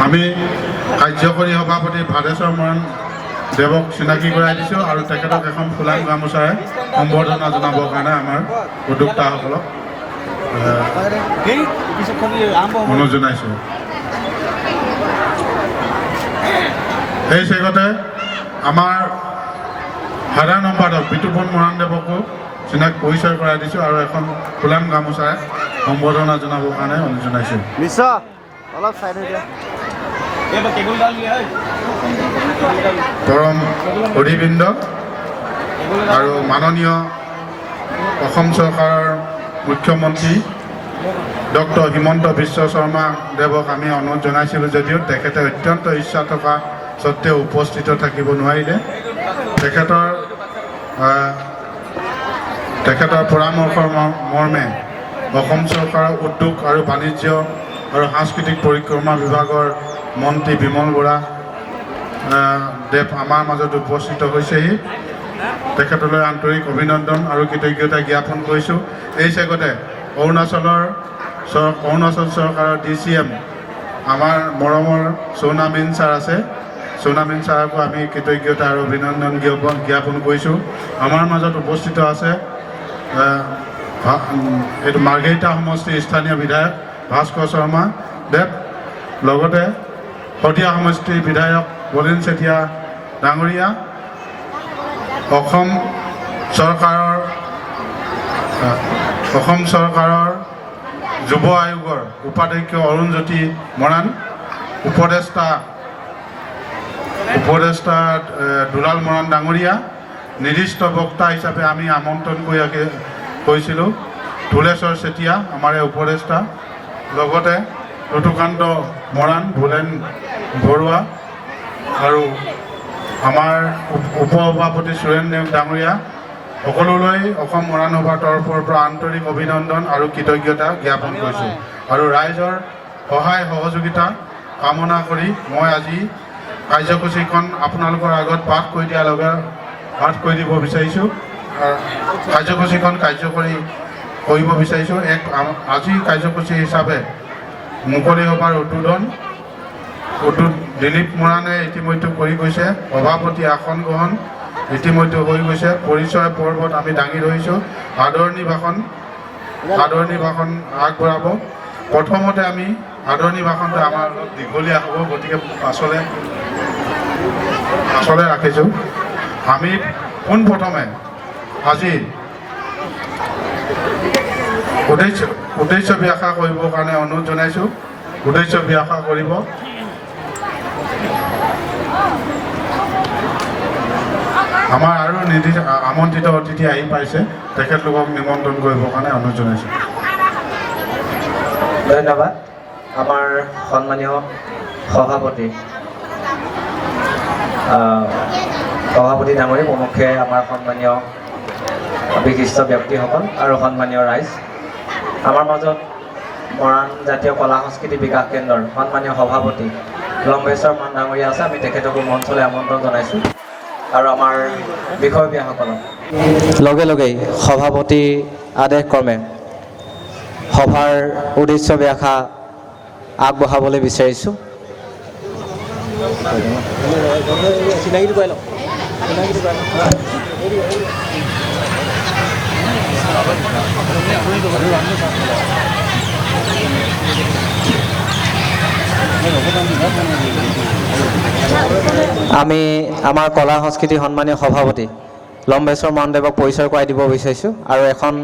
আমি কাৰ্যকৰী সভাপতি ভাদেশ্বৰ মৰাণ দেৱক চিনাকি কৰাই দিছোঁ আৰু তেখেতক এখন ফুলাম গামোচাৰে সম্বৰ্ধনা জনাবৰ কাৰণে আমাৰ উদ্যোক্তাসকলক অনুৰোধ জনাইছোঁ। এই চেগতে আমাৰ সাধাৰণ সম্পাদক বিতুপন মৰাণ দেৱকো চিনাকি পৰিচয় কৰাই দিছোঁ আৰু এখন ফুলাম গামোচাৰে সম্বৰ্ধনা জনাবৰ কাৰণে অনুৰোধ জনাইছোঁ। পৰম অধিবৃন্দ আৰু মাননীয় অসম চৰকাৰৰ মুখ্যমন্ত্ৰী ডক্টৰ হিমন্ত বিশ্ব শৰ্মা দেৱক আমি অনুৰোধ জনাইছিলোঁ যদিও তেখেতে অত্যন্ত ইচ্ছা থকা স্বত্তেও উপস্থিত থাকিব নোৱাৰিলে। তেখেতৰ পৰামৰ্শৰ মৰ্মে অসম চৰকাৰৰ উদ্যোগ আৰু বাণিজ্য আৰু সাংস্কৃতিক পৰিক্ৰমা বিভাগৰ মন্ত্ৰী বিমল বৰা দেৱ আমাৰ মাজত উপস্থিত হৈছেহি। তেখেতলৈ আন্তৰিক অভিনন্দন আৰু কৃতজ্ঞতা জ্ঞাপন কৰিছোঁ। এই চেগতে অৰুণাচল চৰকাৰৰ DCM আমাৰ মৰমৰ চৌনামিন ছাৰ আছে। চৌনামিন ছাৰকো আমি কৃতজ্ঞতা আৰু অভিনন্দন জ্ঞাপন কৰিছোঁ। আমাৰ মাজত উপস্থিত আছে এইটো মাৰ্ঘেৰিটা সমষ্টিৰ স্থানীয় বিধায়ক ভাস্কৰ শৰ্মা দেৱ, লগতে শদিয়া সমষ্টিৰ বিধায়ক বলিন চেতিয়া ডাঙৰীয়া, অসম চৰকাৰৰ যুৱ আয়োগৰ উপাধ্যক্ষ অৰুণজ্যোতি মৰাণ, উপদেষ্টা দুলাল মৰাণ ডাঙৰীয়া, নিৰ্দিষ্ট বক্তা হিচাপে আমি আমন্ত্ৰণ কৰিছিলোঁ ধুলেশ্বৰ চেতিয়া আমাৰ উপদেষ্টা, লগতে ঋতুকান্ত মৰাণ, ভোলেন বৰুৱা আৰু আমাৰ উপ সভাপতি সুৰেন নেওগ ডাঙৰীয়া, সকলোলৈ অসম মৰাণ সভাৰ তৰফৰ পৰা আন্তৰিক অভিনন্দন আৰু কৃতজ্ঞতা জ্ঞাপন কৰিছোঁ। আৰু ৰাইজৰ সহায় সহযোগিতা কামনা কৰি মই আজি কাৰ্যসূচীখন আপোনালোকৰ আগত পাঠ কৰি দিব বিচাৰিছোঁ। কাৰ্যসূচীখন কাৰ্যকৰী কৰিব বিচাৰিছোঁ। আজিৰ কাৰ্যসূচী হিচাপে মুকলি সভাৰ উদ্বোধন দিলীপ মৰাণে ইতিমধ্যে কৰি গৈছে। সভাপতি আসন গ্ৰহণ ইতিমধ্যে হৈ গৈছে। পৰিচয় পৰ্বত আমি দাঙি ধৰিছোঁ। আদৰণি ভাষণ আগবঢ়াব। প্ৰথমতে আমি আদৰণি ভাষণটো আমাৰ অলপ দীঘলীয়া হ'ব, গতিকে পাছলৈ ৰাখিছোঁ। আমি পোনপ্ৰথমে আজি উদ্দেশ্য ব্যাখ্যা কৰিবৰ কাৰণে অনুৰোধ জনাইছোঁ। উদ্দেশ্য ব্যাখ্যা কৰিব আমাৰ আৰু আমন্ত্ৰিত অতিথি আহি পাইছে, তেখেতলোকক নিমন্ত্ৰণ কৰিবৰ কাৰণে অনুৰোধ জনাইছোঁ। ধন্যবাদ। আমাৰ সন্মানীয় সভাপতি ডাঙৰী প্ৰমুখে আমাৰ সন্মানীয় বিশিষ্ট ব্যক্তিসকল আৰু সন্মানীয় ৰাইজ, আমাৰ মাজত মৰাণ জাতীয় কলা সংস্কৃতি বিকাশ কেন্দ্ৰৰ সন্মানীয় সভাপতি লম্বেশ্বৰ মৰাণ ডাঙৰীয়া আছে। আমি তেখেতকো মঞ্চলৈ আমন্ত্ৰণ জনাইছোঁ আৰু আমাৰ বিষয়ববীয়াসকলক লগে লগেই সভাপতি আদেশ ক্ৰমে সভাৰ উদ্দেশ্য ব্যাখ্যা আগবঢ়াবলৈ বিচাৰিছোঁ। আমি আমাৰ কলা সংস্কৃতি সন্মানীয় সভাপতি লম্বেশ্বৰ মৰাণ দেৱক পৰিচয় কৰাই দিব বিচাৰিছোঁ আৰু এখন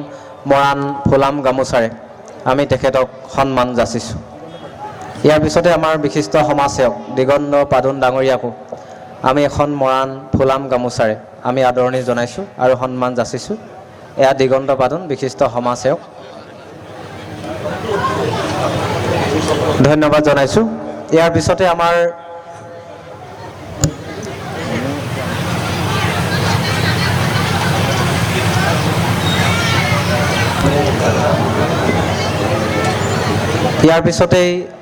মৰাণ ফুলাম গামোচাৰে আমি তেখেতক সন্মান যাচিছোঁ। ইয়াৰ পিছতে আমাৰ বিশিষ্ট সমাজসেৱক দিগন্ত পাদুন ডাঙৰীয়াকো আমি এখন মৰাণ ফুলাম গামোচাৰে আমি আদৰণি জনাইছোঁ আৰু সন্মান যাচিছোঁ। এয়া দিগন্ত পাদুন, বিশিষ্ট সমাজসেৱক, ধন্যবাদ জনাইছোঁ। ইয়াৰ পিছতে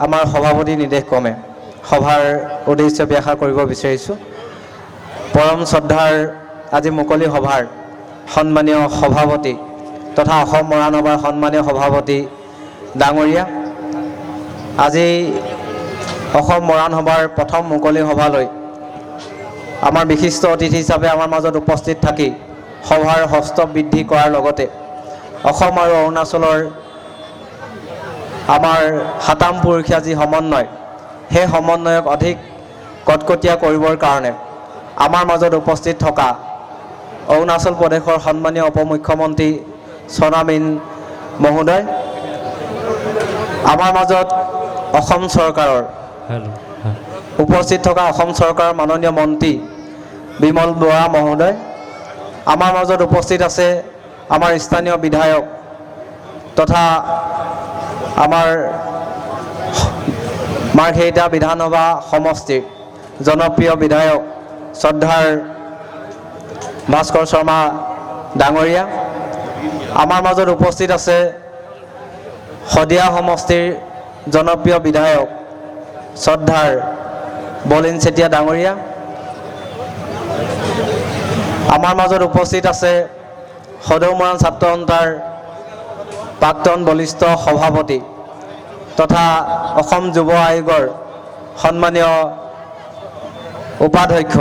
আমাৰ সভাপতি নিৰ্দেশ ক্ৰমে সভাৰ উদ্দেশ্য ব্যাখ্যা কৰিব বিচাৰিছোঁ। পৰম শ্ৰদ্ধাৰ আজি মুকলি সভাৰ সন্মানীয় সভাপতি তথা অসম মৰাণ সভাৰ সন্মানীয় সভাপতি ডাঙৰীয়া, আজি অসম মৰাণ সভাৰ প্ৰথম মুকলি সভালৈ আমাৰ বিশিষ্ট অতিথি হিচাপে আমাৰ মাজত উপস্থিত থাকি সভাৰ হস্ত বৃদ্ধি কৰাৰ লগতে অসম আৰু অৰুণাচলৰ আমাৰ সাতাম পুৰুষীয়া যি সমন্বয় সেই সমন্বয়ক অধিক কটকটীয়া কৰিবৰ কাৰণে আমাৰ মাজত উপস্থিত থকা অৰুণাচল প্ৰদেশৰ সন্মানীয় উপমুখ্যমন্ত্ৰী সোণামীন মহোদয়, আমাৰ মাজত অসম চৰকাৰৰ উপস্থিত থকা অসম চৰকাৰৰ মাননীয় মন্ত্ৰী বিমল বৰা মহোদয়, আমাৰ মাজত উপস্থিত আছে আমাৰ স্থানীয় বিধায়ক তথা আমাৰ মাৰ্ঘেৰিটা বিধানসভা সমষ্টিৰ জনপ্ৰিয় বিধায়ক শ্ৰদ্ধাৰ ভাস্কৰ শৰ্মা ডাঙৰীয়া, আমাৰ মাজত উপস্থিত আছে শদিয়া সমষ্টিৰ জনপ্ৰিয় বিধায়ক শ্ৰদ্ধাৰ বলিন চেতিয়া ডাঙৰীয়া, আমাৰ মাজত উপস্থিত আছে সদৌ মৰাণ ছাত্ৰ সন্থাৰ প্ৰাক্তন বলিষ্ঠ সভাপতি তথা অসম যুৱ আয়োগৰ সন্মানীয় উপাধ্যক্ষ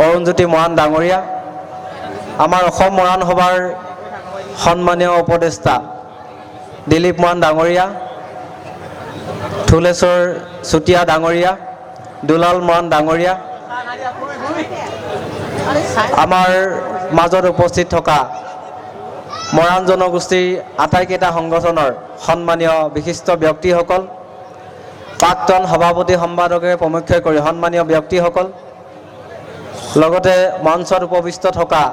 অৰুণজ্যোতি মৰাণ ডাঙৰীয়া, আমাৰ অসম মৰাণ সভাৰ সন্মানীয় উপদেষ্টা দিলীপ মৰাণ ডাঙৰীয়া, থুলেশ্বৰ চুতীয়া ডাঙৰীয়া, দুলাল মৰাণ ডাঙৰীয়া, আমাৰ মাজত উপস্থিত থকা মৰাণ জনগোষ্ঠীৰ আটাইকেইটা সংগঠনৰ সন্মানীয় বিশিষ্ট ব্যক্তিসকল, প্ৰাক্তন সভাপতি সম্পাদকে প্ৰমুখ্য কৰি সন্মানীয় ব্যক্তিসকল, লগতে মঞ্চত উপবিষ্ট থকা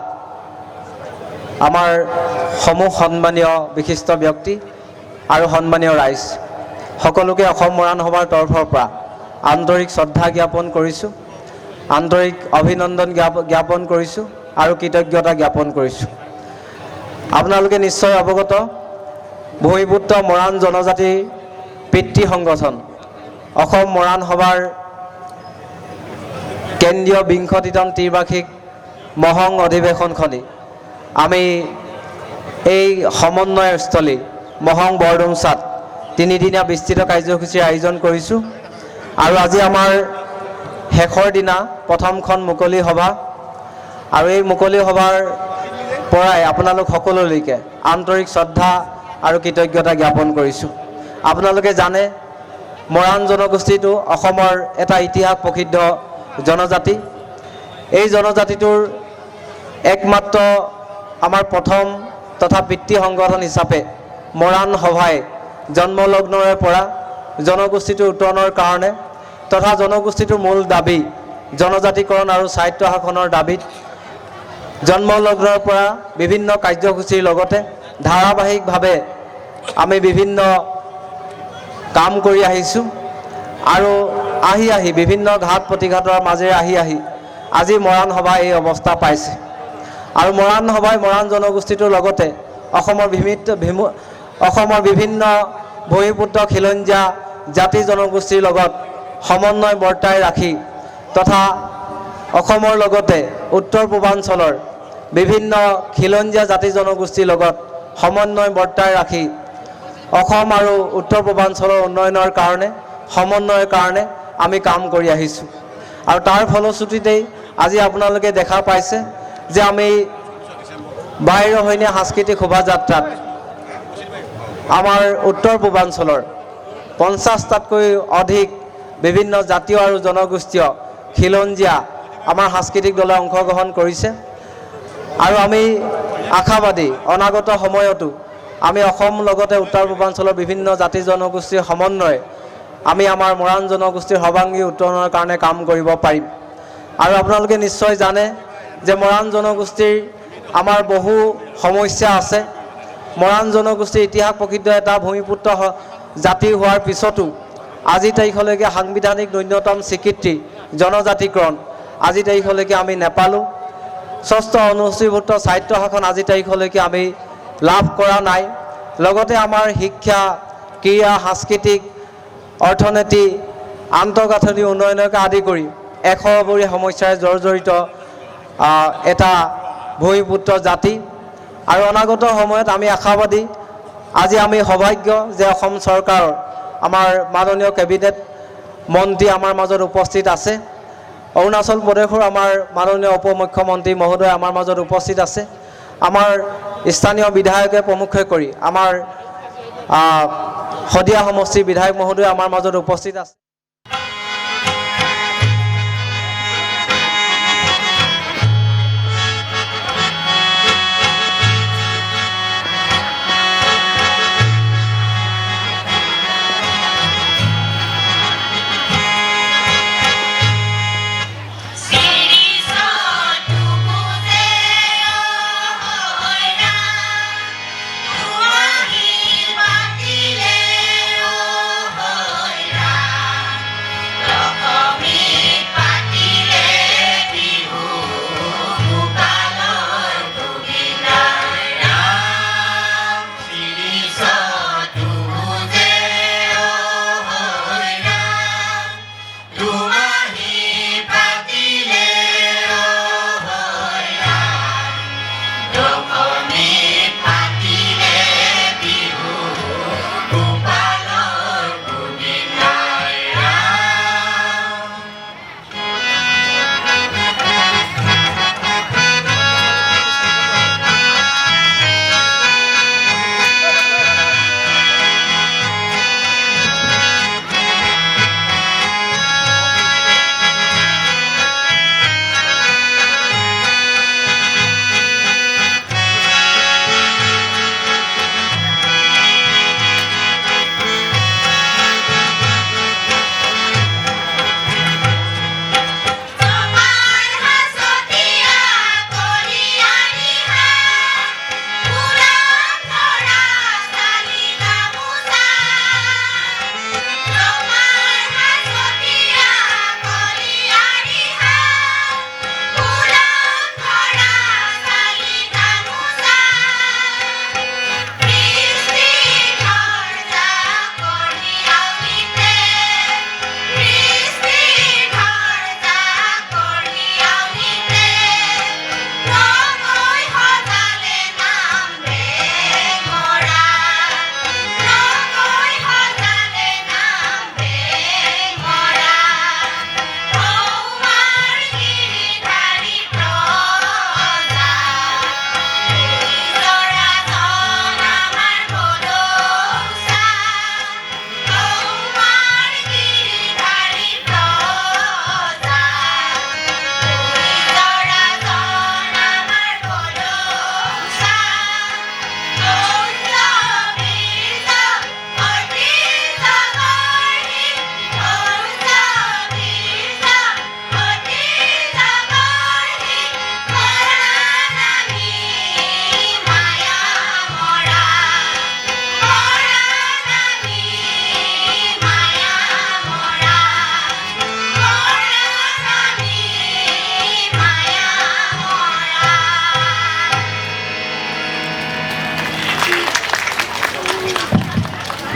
আমাৰ সমূহ সন্মানীয় বিশিষ্ট ব্যক্তি আৰু সন্মানীয় ৰাইজ সকলোকে অসম মৰাণ সভাৰ তৰফৰ পৰা আন্তৰিক শ্ৰদ্ধা জ্ঞাপন কৰিছোঁ, আন্তৰিক অভিনন্দন জ্ঞাপন কৰিছোঁ আৰু কৃতজ্ঞতা জ্ঞাপন কৰিছোঁ। আপোনালোকে নিশ্চয় অৱগত ভূমিপুত্ৰ মৰাণ জনজাতিৰ পিতৃ সংগঠন অসম মৰাণ সভাৰ কেন্দ্ৰীয় ২০তম ত্ৰিবাৰ্ষিক মহং অধিৱেশনখনি আমি এই সমন্বয়স্থলী মহং বৰডুমচাত তিনিদিনীয়া বিস্তৃত কাৰ্যসূচীৰ আয়োজন কৰিছোঁ আৰু আজি আমাৰ শেষৰ দিনা প্ৰথমখন মুকলি সভা আৰু এই মুকলি সভাৰ পৰাই আপোনালোক সকলোলৈকে আন্তৰিক শ্ৰদ্ধা আৰু কৃতজ্ঞতা জ্ঞাপন কৰিছোঁ। আপোনালোকে জানে মৰাণ জনগোষ্ঠীটো অসমৰ এটা ইতিহাস প্ৰসিদ্ধ জনজাতি। এই জনজাতিটোৰ একমাত্ৰ আমাৰ প্ৰথম তথা পিতৃ সংগঠন হিচাপে মৰাণ সভাই জন্মলগ্নৰে পৰা জনগোষ্ঠীটোৰ উত্তৰণৰ কাৰণে তথা জনগোষ্ঠীটোৰ মূল দাবী জনজাতিকৰণ আৰু স্বায়ত্ব শাসনৰ দাবীত জন্মলগ্নৰ পৰা বিভিন্ন কাৰ্যসূচীৰ লগতে ধাৰাবাহিকভাৱে আমি বিভিন্ন কাম কৰি আহিছোঁ আৰু আহি বিভিন্ন ঘাট প্ৰতিঘাতৰ মাজেৰে আহি আজি মৰাণ সভা এই অৱস্থা পাইছে আৰু মৰাণ সভাই মৰাণ জনগোষ্ঠীটোৰ লগতে অসমৰ বিভিন্ন ভূমিপুত্ৰ খিলঞ্জীয়া জাতি জনগোষ্ঠীৰ লগত সমন্বয় বৰ্তাই ৰাখি তথা অসমৰ লগতে উত্তৰ পূৰ্বাঞ্চলৰ বিভিন্ন খিলঞ্জীয়া জাতি জনগোষ্ঠীৰ লগত সমন্বয় বৰ্তাই ৰাখি অসম আৰু উত্তৰ পূৰ্বাঞ্চলৰ উন্নয়নৰ কাৰণে সমন্বয়ৰ কাৰণে আমি কাম কৰি আহিছোঁ আৰু তাৰ ফলশ্ৰুতিতেই আজি আপোনালোকে দেখা পাইছে যে আমি 12ৰহণীয়া সাংস্কৃতিক শোভাযাত্ৰাত আমাৰ উত্তৰ পূৰ্বাঞ্চলৰ 50টাতকৈ অধিক বিভিন্ন জাতীয় আৰু জনগোষ্ঠীয় খিলঞ্জীয়া আমাৰ সাংস্কৃতিক দলে অংশগ্ৰহণ কৰিছে আৰু আমি আশাবাদী অনাগত সময়তো আমি অসম লগতে উত্তৰ পূৰ্বাঞ্চলৰ বিভিন্ন জাতি জনগোষ্ঠীৰ সমন্বয় আমি আমাৰ মৰাণ জনগোষ্ঠীৰ সৰ্বাংগী উত্তৰণৰ কাৰণে কাম কৰিব পাৰিম আৰু আপোনালোকে নিশ্চয় জানে যে মৰাণ জনগোষ্ঠীৰ আমাৰ বহু সমস্যা আছে। মৰাণ জনগোষ্ঠীৰ ইতিহাস প্ৰসিদ্ধ এটা ভূমিপুত্ৰ জাতি হোৱাৰ পিছতো আজি তাৰিখলৈকে সাংবিধানিক ন্যূনতম স্বীকৃতি জনজাতিকৰণ আজি তাৰিখলৈকে আমি নেপালোঁ। ষষ্ঠ অনুসূচীভুক্ত স্বায়ত্ব শাসন আজি তাৰিখলৈকে আমি লাভ কৰা নাই। লগতে আমাৰ শিক্ষা ক্ৰীড়া সাংস্কৃতিক অৰ্থনীতি আন্তঃগাঁথনি উন্নয়নকে আদি কৰি এশবৰী সমস্যাৰে জৰ্জৰিত এটা ভূমিপুত্ৰ জাতি আৰু অনাগত সময়ত আমি আশাবাদী আজি আমি সৌভাগ্য যে অসম চৰকাৰৰ আমাৰ মাননীয় কেবিনেট মন্ত্ৰী আমাৰ মাজত উপস্থিত আছে। অৰুণাচল প্ৰদেশৰ আমাৰ মাননীয় উপ মুখ্যমন্ত্ৰী মহোদয় আমাৰ মাজত উপস্থিত আছে। আমাৰ স্থানীয় বিধায়কে প্ৰমুখ্য কৰি আমাৰ শদিয়া সমষ্টিৰ বিধায়ক মহোদয় আমাৰ মাজত উপস্থিত আছে।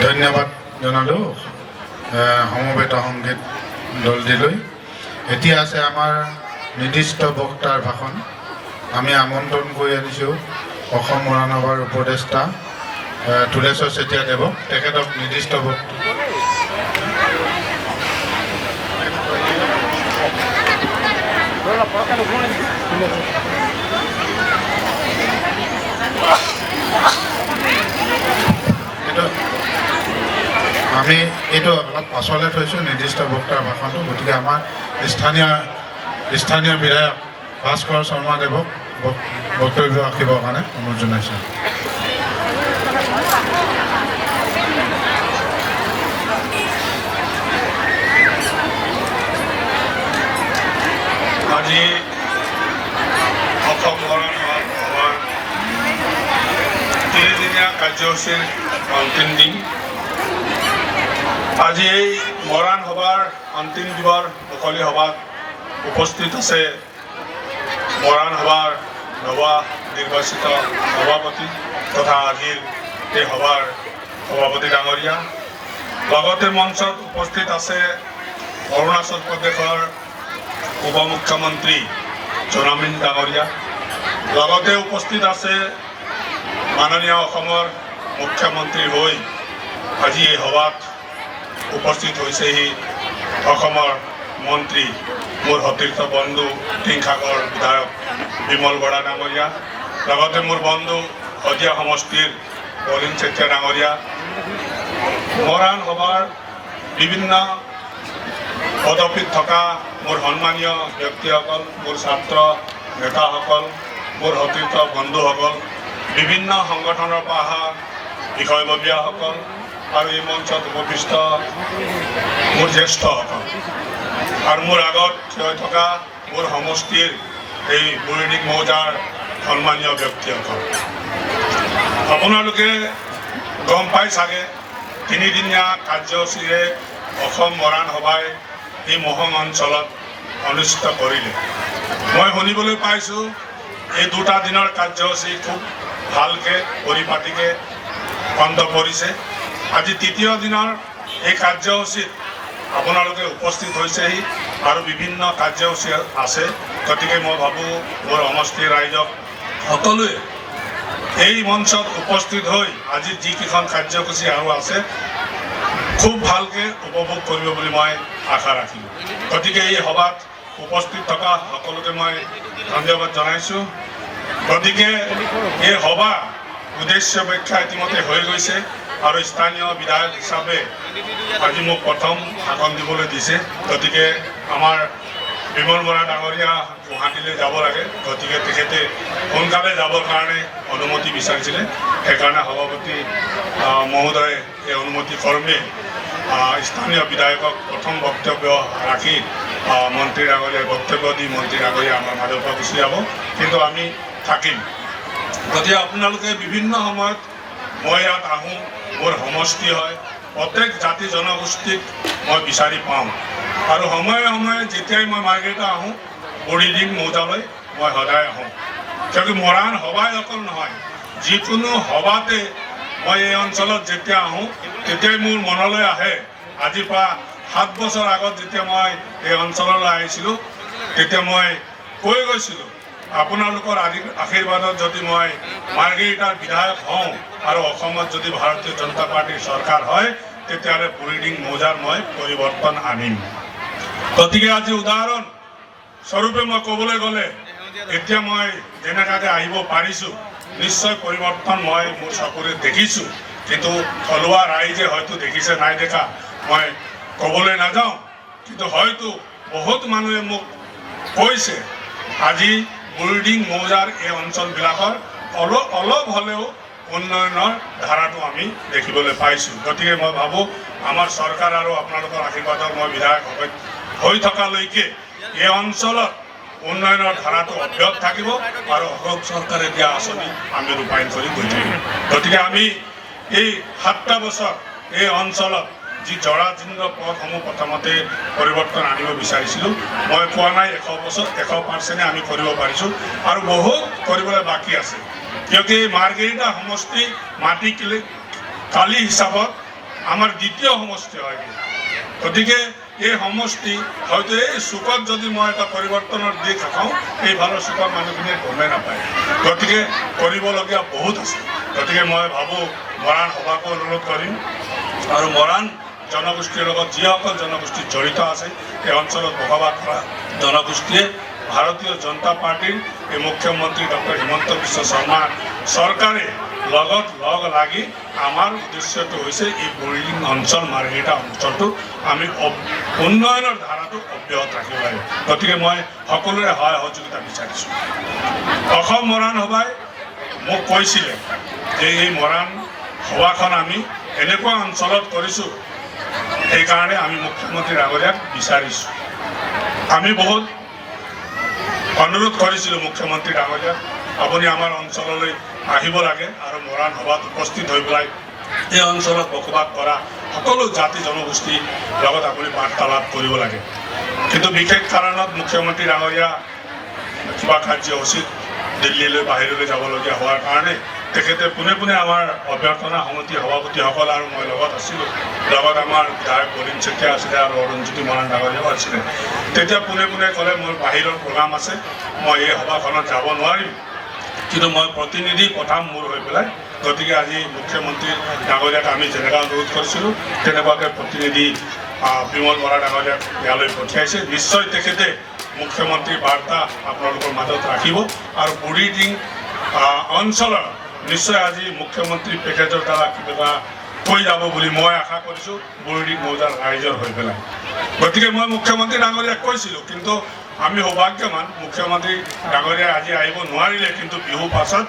ধন্যবাদ জনালোঁ সমবেত সংগীত দলটিলৈ। এতিয়া আছে আমাৰ নিৰ্দিষ্ট বক্তাৰ ভাষণ। আমি আমন্ত্ৰণ কৰি আনিছোঁ অসম মৰাণ সভাৰ উপদেষ্টা তুলেশ্বৰ চেতিয়া দেৱক। তেখেতক নিৰ্দিষ্ট আমি এইটো অলপ পাছলৈ থৈছোঁ নিৰ্দিষ্ট বক্তাৰ ভাষণটো। গতিকে আমাৰ স্থানীয় বিধায়ক ভাস্কৰ শৰ্মা দেৱক বক্তব্য ৰাখিবৰ কাৰণে অনুৰোধ জনাইছোঁ। আজি অসম মৰাণ সভাৰ 3দিনীয়া কাৰ্যসূচীৰ অন্তিম দিন। আজি এই মৰাণ সভাৰ অন্তিম দিনৰ মুকলি সভাত উপস্থিত আছে মৰাণ সভাৰ নৱনিৰ্বাচিত সভাপতি তথা আজিৰ এই সভাৰ সভাপতি ডাঙৰীয়া। লগতে মঞ্চত উপস্থিত আছে অৰুণাচল প্ৰদেশৰ উপ মুখ্যমন্ত্ৰী জনামিন ডাঙৰীয়া। লগতে উপস্থিত আছে মাননীয় অসমৰ মুখ্যমন্ত্ৰী হৈ আজি এই সভাত উপস্থিত হৈছেহি অসমৰ মন্ত্ৰী মোৰ সতীৰ্থ বন্ধু টিংখাগৰ বিধায়ক বিমল বৰা ডাঙৰীয়া, লগতে মোৰ বন্ধু শদিয়া সমষ্টিৰ প্ৰবীণ চেতিয়া ডাঙৰীয়া, মৰাণ সভাৰ বিভিন্ন পদবীত থকা মোৰ সন্মানীয় ব্যক্তিসকল, মোৰ ছাত্ৰ নেতাসকল, মোৰ সতীৰ্থ বন্ধুসকল, বিভিন্ন সংগঠনৰ পৰা অহা বিষয়ববীয়াসকল আৰু এই মঞ্চত উপবিষ্ট মোৰ জ্যেষ্ঠসকল আৰু মোৰ আগত থিয় হৈ থকা মোৰ সমষ্টিৰ এই বুঢ়ীদিং মৌজাৰ সন্মানীয় ব্যক্তিসকল, আপোনালোকে গম পাই চাগে তিনিদিনীয়া কাৰ্যসূচীৰে অসম মৰাণ সভাই এই মহং অঞ্চলত অনুষ্ঠিত কৰিলে। মই শুনিবলৈ পাইছোঁ এই 2টা দিনৰ কাৰ্যসূচী খুব ভালকৈ পৰিপাটিকৈ অন্ত পৰিছে। আজি 3য় দিনৰ এই কাৰ্যসূচীত আপোনালোকে উপস্থিত হৈছেহি আৰু বিভিন্ন কাৰ্যসূচী আছে। গতিকে মই ভাবোঁ মোৰ সমষ্টিৰ ৰাইজক সকলোৱে এই মঞ্চত উপস্থিত হৈ আজি যিকেইখন কাৰ্যসূচী আৰু আছে খুব ভালকৈ উপভোগ কৰিব বুলি মই আশা ৰাখিলোঁ। গতিকে এই সভাত উপস্থিত থকা সকলোকে মই ধন্যবাদ জনাইছোঁ। গতিকে এই সভা উদ্দেশ্য ব্যাখ্যা ইতিমধ্যে হৈ গৈছে আৰু স্থানীয় বিধায়ক হিচাপে আজি মোক প্ৰথম ভাষণ দিবলৈ দিছে। গতিকে আমাৰ বিমল বৰা ডাঙৰীয়া গুৱাহাটীলৈ যাব লাগে, গতিকে তেখেতে সোনকালে যাবৰ কাৰণে অনুমতি বিচাৰিছিলে। সেইকাৰণে সভাপতি মহোদয়ে এই অনুমতি কৰ্মে স্থানীয় বিধায়কক প্ৰথম বক্তব্য ৰাখি মন্ত্ৰী ডাঙৰীয়াই বক্তব্য দি মন্ত্ৰী ডাঙৰীয়া আমাৰ মাজৰ পৰা গুচি যাব, কিন্তু আমি থাকিম। গতিকে আপোনালোকে বিভিন্ন সময়ত মই ইয়াত আহোঁ, মোৰ সমষ্টি হয়, প্ৰত্যেক জাতি জনগোষ্ঠীক মই বিচাৰি পাওঁ আৰু সময়ে সময়ে যেতিয়াই মই মাৰ্ঘেৰিটা আহোঁ বুঢ়ীদিং মৌজালৈ মই সদায় আহোঁ। কিয়কি মৰাণ সভাই অকল নহয়, যিকোনো সভাতে মই এই অঞ্চলত যেতিয়া আহোঁ তেতিয়াই মোৰ মনলৈ আহে আজিৰ পৰা 7 বছৰ আগত যেতিয়া মই এই অঞ্চললৈ আহিছিলোঁ তেতিয়া মই কৈ গৈছিলোঁ আপোনালোকৰ আশীৰ্বাদত যদি মই মাৰ্ঘেৰিটাৰ বিধায়ক হওঁ আৰু অসমত যদি ভাৰতীয় জনতা পাৰ্টিৰ চৰকাৰ হয় তেতিয়াহ'লে বুঢ়ীদিং মৌজাৰ মই পৰিৱৰ্তন আনিম। গতিকে আজি উদাহৰণ স্বৰূপে মই ক'বলৈ গ'লে এতিয়া মই যেনেকৈ আহিব পাৰিছোঁ নিশ্চয় পৰিৱৰ্তন মই মোৰ চকুৰে দেখিছোঁ, কিন্তু থলুৱা ৰাইজে হয়তো দেখিছে নাই দেখা মই ক'বলৈ নাযাওঁ, কিন্তু হয়তো বহুত মানুহে মোক কৈছে আজি বুঢ়ীদিং মৌজাৰ এই অঞ্চলবিলাকৰ অলপ হ'লেও উন্নয়নৰ ধাৰাটো আমি দেখিবলৈ পাইছোঁ। গতিকে মই ভাবোঁ আমাৰ চৰকাৰ আৰু আপোনালোকৰ আশীৰ্বাদৰ মই বিধায়ক হৈ থকালৈকে এই অঞ্চলত উন্নয়নৰ ধাৰাটো অব্যাহত থাকিব আৰু অসম চৰকাৰে দিয়া আঁচনি আমি ৰূপায়ণ কৰি গৈ থাকিম। গতিকে আমি এই 7টা বছৰ এই অঞ্চলত যি জৰাজীৰ্ণ পথসমূহ প্ৰথমতে পৰিৱৰ্তন আনিব বিচাৰিছিলোঁ, মই কোৱা নাই 100% আমি কৰিব পাৰিছোঁ আৰু বহুত কৰিবলৈ বাকী আছে। কিয়কি মাৰ্ঘেৰিটা সমষ্টি মাটি কালি হিচাপত আমাৰ 2য় সমষ্টি হয়। গতিকে এই সমষ্টি হয়তো এই চুকত যদি মই এটা পৰিৱৰ্তনৰ দিশ দেখাওঁ এইফালৰ চুকৰ মানুহখিনিয়ে গমেই নাপায়। গতিকে কৰিবলগীয়া বহুত আছে। গতিকে মই ভাবোঁ মৰাণ সভাকো অনুৰোধ কৰিম আৰু মৰাণ জনগোষ্ঠীৰ লগত যিসকল জনগোষ্ঠী জড়িত আছে এই অঞ্চলত বসবাস কৰা জনগোষ্ঠীয়ে ভাৰতীয় জনতা পাৰ্টিৰ এই মুখ্যমন্ত্ৰী ডক্টৰ হিমন্ত বিশ্ব শৰ্মাৰ চৰকাৰে লগত লগ লাগি আমাৰ উদ্দেশ্যটো হৈছে এই বুঢ়ীদিং অঞ্চল মাৰ্ঘেৰিটা অঞ্চলটো আমি উন্নয়নৰ ধাৰাটো অব্যাহত ৰাখিব লাগে। গতিকে মই সকলোৰে সহায় সহযোগিতা বিচাৰিছোঁ। অসম মৰাণ সভাই মোক কৈছিলে যে এই মৰাণ সভাখন আমি এনেকুৱা অঞ্চলত কৰিছোঁ সেইকাৰণে আমি মুখ্যমন্ত্ৰী ডাঙৰীয়াক বিচাৰিছোঁ। আমি বহুত অনুৰোধ কৰিছিলোঁ মুখ্যমন্ত্ৰী ডাঙৰীয়াক আপুনি আমাৰ অঞ্চললৈ আহিব লাগে আৰু মৰাণ সভাত উপস্থিত হৈ পেলাই এই অঞ্চলত বসবাস কৰা সকলো জাতি জনগোষ্ঠীৰ লগত আপুনি বাৰ্তালাপ কৰিব লাগে। কিন্তু বিশেষ কাৰণত মুখ্যমন্ত্ৰী ডাঙৰীয়া কিবা কাৰ্যসূচীত দিল্লীলৈ বাহিৰলৈ যাবলগীয়া হোৱাৰ কাৰণে তেখেতে পোনে পোনে আমাৰ অভ্যৰ্থনা সমিতিৰ সভাপতিসকল আৰু মই লগত আছিলোঁ, লগত আমাৰ বিধায়ক বলিন চেতিয়া আছিলে আৰু অৰুণজ্যোতি মৰাণ ডাঙৰীয়াও আছিলে। তেতিয়া পোনে পোনে ক'লে মোৰ বাহিৰৰ প্ৰগ্ৰাম আছে, মই এই সভাখনত যাব নোৱাৰিম, কিন্তু মই প্ৰতিনিধি পঠাম মোৰ হৈ পেলাই গতিকে আজি মুখ্যমন্ত্ৰী ডাঙৰীয়াক আমি যেনেকৈ অনুৰোধ কৰিছিলোঁ তেনেকুৱাকৈ প্ৰতিনিধি বিমল বৰা ডাঙৰীয়াক ইয়ালৈ পঠিয়াইছে। নিশ্চয় তেখেতে মুখ্যমন্ত্ৰীৰ বাৰ্তা আপোনালোকৰ মাজত ৰাখিব আৰু বুঢ়ীডিং অঞ্চলৰ নিশ্চয় আজি মুখ্যমন্ত্ৰী পেকেজৰ দ্বাৰা কিবা কৈ যাব বুলি মই আশা কৰিছোঁ বুঢ়ীডিং মৌজাৰ ৰাইজৰ হৈ পেলাই। গতিকে মই মুখ্যমন্ত্ৰী ডাঙৰীয়াক কৈছিলোঁ, কিন্তু আমি সৌভাগ্যৱান মুখ্যমন্ত্ৰী ডাঙৰীয়া আজি আহিব নোৱাৰিলে, কিন্তু বিহু পাছত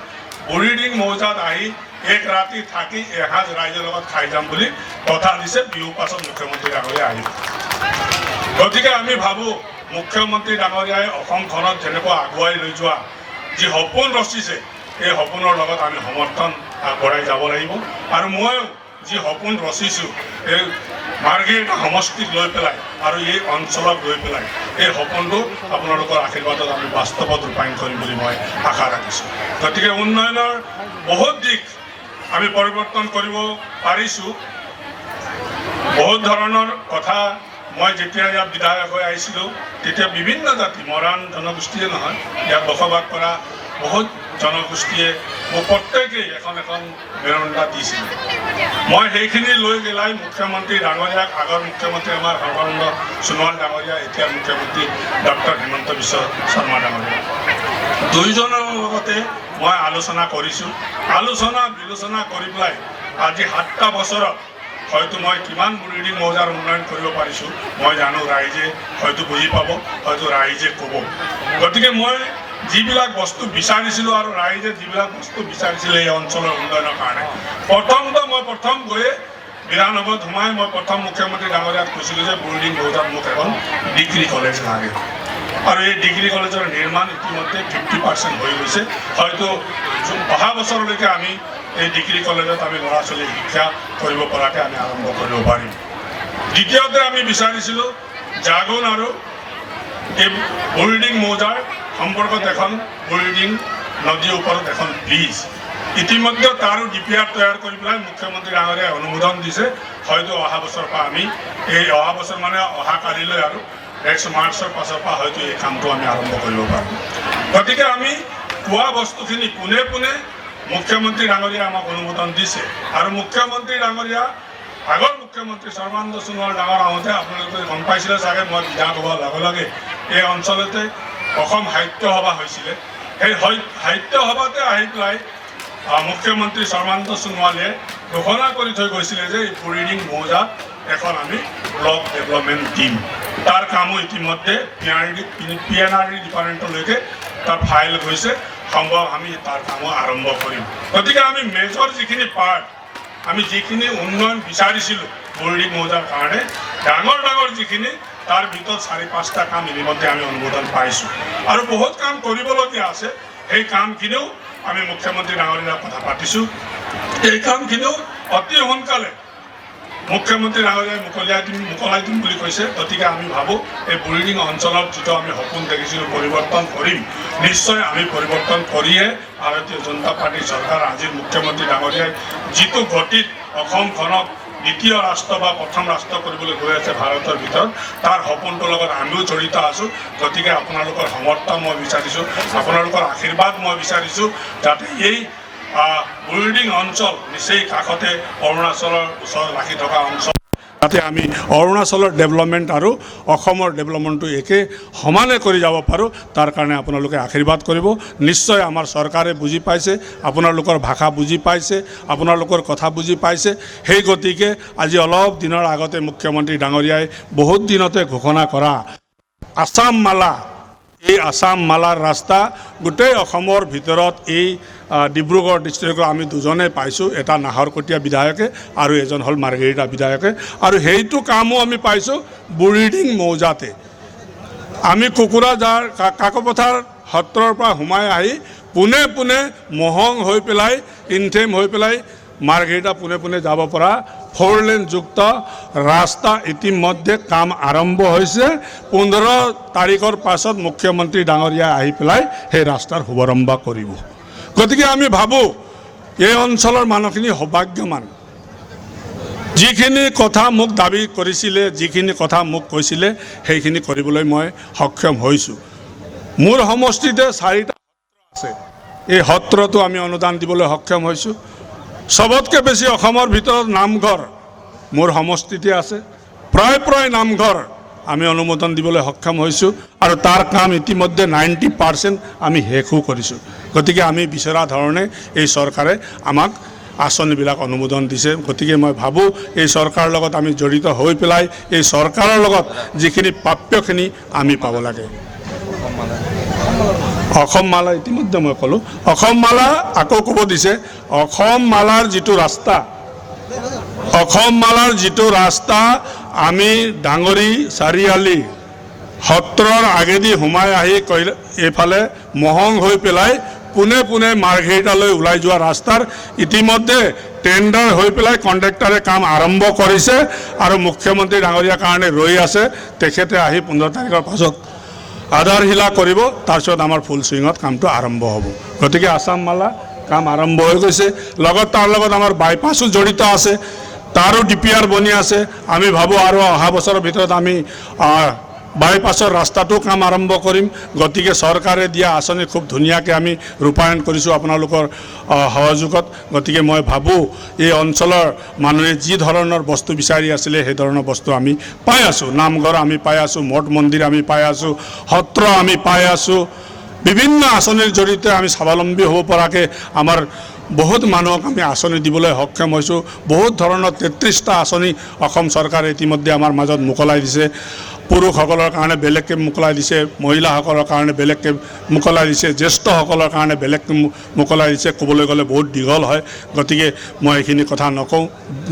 বুঢ়ীডিং মৌজাত আহি এক ৰাতি থাকি এসাঁজ ৰাইজৰ লগত খাই যাম বুলি কথা দিছে। বিহু পাছত মুখ্যমন্ত্ৰী ডাঙৰীয়া আহিব। গতিকে আমি ভাবোঁ মুখ্যমন্ত্ৰী ডাঙৰীয়াই অসমখনত যেনেকুৱা আগুৱাই লৈ যোৱা যি সপোন ৰচিছে এই সপোনৰ লগত আমি সমৰ্থন আগবঢ়াই যাব লাগিব। আৰু ময়ো যি সপোন ৰচিছোঁ এই মাৰ্ঘেৰিটা সমষ্টিক লৈ পেলাই আৰু এই অঞ্চলক লৈ পেলাই এই সপোনটো আপোনালোকৰ আশীৰ্বাদত আমি বাস্তৱত ৰূপায়ণ কৰিম বুলি মই আশা ৰাখিছোঁ। গতিকে উন্নয়নৰ বহুত দিশ আমি পৰিৱৰ্তন কৰিব পাৰিছোঁ। বহুত ধৰণৰ কথা মই যেতিয়া ইয়াত বিধায়ক হৈ আহিছিলোঁ তেতিয়া বিভিন্ন জাতি মৰাণ জনগোষ্ঠীয়ে নহয় ইয়াত বসবাস কৰা বহুত জনগোষ্ঠীয়ে মোক প্ৰত্যেকেই এখন এখন মেৰুদণ্ড দিছিল। মই সেইখিনি লৈ গেলাই মুখ্যমন্ত্ৰী ডাঙৰীয়াক আগৰ মুখ্যমন্ত্ৰী আমাৰ সৰ্বানন্দ সোণোৱাল ডাঙৰীয়া এতিয়া মুখ্যমন্ত্ৰী ডক্টৰ হিমন্ত বিশ্ব শৰ্মা ডাঙৰীয়া দুয়োজনৰ লগতে মই আলোচনা কৰিছোঁ। আলোচনা বিলোচনা কৰি পেলাই আজি 7টা বছৰত হয়তো মই কিমান বুঢ়ীডিং মৌজাৰ উন্নয়ন কৰিব পাৰিছোঁ মই জানো, ৰাইজে হয়তো বুজি পাব, হয়তো ৰাইজে ক'ব। গতিকে মই যিবিলাক বস্তু বিচাৰিছিলোঁ আৰু ৰাইজে যিবিলাক বস্তু বিচাৰিছিলে এই অঞ্চলৰ উন্নয়নৰ কাৰণে প্ৰথম গৈয়ে বিধানসভাত সোমাই মই প্ৰথম মুখ্যমন্ত্ৰী ডাঙৰীয়াক কৈছিলোঁ যে বুঢ়ীডিং মৌজাত মোক এখন ডিগ্ৰী কলেজ লাগে। আৰু এই ডিগ্ৰী কলেজৰ নিৰ্মাণ ইতিমধ্যে 50% হৈ গৈছে। হয়তো অহা বছৰলৈকে আমি এই ডিগ্ৰী কলেজত আমি ল'ৰা ছোৱালীক শিক্ষা কৰিব পৰাকৈ আমি আৰম্ভ কৰিব পাৰিম। দ্বিতীয়তে আমি বিচাৰিছিলোঁ জাগোন আৰু এই বুঢ়ীডিং মৌজাৰ সম্পৰ্কত এখন বুঢ়ীডিং নদীৰ ওপৰত এখন ব্ৰিজ ইতিমধ্যে তাৰো DPR তৈয়াৰ কৰি পেলাই মুখ্যমন্ত্ৰী ডাঙৰীয়াই অনুমোদন দিছে। হয়তো অহা বছৰৰ পৰা আমি এই অহা বছৰ মানে অহা কালিলৈ আৰু নেক্সট মাৰ্চৰ পাছৰ পৰা হয়তো এই কামটো আমি আৰম্ভ কৰিব পাৰিম। গতিকে আমি কোৱা বস্তুখিনি পোনে পোনে মুখ্যমন্ত্ৰী ডাঙৰীয়াই আমাক অনুমোদন দিছে। আৰু মুখ্যমন্ত্ৰী ডাঙৰীয়া আগৰ মুখ্যমন্ত্ৰী সৰ্বানন্দ সোণোৱাল ডাঙৰ আহোঁতে আপোনালোকে গম পাইছিলে চাগে মই বিধায়ক হোৱাৰ লগে লগে এই অঞ্চলতে অসম সাহিত্য সভা হৈছিলে। সেই সাহিত্য সভাতে আহি পেলাই মুখ্যমন্ত্ৰী সৰ্বানন্দ সোণোৱালে ঘোষণা কৰি থৈ গৈছিলে যে এই বুঢ়ীডিং মৌজাত এখন আমি ব্লক ডেভেলপমেণ্ট দিম। তাৰ কামো ইতিমধ্যে PNRD ডিপাৰ্টমেণ্টলৈকে তাৰ ফাইল গৈছে। সম্ভৱ আমি তাৰ কামো আৰম্ভ কৰিম। গতিকে আমি মেজৰ যিখিনি পাৰ্ট আমি যিখিনি উন্নয়ন বিচাৰিছিলোঁ বুঢ়ীডিং মৌজাৰ কাৰণে ডাঙৰ যিখিনি তাৰ ভিতৰত 4-5টা কাম ইতিমধ্যে আমি অনুমোদন পাইছোঁ। আৰু বহুত কাম কৰিবলগীয়া আছে। সেই কামখিনিও আমি মুখ্যমন্ত্ৰী ডাঙৰীয়াৰ কথা পাতিছোঁ। এই কামখিনিও অতি সোনকালে মুখ্যমন্ত্ৰী ডাঙৰীয়াই মোকলাই দিম বুলি কৈছে। গতিকে আমি ভাবোঁ এই বুঢ়ীডিং অঞ্চলত যিটো আমি সপোন দেখিছিলোঁ পৰিৱৰ্তন কৰিম, নিশ্চয় আমি পৰিৱৰ্তন কৰিয়ে ভাৰতীয় জনতা পাৰ্টীৰ চৰকাৰ আজিৰ মুখ্যমন্ত্ৰী ডাঙৰীয়াই যিটো গতিত অসমখনক দ্বিতীয় ৰাষ্ট্ৰ বা প্ৰথম ৰাষ্ট্ৰ কৰিবলৈ গৈ আছে ভাৰতৰ ভিতৰত তাৰ সপোনটোৰ লগত আমিও জড়িত আছোঁ। গতিকে আপোনালোকৰ সমৰ্থন মই বিচাৰিছোঁ, আপোনালোকৰ আশীৰ্বাদ মই বিচাৰিছোঁ যাতে এই বুঢ়ীডিং অঞ্চল নিচেই কাষতে অৰুণাচলৰ ওচৰত ৰাখি থকা অঞ্চল যাতে আমি অৰুণাচলৰ ডেভেলপমেণ্ট আৰু অসমৰ ডেভেলপমেণ্টটো একে সমানে কৰি যাব পাৰোঁ তাৰ কাৰণে আপোনালোকে আশীৰ্বাদ কৰিব। নিশ্চয় আমাৰ চৰকাৰে বুজি পাইছে, আপোনালোকৰ ভাষা বুজি পাইছে, আপোনালোকৰ কথা বুজি পাইছে। সেই গতিকে আজি অলপ দিনৰ আগতে মুখ্যমন্ত্ৰী ডাঙৰীয়াই বহুত দিনতে ঘোষণা কৰা আসাম মালা, এই আসাম মালাৰ ৰাস্তা গোটেই অসমৰ ভিতৰত এই ডিব্ৰুগড় ডিষ্ট্ৰিক্টৰ আমি দুজনে পাইছোঁ, এটা নাহৰকটীয়া বিধায়কে আৰু এজন হ'ল মাৰ্ঘেৰিটা বিধায়কে। আৰু সেইটো কামো আমি পাইছোঁ বুঢ়ীডিং মৌজাতে। আমি কুকুৰাঝাৰ কাকপথাৰ সত্ৰৰ পৰা সোমাই আহি পোনে পোনে মহং হৈ পেলাই ইনথেম হৈ পেলাই মাৰ্ঘেৰিটা পোনে পোনে যাব পৰা 4 লেন যুক্ত ৰাস্তা ইতিমধ্যে কাম আৰম্ভ হৈছে। 15 তাৰিখৰ পাছত মুখ্যমন্ত্ৰী ডাঙৰীয়া আহি পেলাই সেই ৰাস্তাৰ শুভাৰম্ভ কৰিব। গতিকে আমি ভাবোঁ এই অঞ্চলৰ মানুহখিনি সৌভাগ্যৱান। যিখিনি কথা মোক দাবী কৰিছিলে, যিখিনি কথা মোক কৈছিলে সেইখিনি কৰিবলৈ মই সক্ষম হৈছোঁ। মোৰ সমষ্টিতে 4টা সত্ৰ আছে। এই সত্ৰটো আমি অনুদান দিবলৈ সক্ষম হৈছোঁ। চবতকৈ বেছি অসমৰ ভিতৰত নামঘৰ মোৰ সমষ্টিতে আছে। প্ৰায় নামঘৰ আমি অনুমোদন দিবলৈ সক্ষম হৈছোঁ আৰু তাৰ কাম ইতিমধ্যে 90% আমি শেষো কৰিছোঁ। গতিকে আমি বিচৰা ধৰণে এই চৰকাৰে আমাক আঁচনিবিলাক অনুমোদন দিছে। গতিকে মই ভাবোঁ এই চৰকাৰৰ লগত আমি জড়িত হৈ পেলাই এই চৰকাৰৰ লগত যিখিনি প্ৰাপ্যখিনি আমি পাব লাগে। অসম মালা ইতিমধ্যে মই ক'লোঁ, অসম মালা আকৌ ক'ব দিছে। অসম মালাৰ যিটো ৰাস্তা আমি ডাঙৰি চাৰিআলি সত্ৰৰ আগেদি সোমাই আহি এইফালে মহং হৈ পেলাই পোনে মাৰ্ঘেৰিটালৈ ওলাই যোৱা ৰাস্তাৰ ইতিমধ্যে টেণ্ডাৰ হৈ পেলাই কণ্ট্ৰেক্টৰে কাম আৰম্ভ কৰিছে আৰু মুখ্যমন্ত্ৰী ডাঙৰীয়াৰ কাৰণে ৰৈ আছে। তেখেতে আহি 15 তাৰিখৰ পাছত আধাৰশিলা কৰিব, তাৰপিছত আমাৰ ফুল চুইঙত কামটো আৰম্ভ হ'ব। গতিকে আছাম মালা কাম আৰম্ভ হৈ গৈছে। তাৰ লগত আমাৰ বাইপাছো জড়িত আছে, তাৰো DPR বনি আছে। আমি ভাবোঁ আৰু অহা বছৰৰ ভিতৰত আমি বাইপাছৰ ৰাস্তাটো কাম আৰম্ভ কৰিম। গতিকে চৰকাৰে দিয়া আঁচনি খুব ধুনীয়াকৈ আমি ৰূপায়ণ কৰিছোঁ আপোনালোকৰ সহযোগত। গতিকে মই ভাবোঁ এই অঞ্চলৰ মানুহে যি ধৰণৰ বস্তু বিচাৰি আছিলে সেই ধৰণৰ বস্তু আমি পাই আছোঁ। নামঘৰ আমি পাই আছোঁ, মঠ মন্দিৰ আমি পাই আছোঁ, সত্ৰ আমি পাই আছোঁ। বিভিন্ন আঁচনিৰ জৰিয়তে আমি স্বাৱলম্বী হ'ব পৰাকৈ আমাৰ বহুত মানুহক আমি আঁচনি দিবলৈ সক্ষম হৈছোঁ। বহুত ধৰণৰ 33টা আঁচনি অসম চৰকাৰে ইতিমধ্যে আমাৰ মাজত মোকলাই দিছে। পুৰুষসকলৰ কাৰণে বেলেগকৈ মোকলাই দিছে, মহিলাসকলৰ কাৰণে বেলেগকৈ মোকলাই দিছে, জ্যেষ্ঠসকলৰ কাৰণে বেলেগকৈ মোকলাই দিছে। ক'বলৈ গ'লে বহুত দীঘল হয়, গতিকে মই এইখিনি কথা নকওঁ।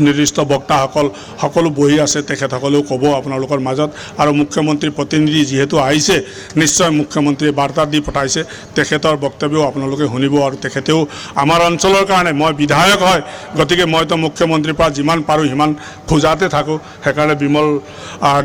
নিৰ্দিষ্ট বক্তাসকল সকলো বহি আছে, তেখেতসকলেও ক'ব আপোনালোকৰ মাজত। আৰু মুখ্যমন্ত্ৰীৰ প্ৰতিনিধি যিহেতু আহিছে, নিশ্চয় মুখ্যমন্ত্ৰীয়ে বাৰ্তা দি পঠাইছে, তেখেতৰ বক্তব্যও আপোনালোকে শুনিব। আৰু তেখেতেও আমাৰ অঞ্চলৰ কাৰণে, মই বিধায়ক হয়, গতিকে মইতো মুখ্যমন্ত্ৰীৰ পৰা যিমান পাৰোঁ সিমান খোজাতে থাকোঁ। সেইকাৰণে বিমল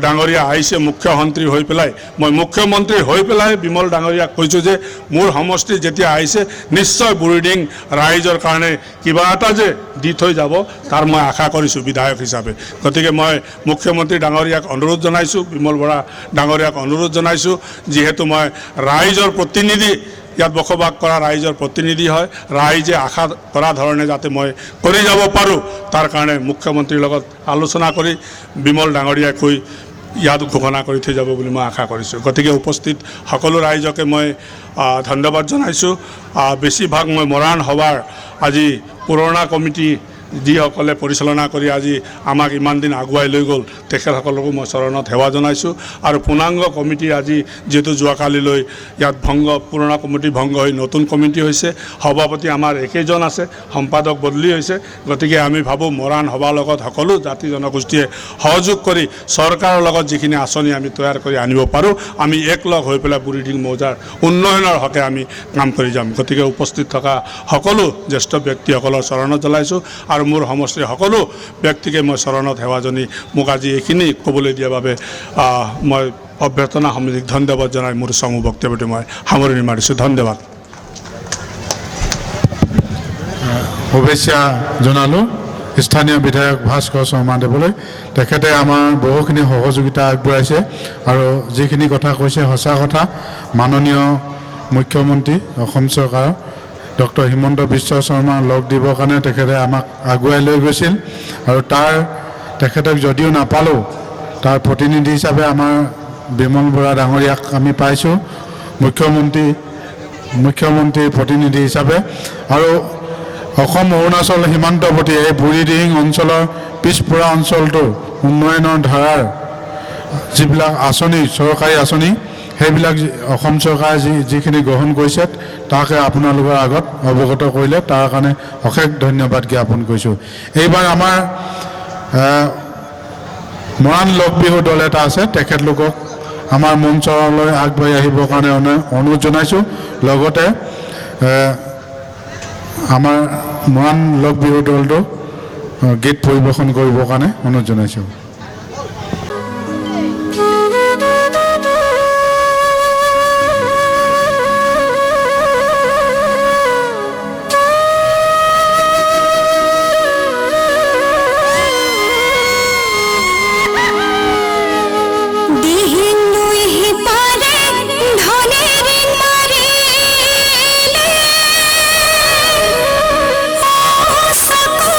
ডাঙৰীয়া আহিছে মুখ্যমন্ত্ৰী হৈ পেলাই। মই মুখ্যমন্ত্ৰী হৈ পেলাই বিমল ডাঙৰীয়াক কৈছোঁ যে মোৰ সমষ্টি যেতিয়া আহিছে নিশ্চয় বুঢ়ীডিং ৰাইজৰ কাৰণে কিবা এটা যে দি থৈ যাব, তাৰ মই আশা কৰিছোঁ বিধায়ক হিচাপে। গতিকে মই মুখ্যমন্ত্ৰী ডাঙৰীয়াক অনুৰোধ জনাইছোঁ, বিমল বৰা ডাঙৰীয়াক অনুৰোধ জনাইছোঁ, যিহেতু মই ৰাইজৰ প্ৰতিনিধি, ইয়াত বসবাস কৰা ৰাইজৰ প্ৰতিনিধি হয়, ৰাইজে আশা কৰা ধৰণে যাতে মই কৰি যাব পাৰোঁ, তাৰ কাৰণে মুখ্যমন্ত্ৰীৰ লগত আলোচনা কৰি বিমল ডাঙৰীয়াই কৈ ইয়াত ঘোষণা কৰি থৈ যাব বুলি মই আশা কৰিছোঁ। গতিকে উপস্থিত সকলো ৰাইজকে মই ধন্যবাদ জনাইছোঁ। বেছিভাগ মই মৰাণ সভাৰ আজি পুৰণা কমিটি যিসকলে পৰিচালনা কৰি আজি আমাক ইমান দিন আগুৱাই লৈ গ'ল, তেখেতসকলকো মই চৰণত সেৱা জনাইছোঁ। আৰু পূৰ্ণাংগ কমিটি আজি যিহেতু যোৱাকালিলৈ ইয়াত পুৰণা কমিটি ভংগ হৈ নতুন কমিটি হৈছে, সভাপতি আমাৰ একেইজন আছে, সম্পাদক বদলি হৈছে। গতিকে আমি ভাবোঁ মৰাণ সভাৰ লগত সকলো জাতি জনগোষ্ঠীয়ে সহযোগ কৰি চৰকাৰৰ লগত যিখিনি আঁচনি আমি তৈয়াৰ কৰি আনিব পাৰোঁ, আমি একলগ হৈ পেলাই বুঢ়ীডিং মৌজাৰ উন্নয়নৰ হকে আমি কাম কৰি যাম। গতিকে উপস্থিত থকা সকলো জ্যেষ্ঠ ব্যক্তিসকলৰ চৰণত জ্বলাইছোঁ আৰু মোৰ সমষ্টিৰ সকলো ব্যক্তিকে মই চৰণত সেৱা জনাই মোক আজি এইখিনি ক'বলৈ দিয়াৰ বাবে মই অভ্যৰ্থনা সমিতিক ধন্যবাদ জনাই মোৰ চমু বক্তব্যটো মই সামৰণি মাৰিছোঁ। ধন্যবাদ। শুভেচ্ছা জনালোঁ স্থানীয় বিধায়ক ভাস্কৰ শৰ্মাদেৱলৈ। তেখেতে আমাৰ বহুখিনি সহযোগিতা আগবঢ়াইছে আৰু যিখিনি কথা কৈছে সঁচা কথা। মাননীয় মুখ্যমন্ত্ৰী অসম চৰকাৰৰ ডক্টৰ হিমন্ত বিশ্ব শৰ্মা লগ দিবৰ কাৰণে তেখেতে আমাক আগুৱাই লৈ গৈছিল আৰু তেখেতক যদিও নাপালোঁ, তাৰ প্ৰতিনিধি হিচাপে আমাৰ বিমল বৰা ডাঙৰীয়াক আমি পাইছোঁ মুখ্যমন্ত্ৰীৰ প্ৰতিনিধি হিচাপে। আৰু অসম অৰুণাচল সীমান্তৱৰ্তী এই বুঢ়ীডিহিং অঞ্চলৰ পিছপৰা অঞ্চলটোৰ উন্নয়নৰ ধাৰাৰ যিবিলাক আঁচনি, চৰকাৰী আঁচনি, সেইবিলাক অসম চৰকাৰে যিখিনি গ্ৰহণ কৰিছে তাকে আপোনালোকৰ আগত অৱগত কৰিলে, তাৰ কাৰণে অশেষ ধন্যবাদ জ্ঞাপন কৰিছোঁ। এইবাৰ আমাৰ মৰাণ লগ বিহু দল এটা আছে, তেখেতলোকক আমাৰ মঞ্চলৈ আগবাঢ়ি আহিবৰ কাৰণে অনুৰোধ জনাইছোঁ। লগতে আমাৰ মৰাণ লগ বিহু দলটো গীত পৰিৱেশন কৰিবৰ কাৰণে অনুৰোধ জনাইছোঁ। Sakura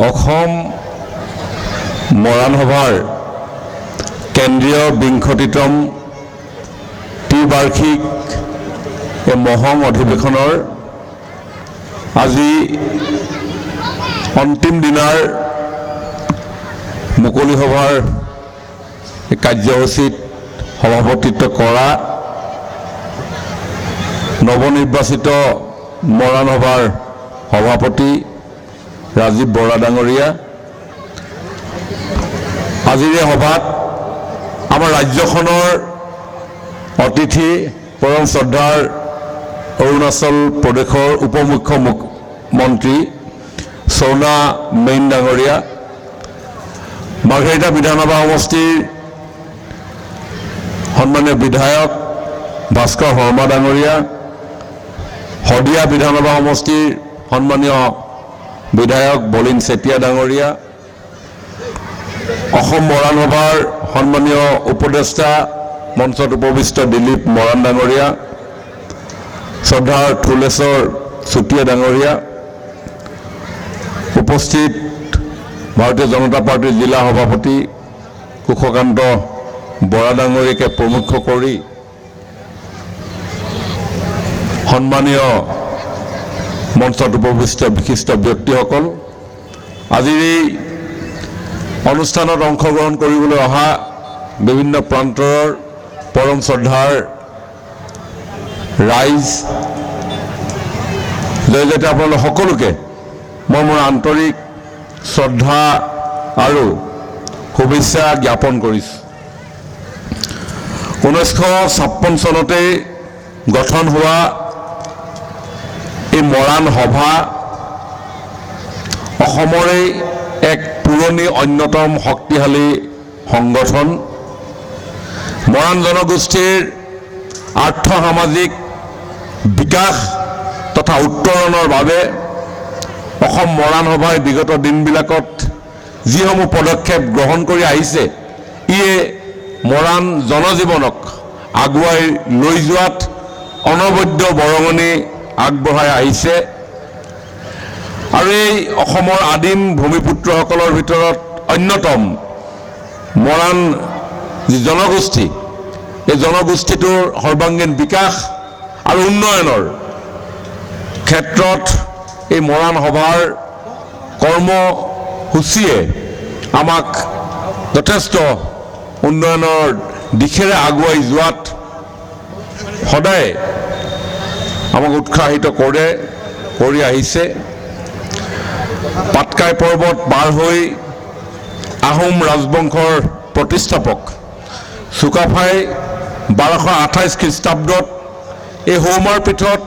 অসম মৰাণ সভাৰ কেন্দ্ৰীয় ২৫তম ত্ৰিবাৰ্ষিক এই মহম অধিৱেশনৰ আজি অন্তিম দিনাৰ মুকলি সভাৰ কাৰ্যসূচীত সভাপতিত্ব কৰা নৱনিৰ্বাচিত মৰাণ সভাৰ সভাপতি ৰাজীৱ বৰা ডাঙৰীয়া, আজিৰ এই সভাত আমাৰ ৰাজ্যখনৰ অতিথি পৰম শ্ৰদ্ধাৰ অৰুণাচল প্ৰদেশৰ উপমুখ্যমন্ত্ৰী চৌনা মেইন ডাঙৰীয়া, মাৰ্ঘেৰিটা বিধানসভা সমষ্টিৰ সন্মানীয় বিধায়ক ভাস্কৰ শৰ্মা ডাঙৰীয়া, শদিয়া বিধানসভা সমষ্টিৰ সন্মানীয় বিধায়ক বলিন চেতিয়া ডাঙৰীয়া, অসম মৰাণ সভাৰ সন্মানীয় উপদেষ্টা মঞ্চত উপবিষ্ট দিলীপ মৰাণ ডাঙৰীয়া, শ্ৰদ্ধাৰ থুলেশ্বৰ চুতীয়া ডাঙৰীয়া, উপস্থিত ভাৰতীয় জনতা পাৰ্টীৰ জিলা সভাপতি কুশকান্ত বৰা ডাঙৰীয়াকে প্ৰমুখ কৰি সন্মানীয় মঞ্চত উপবিষ্ট বিশিষ্ট ব্যক্তিসকল, আজিৰ এই অনুষ্ঠানত অংশগ্ৰহণ কৰিবলৈ অহা বিভিন্ন প্ৰান্তৰ পৰম শ্ৰদ্ধাৰ ৰাইজ, জয়তে আপোনালোক সকলোকে মই মোৰ আন্তৰিক শ্ৰদ্ধা আৰু শুভেচ্ছা জ্ঞাপন কৰিছোঁ। 1956 চনতে গঠন হোৱা এই মৰাণ সভা অসমৰে এক পুৰণি অন্যতম শক্তিশালী সংগঠন। মৰাণ জনগোষ্ঠীৰ আৰ্থ সামাজিক বিকাশ তথা উত্তৰণৰ বাবে অসম মৰাণ সভাই বিগত দিনবিলাকত যিসমূহ পদক্ষেপ গ্ৰহণ কৰি আহিছে, ইয়ে মৰাণ জনজীৱনক আগুৱাই লৈ যোৱাত অনবদ্য বৰঙণি আগবঢ়াই আহিছে। আৰু এই অসমৰ আদিম ভূমিপুত্ৰসকলৰ ভিতৰত অন্যতম মৰাণ যি জনগোষ্ঠী, এই জনগোষ্ঠীটোৰ সৰ্বাংগীন বিকাশ আৰু উন্নয়নৰ ক্ষেত্ৰত এই মৰাণ সভাৰ কৰ্মসূচীয়ে আমাক যথেষ্ট উন্নয়নৰ দিশেৰে আগুৱাই যোৱাত সদায় আমাক উৎসাহিত কৰি আহিছে। পাটকাই পৰ্বত পাৰ হৈ আহোম ৰাজবংশৰ প্ৰতিষ্ঠাপক চুকাফাই 1228 খ্ৰীষ্টাব্দত এই সৌমাৰ পীঠত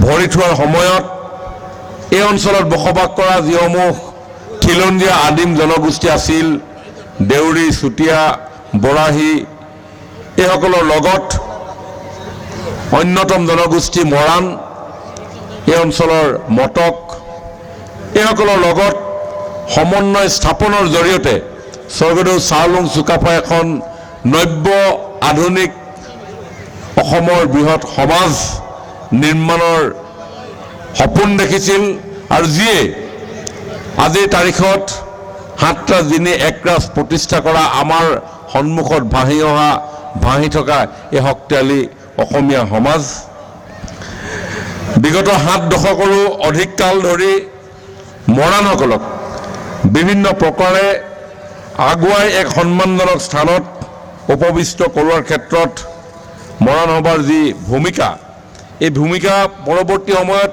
ভৰি থোৱাৰ সময়ত এই অঞ্চলত বসবাস কৰা যিসমূহ খিলঞ্জীয়া আদিম জনগোষ্ঠী আছিল, দেউৰী, চুতীয়া, বৰাহী, এইসকলৰ লগত অন্যতম জনগোষ্ঠী মৰাণ, এই অঞ্চলৰ মটক, এইসকলৰ লগত সমন্বয় স্থাপনৰ জৰিয়তে স্বৰ্গদেউ চাওলুং চুকাফাই এখন নব্য আধুনিক অসমৰ বৃহৎ সমাজ নিৰ্মাণৰ সপোন দেখিছিল, আৰু যিয়ে আজিৰ তাৰিখত 7টা যিনি একৰাজ প্ৰতিষ্ঠা কৰা আমাৰ সন্মুখত ভাহি থকা এই শক্তিশালী অসমীয়া সমাজ। বিগত 7 দশকৰো অধিক কাল ধৰি মৰাণসকলক বিভিন্ন প্ৰকাৰে আগুৱাই এক সন্মানজনক স্থানত উপবিষ্ট কৰোৱাৰ ক্ষেত্ৰত মৰাণ সভাৰ যি ভূমিকা, এই ভূমিকা পৰৱৰ্তী সময়ত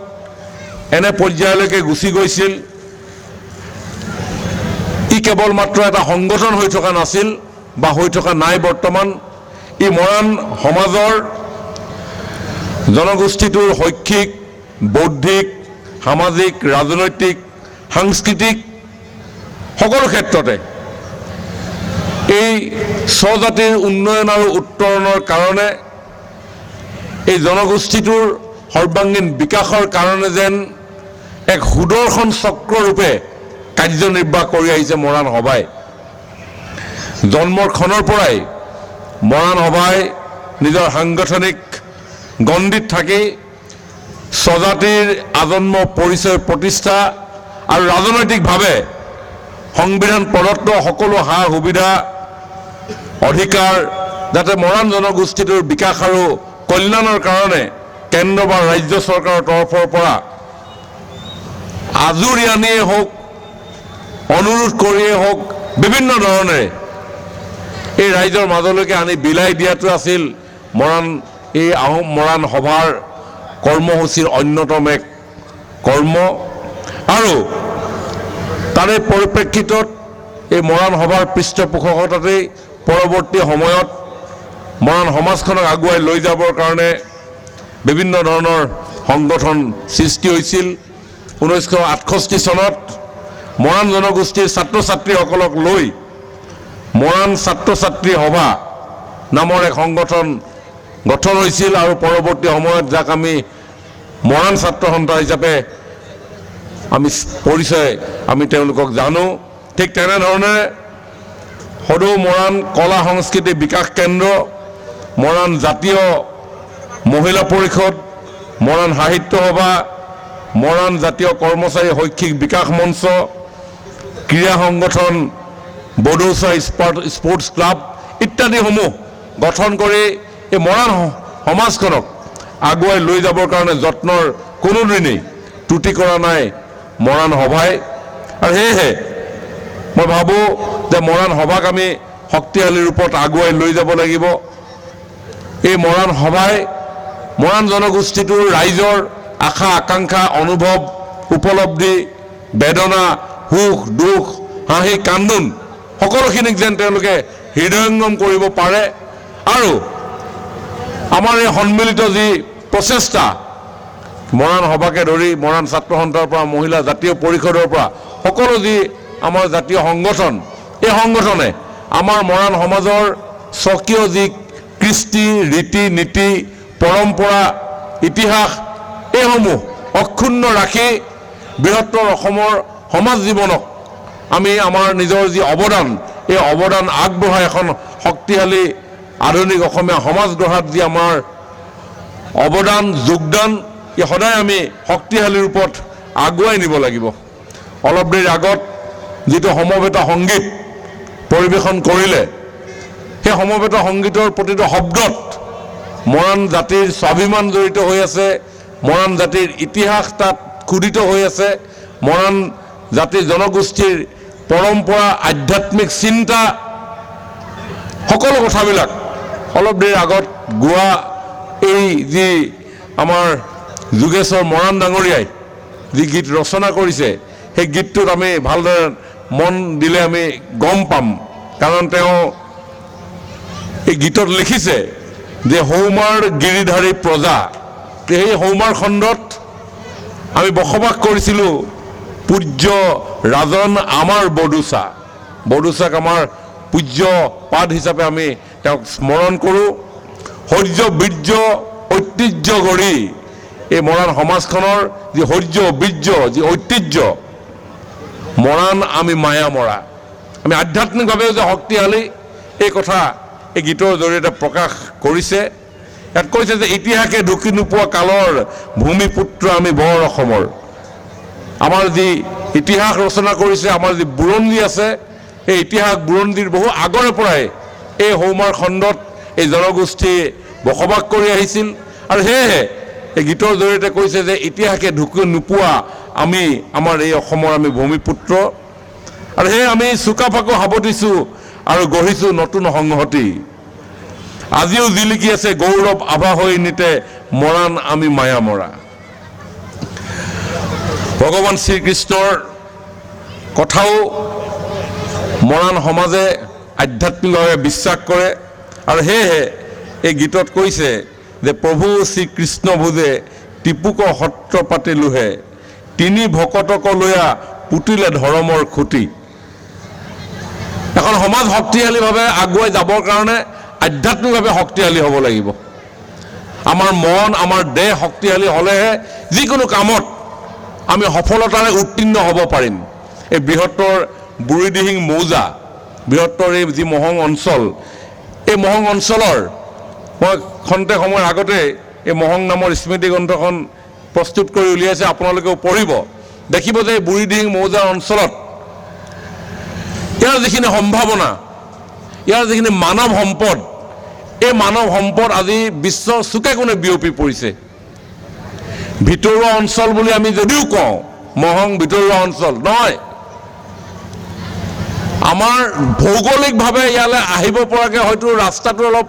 এনে পৰ্যায়লৈকে গুচি গৈছিল। ই কেৱল মাত্ৰ এটা সংগঠন হৈ থকা নাছিল বা হৈ থকা নাই বৰ্তমান। ই মৰাণ সমাজৰ জনগোষ্ঠীটোৰ শৈক্ষিক, বৌদ্ধিক, সামাজিক, ৰাজনৈতিক, সাংস্কৃতিক সকলো ক্ষেত্ৰতে এই স্বজাতিৰ উন্নয়ন আৰু উত্তৰণৰ কাৰণে, এই জনগোষ্ঠীটোৰ সৰ্বাংগীন বিকাশৰ কাৰণে যেন এক সুদৰ্শন চক্ৰৰূপে কাৰ্যনিৰ্বাহ কৰি আহিছে মৰাণ সভাই। জন্মৰ ক্ষণৰ পৰাই মৰাণ সভাই নিজৰ সাংগঠনিক গণ্ডিত থাকি স্বজাতিৰ আজন্ম পৰিচয় প্ৰতিষ্ঠা আৰু ৰাজনৈতিকভাৱে সংবিধান প্ৰদত্ত সকলো সা সুবিধা অধিকাৰ যাতে মৰাণ জনগোষ্ঠীটোৰ বিকাশ আৰু কল্যাণৰ কাৰণে কেন্দ্ৰ বা ৰাজ্য চৰকাৰৰ তৰফৰ পৰা আজুৰি আনিয়ে হওক, অনুৰোধ কৰিয়ে হওক, বিভিন্ন ধৰণেৰে এই ৰাইজৰ মাজলৈকে আনি বিলাই দিয়াটো আছিল এই আহোম মৰাণ সভাৰ কৰ্মসূচীৰ অন্যতম এক কৰ্ম। আৰু তাৰে পৰিপ্ৰেক্ষিতত এই মৰাণ সভাৰ পৃষ্ঠপোষকতাতেই পৰৱৰ্তী সময়ত মৰাণ সমাজখনক আগুৱাই লৈ যাবৰ কাৰণে বিভিন্ন ধৰণৰ সংগঠন সৃষ্টি হৈছিল। 1968 চনত মৰাণ জনগোষ্ঠীৰ ছাত্ৰ ছাত্ৰীসকলক লৈ মৰাণ ছাত্ৰ ছাত্ৰী সভা নামৰ এক সংগঠন গঠন হৈছিল আৰু পৰৱৰ্তী সময়ত যাক আমি মৰাণ ছাত্ৰ সন্থা হিচাপে আমি পৰিচয় আমি তেওঁলোকক জানো। ঠিক তেনেধৰণে সদৌ মৰাণ কলা সংস্কৃতি বিকাশ কেন্দ্ৰ, মৰাণ জাতীয় মহিলা পৰিষদ, মৰাণ সাহিত্য সভা, মৰাণ জাতীয় কৰ্মচাৰী শৈক্ষিক বিকাশ মঞ্চ, ক্ৰীড়া সংগঠন বড়ৌচা স্পৰ্টছ ক্লাব ইত্যাদিসমূহ গঠন কৰি এই মৰাণ সমাজখনক আগুৱাই লৈ যাবৰ কাৰণে যত্নৰ কোনোদিনেই ত্ৰুটি কৰা নাই মৰাণ সভাই। আৰু সেয়েহে মই ভাবোঁ যে মৰাণ সভাক আমি শক্তিশালী ৰূপত আগুৱাই লৈ যাব লাগিব। এই মৰাণ সভাই মৰাণ জনগোষ্ঠীটোৰ ৰাইজৰ আশা আকাংক্ষা অনুভৱ উপলব্ধি বেদনা সুখ দুখ হাঁহি কান্দোন সকলোখিনিক যেন তেওঁলোকে হৃদয়ংগম কৰিব পাৰে আৰু আমাৰ এই সন্মিলিত যি প্ৰচেষ্টা মৰাণ সভাকে ধৰি মৰাণ ছাত্ৰ সন্থাৰ পৰা মহিলা জাতীয় পৰিষদৰ পৰা সকলো যি আমাৰ জাতীয় সংগঠন, এই সংগঠনে আমাৰ মৰাণ সমাজৰ স্বকীয় যি কৃষ্টি ৰীতি নীতি পৰম্পৰা ইতিহাস এইসমূহ অক্ষুণ্ণ ৰাখি বৃহত্তৰ অসমৰ সমাজ জীৱনক আমি আমাৰ নিজৰ যি অৱদান এই অৱদান আগবঢ়াই এখন শক্তিশালী আধুনিক অসমীয়া সমাজ গঢ়াত যি আমাৰ অৱদান যোগদান এই সদায় আমি শক্তিশালী ৰূপত আগুৱাই নিব লাগিব। অলপ দেৰি আগত যিটো সমবেত সংগীত পৰিৱেশন কৰিলে সেই সমবেত সংগীতৰ প্ৰতিটো শব্দত মৰাণ জাতিৰ স্বাভিমান জড়িত হৈ আছে, মৰাণ জাতিৰ ইতিহাস তাত খোদিত হৈ আছে, মৰাণ জাতিৰ জনগোষ্ঠীৰ পৰম্পৰা আধ্যাত্মিক চিন্তা সকলো কথাবিলাক অলপ দেৰি আগত গোৱা এই যি আমাৰ যোগেশ্বৰ মৰাণ ডাঙৰীয়াই যি গীত ৰচনা কৰিছে সেই গীতটোত আমি ভালদৰে মন দিলে আমি গম পাম। কাৰণ তেওঁ এই গীতত লিখিছে যে সৌমাৰ গিৰিধাৰী প্ৰজা, সেই সৌমাৰ খণ্ডত আমি বসবাস কৰিছিলোঁ পূজ্য ৰাজন আমাৰ বড়ৌচা, বড়ৌচাক আমাৰ পূজ্য পাদ হিচাপে আমি তেওঁক স্মৰণ কৰোঁ। শৌৰ্য বীৰ্য ঐতিহ্য গঢ়ি এই মৰাণ সমাজখনৰ যি শৌৰ্য বীৰ্য যি ঐতিহ্য মৰাণ আমি মায়া মৰা, আমি আধ্যাত্মিকভাৱেও যে শক্তিশালী এই কথা এই গীতৰ জৰিয়তে প্ৰকাশ কৰিছে। ইয়াত কৈছে যে ইতিহাসে ঢুকি নোপোৱা কালৰ ভূমিপুত্ৰ আমি বৰ অসমৰ। আমাৰ যি ইতিহাস ৰচনা কৰিছে আমাৰ যি বুৰঞ্জী আছে এই ইতিহাস বুৰঞ্জীৰ বহু আগৰে পৰাই এই সৌমাৰ খণ্ডত এই জনগোষ্ঠীয়ে বসবাস কৰি আহিছিল আৰু সেয়েহে এই গীতৰ জৰিয়তে কৈছে যে ইতিহাসে ঢুকি নোপোৱা আমি আমাৰ এই অসমৰ আমি ভূমিপুত্ৰ আৰু সেয়ে আমি চুকাফাকো সাৱটিছোঁ আৰু গঢ়িছোঁ নতুন সংহতি। আজিও জিলিকি আছে গৌৰৱ আভা হৈ নিতে মৰাণ আমি মায়া মৰা। ভগৱান শ্ৰীকৃষ্ণৰ কথাও মৰাণ সমাজে আধ্যাত্মিকভাৱে বিশ্বাস কৰে আৰু সেয়েহে এই গীতত কৈছে যে প্ৰভু শ্ৰীকৃষ্ণ ভোজে টিপুক সত্ৰ পাতি লোহে তিনি ভকতক লৈয়া পুতিলে ধৰ্মৰ খুঁটি। এখন সমাজ শক্তিশালীভাৱে আগুৱাই যাবৰ কাৰণে আধ্যাত্মিকভাৱে শক্তিশালী হ'ব লাগিব। আমাৰ মন আমাৰ দেহ শক্তিশালী হ'লেহে যিকোনো কামত আমি সফলতাৰে উত্তীৰ্ণ হ'ব পাৰিম। এই বৃহত্তৰ বুঢ়ীদিহিং মৌজা বৃহত্তৰ এই যি মহং অঞ্চল, এই মহং অঞ্চলৰ মই খন্তেক সময়ৰ আগতে এই মহং নামৰ স্মৃতি গ্ৰন্থখন প্ৰস্তুত কৰি উলিয়াইছে, আপোনালোকেও পঢ়িব, দেখিব যে এই বুঢ়ীদিহিং মৌজা অঞ্চলত ইয়াৰ যিখিনি সম্ভাৱনা ইয়াৰ যিখিনি মানৱ সম্পদ এই মানৱ সম্পদ আজি বিশ্বৰ চুকে কোণে বিয়পি পৰিছে। ভিতৰুৱা অঞ্চল বুলি আমি যদিও কওঁ মহং ভিতৰুৱা অঞ্চল নহয়, আমাৰ ভৌগোলিকভাৱে ইয়ালৈ আহিব পৰাকৈ হয়তো ৰাস্তাটো অলপ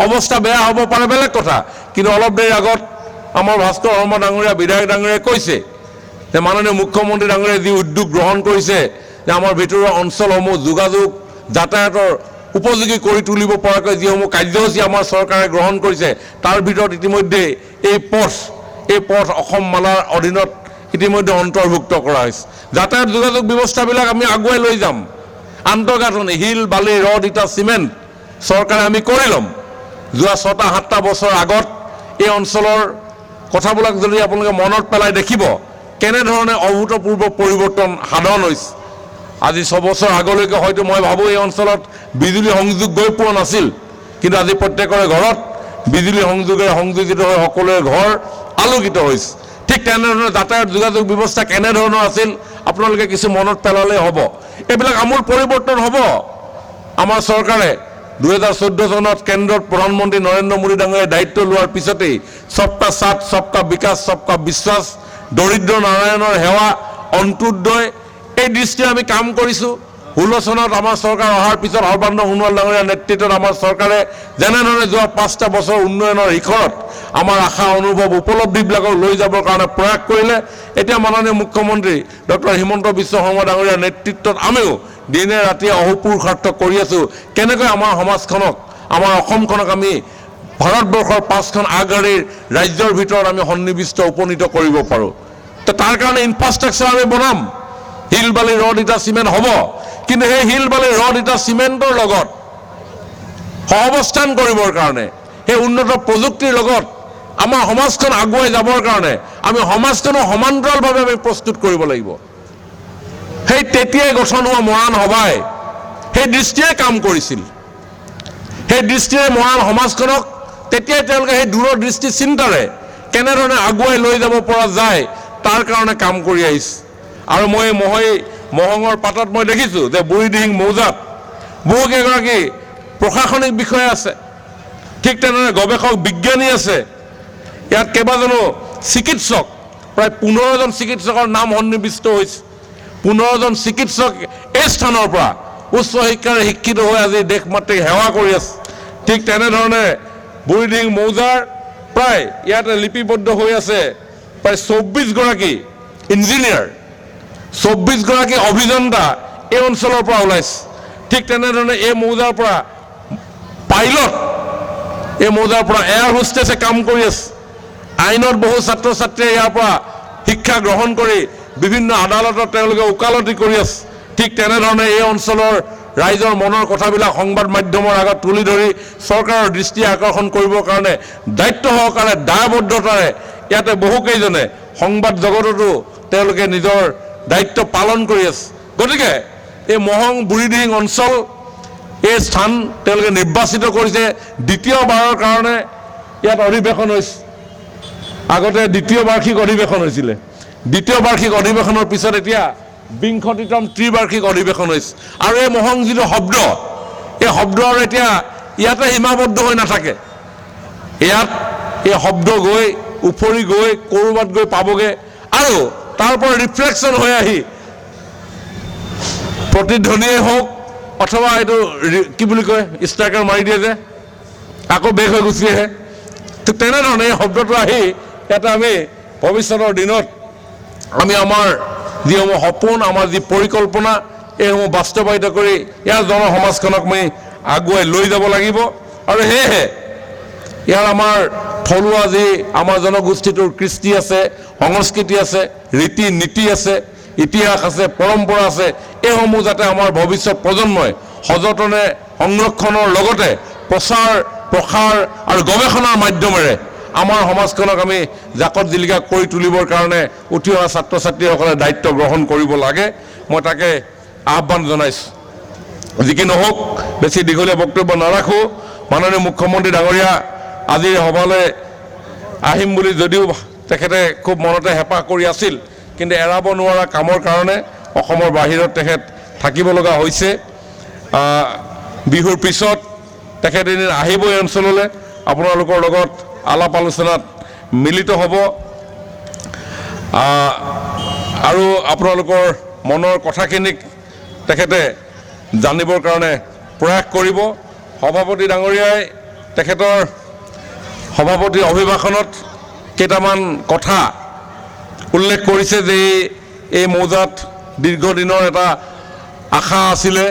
অৱস্থা বেয়া হ'ব পাৰে বেলেগ কথা, কিন্তু অলপ দেৰি আগত আমাৰ ভাস্কৰ শৰ্মা ডাঙৰীয়া বিধায়ক ডাঙৰীয়াই কৈছে যে মাননীয় মুখ্যমন্ত্ৰী ডাঙৰীয়াই যি উদ্যোগ গ্ৰহণ কৰিছে যে আমাৰ ভিতৰুৱা অঞ্চলসমূহ যোগাযোগ যাতায়াতৰ উপযোগী কৰি তুলিব পৰাকৈ যিসমূহ কাৰ্যসূচী আমাৰ চৰকাৰে গ্ৰহণ কৰিছে তাৰ ভিতৰত ইতিমধ্যে এই পথ অসম মালাৰ অধীনত ইতিমধ্যে অন্তৰ্ভুক্ত কৰা হৈছে। যাতায়াত যোগাযোগ ব্যৱস্থাবিলাক আমি আগুৱাই লৈ যাম, আন্তঃগাঁথনি শিল বালি ৰদ ইটা চিমেণ্ট চৰকাৰে আমি কৰি ল'ম যোৱা 6-7টা বছৰ আগত এই অঞ্চলৰ কথাবিলাক যদি আপোনালোকে মনত পেলাই দেখিব কেনেধৰণে অভূতপূৰ্ব পৰিৱৰ্তন সাধন হৈছে। আজি 6 বছৰ আগলৈকে হয়তো মই ভাবোঁ এই অঞ্চলত বিজুলী সংযোগ গৈ পোৱা নাছিল, কিন্তু আজি প্ৰত্যেকৰে ঘৰত বিজুলী সংযোগেৰে সংযোজিত হৈ সকলোৰে ঘৰ আলোকিত হৈছে। ঠিক তেনেধৰণে যাতায়াত যোগাযোগ ব্যৱস্থা কেনেধৰণৰ আছিল আপোনালোকে কিছু মনত পেলালে হ'ব। এইবিলাক আমূল পৰিৱৰ্তন হ'ব। আমাৰ চৰকাৰে 2014 চনত কেন্দ্ৰত প্ৰধানমন্ত্ৰী নৰেন্দ্ৰ মোদী ডাঙৰীয়াই দায়িত্ব লোৱাৰ পিছতেই সবকা সাথ সবকা বিকাশ সবকা বিশ্বাস, দৰিদ্ৰ নাৰায়ণৰ সেৱা, অন্ত্যোদয় এই দৃষ্টিৰে আমি কাম কৰিছোঁ। 16 চনত আমাৰ চৰকাৰ অহাৰ পিছত সৰ্বানন্দ সোণোৱাল ডাঙৰীয়াৰ নেতৃত্বত আমাৰ চৰকাৰে যেনেধৰণে যোৱা 5টা বছৰ উন্নয়নৰ শিখৰত আমাৰ আশা অনুভৱ উপলব্ধিবিলাকক লৈ যাবৰ কাৰণে প্ৰয়াস কৰিলে। এতিয়া মাননীয় মুখ্যমন্ত্ৰী ডক্টৰ হিমন্ত বিশ্ব শৰ্মা ডাঙৰীয়াৰ নেতৃত্বত আমিও দিনে ৰাতিয়ে অহোপুৰুষাৰ্থ কৰি আছোঁ কেনেকৈ আমাৰ সমাজখনক, আমাৰ অসমখনক আমি ভাৰতবৰ্ষৰ 5খন আগশাৰীৰ ৰাজ্যৰ ভিতৰত আমি সন্নিৱিষ্ট উপনীত কৰিব পাৰোঁ। তো তাৰ কাৰণে ইনফ্ৰাষ্ট্ৰাকচাৰ আমি বনাম। শিল বালি ৰড ইটা চিমেণ্ট হ'ব, কিন্তু সেই শিল বালি ৰড ইটা চিমেণ্টৰ লগত সহাৱস্থান কৰিবৰ কাৰণে, সেই উন্নত প্ৰযুক্তিৰ লগত আমাৰ সমাজখন আগুৱাই যাবৰ কাৰণে আমি সমাজখনক সমান্তৰালভাৱে আমি প্ৰস্তুত কৰিব লাগিব। সেই তেতিয়াই গঠন হোৱা মৰাণ সভাই সেই দৃষ্টিৰে কাম কৰিছিল। সেই দৃষ্টিৰে মৰাণ সমাজখনক তেতিয়াই তেওঁলোকে সেই দূৰদৃষ্টি চিন্তাৰে কেনেধৰণে আগুৱাই লৈ যাব পৰা যায় তাৰ কাৰণে কাম কৰি আহিছে। আৰু মই মহঙৰ পাতত মই দেখিছোঁ যে বুঢ়ীদিহিং মৌজাত বহুকেইগৰাকী প্ৰশাসনিক বিষয়া আছে, ঠিক তেনেদৰে গৱেষক বিজ্ঞানী আছে। ইয়াত কেইবাজনো চিকিৎসক, প্ৰায় 15জন চিকিৎসকৰ নাম সন্নিৱিষ্ট হৈছে। 15জন চিকিৎসক এই স্থানৰ পৰা উচ্চ শিক্ষাৰে শিক্ষিত হৈ আজি দেশ মাতৃক সেৱা কৰি আছে। ঠিক তেনেধৰণে বুঢ়ীদিহিং মৌজাৰ প্ৰায় ইয়াতে লিপিবদ্ধ হৈ আছে প্ৰায় 24গৰাকী ইঞ্জিনিয়াৰ, 24গৰাকী অভিযন্তা এই অঞ্চলৰ পৰা ওলাইছে। ঠিক তেনেধৰণে এই মৌজাৰ পৰা পাইলট, এই মৌজাৰ পৰা এয়াৰ হোষ্টেছে কাম কৰি আছে। আইনত বহু ছাত্ৰ ছাত্ৰীয়ে ইয়াৰ পৰা শিক্ষা গ্ৰহণ কৰি বিভিন্ন আদালতত তেওঁলোকে ওকালতি কৰি আছে। ঠিক তেনেধৰণে এই অঞ্চলৰ ৰাইজৰ মনৰ কথাবিলাক সংবাদ মাধ্যমৰ আগত তুলি ধৰি চৰকাৰৰ দৃষ্টি আকৰ্ষণ কৰিবৰ কাৰণে দায়িত্ব সহকাৰে দায়বদ্ধতাৰে ইয়াতে বহুকেইজনে সংবাদ জগততো তেওঁলোকে নিজৰ দায়িত্ব পালন কৰি আছে। গতিকে এই মহং বুঢ়ীদিহিং অঞ্চল, এই স্থান তেওঁলোকে নিৰ্বাচিত কৰিছে দ্বিতীয়বাৰৰ কাৰণে। ইয়াত অধিৱেশন হৈছে, আগতে দ্বিতীয় বাৰ্ষিক অধিৱেশন হৈছিলে। দ্বিতীয় বাৰ্ষিক অধিৱেশনৰ পিছত এতিয়া 20তম ত্ৰিবাৰ্ষিক অধিৱেশন হৈছে। আৰু এই মহং যিটো শব্দ, এই শব্দ আৰু এতিয়া ইয়াতে সীমাবদ্ধ হৈ নাথাকে। ইয়াত এই শব্দ গৈ উফৰি গৈ ক'ৰবাত গৈ পাবগৈ আৰু তাৰ পৰা ৰিফ্লেকশ্যন হৈ আহি প্ৰতিধ্বনিয়েই হওক অথবা এইটো কি বুলি কয় ষ্ট্ৰাইকাৰ মাৰি দিয়ে যে আকৌ বেগ হৈ গুচি আহে, ঠিক তেনেধৰণে এই শব্দটো আহি ইয়াতে আমি ভৱিষ্যতৰ দিনত আমি আমাৰ যিসমূহ সপোন, আমাৰ যি পৰিকল্পনা এইসমূহ বাস্তৱায়িত কৰি ইয়াৰ জনসমাজখনক আমি আগুৱাই লৈ যাব লাগিব। আৰু সেয়েহে ইয়াৰ আমাৰ থলুৱা যি আমাৰ জনগোষ্ঠীটোৰ কৃষ্টি আছে, সংস্কৃতি আছে, ৰীতি নীতি আছে, ইতিহাস আছে, পৰম্পৰা আছে, এইসমূহ যাতে আমাৰ ভৱিষ্যত প্ৰজন্মই সযতনে সংৰক্ষণৰ লগতে প্ৰচাৰ প্ৰসাৰ আৰু গৱেষণাৰ মাধ্যমেৰে আমাৰ সমাজখনক আমি জাকত জিলিকা কৰি তুলিবৰ কাৰণে উঠি অহা ছাত্ৰ ছাত্ৰীসকলে দায়িত্ব গ্ৰহণ কৰিব লাগে। মই তাকে আহ্বান জনাইছোঁ। যি কি নহওক, বেছি দীঘলীয়া বক্তব্য নাৰাখোঁ। মাননীয় মুখ্যমন্ত্ৰী ডাঙৰীয়া আজিৰ সভালৈ আহিম বুলি যদিও তেখেতে খুব মনতে হেঁপাহ কৰি আছিল, কিন্তু এৰাব নোৱাৰা কামৰ কাৰণে অসমৰ বাহিৰত তেখেত থাকিব লগা হৈছে। বিহুৰ পিছত তেখেত এদিন আহিব এই অঞ্চললৈ, আপোনালোকৰ লগত আলাপ আলোচনাত মিলিত হ'ব আৰু আপোনালোকৰ মনৰ কথাখিনিক তেখেতে জানিবৰ কাৰণে প্ৰয়াস কৰিব। সভাপতি ডাঙৰীয়াই তেখেতৰ সভাপতিৰ অভিভাষণত কেইটামান কথা উল্লেখ কৰিছে যে এই মৌজাত দীৰ্ঘদিনৰ এটা আশা আছিলে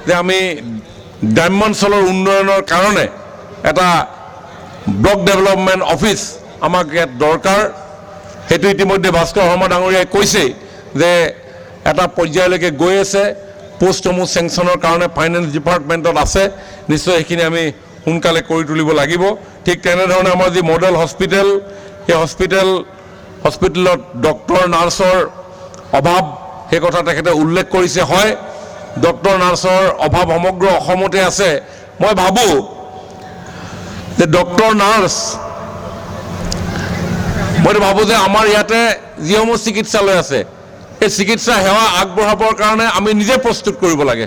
যে আমি গ্ৰাম্যাঞ্চলৰ উন্নয়নৰ কাৰণে এটা ব্লক ডেভেলপমেণ্ট অফিচ আমাক ইয়াত দৰকাৰ। সেইটো ইতিমধ্যে ভাস্কৰ শৰ্মা ডাঙৰীয়াই কৈছেই যে এটা পৰ্যায়লৈকে গৈ আছে, পোষ্টসমূহ চেংচনৰ কাৰণে ফাইনেন্স ডিপাৰ্টমেণ্টত আছে। নিশ্চয় সেইখিনি আমি সোনকালে কৰি তুলিব লাগিব। ঠিক তেনেধৰণে আমাৰ যি মডেল হস্পিটেল, সেই হস্পিটেলত ডক্টৰ নাৰ্ছৰ অভাৱ, সেই কথা তেখেতে উল্লেখ কৰিছে। হয়, ডক্টৰ নাৰ্ছৰ অভাৱ সমগ্ৰ অসমতে আছে। মই ভাবোঁ যে ডক্টৰ নাৰ্ছ, মই ভাবোঁ যে আমাৰ ইয়াতে যিসমূহ চিকিৎসালয় আছে, এই চিকিৎসা সেৱা আগবঢ়াবৰ কাৰণে আমি নিজে প্ৰস্তুত কৰিব লাগে।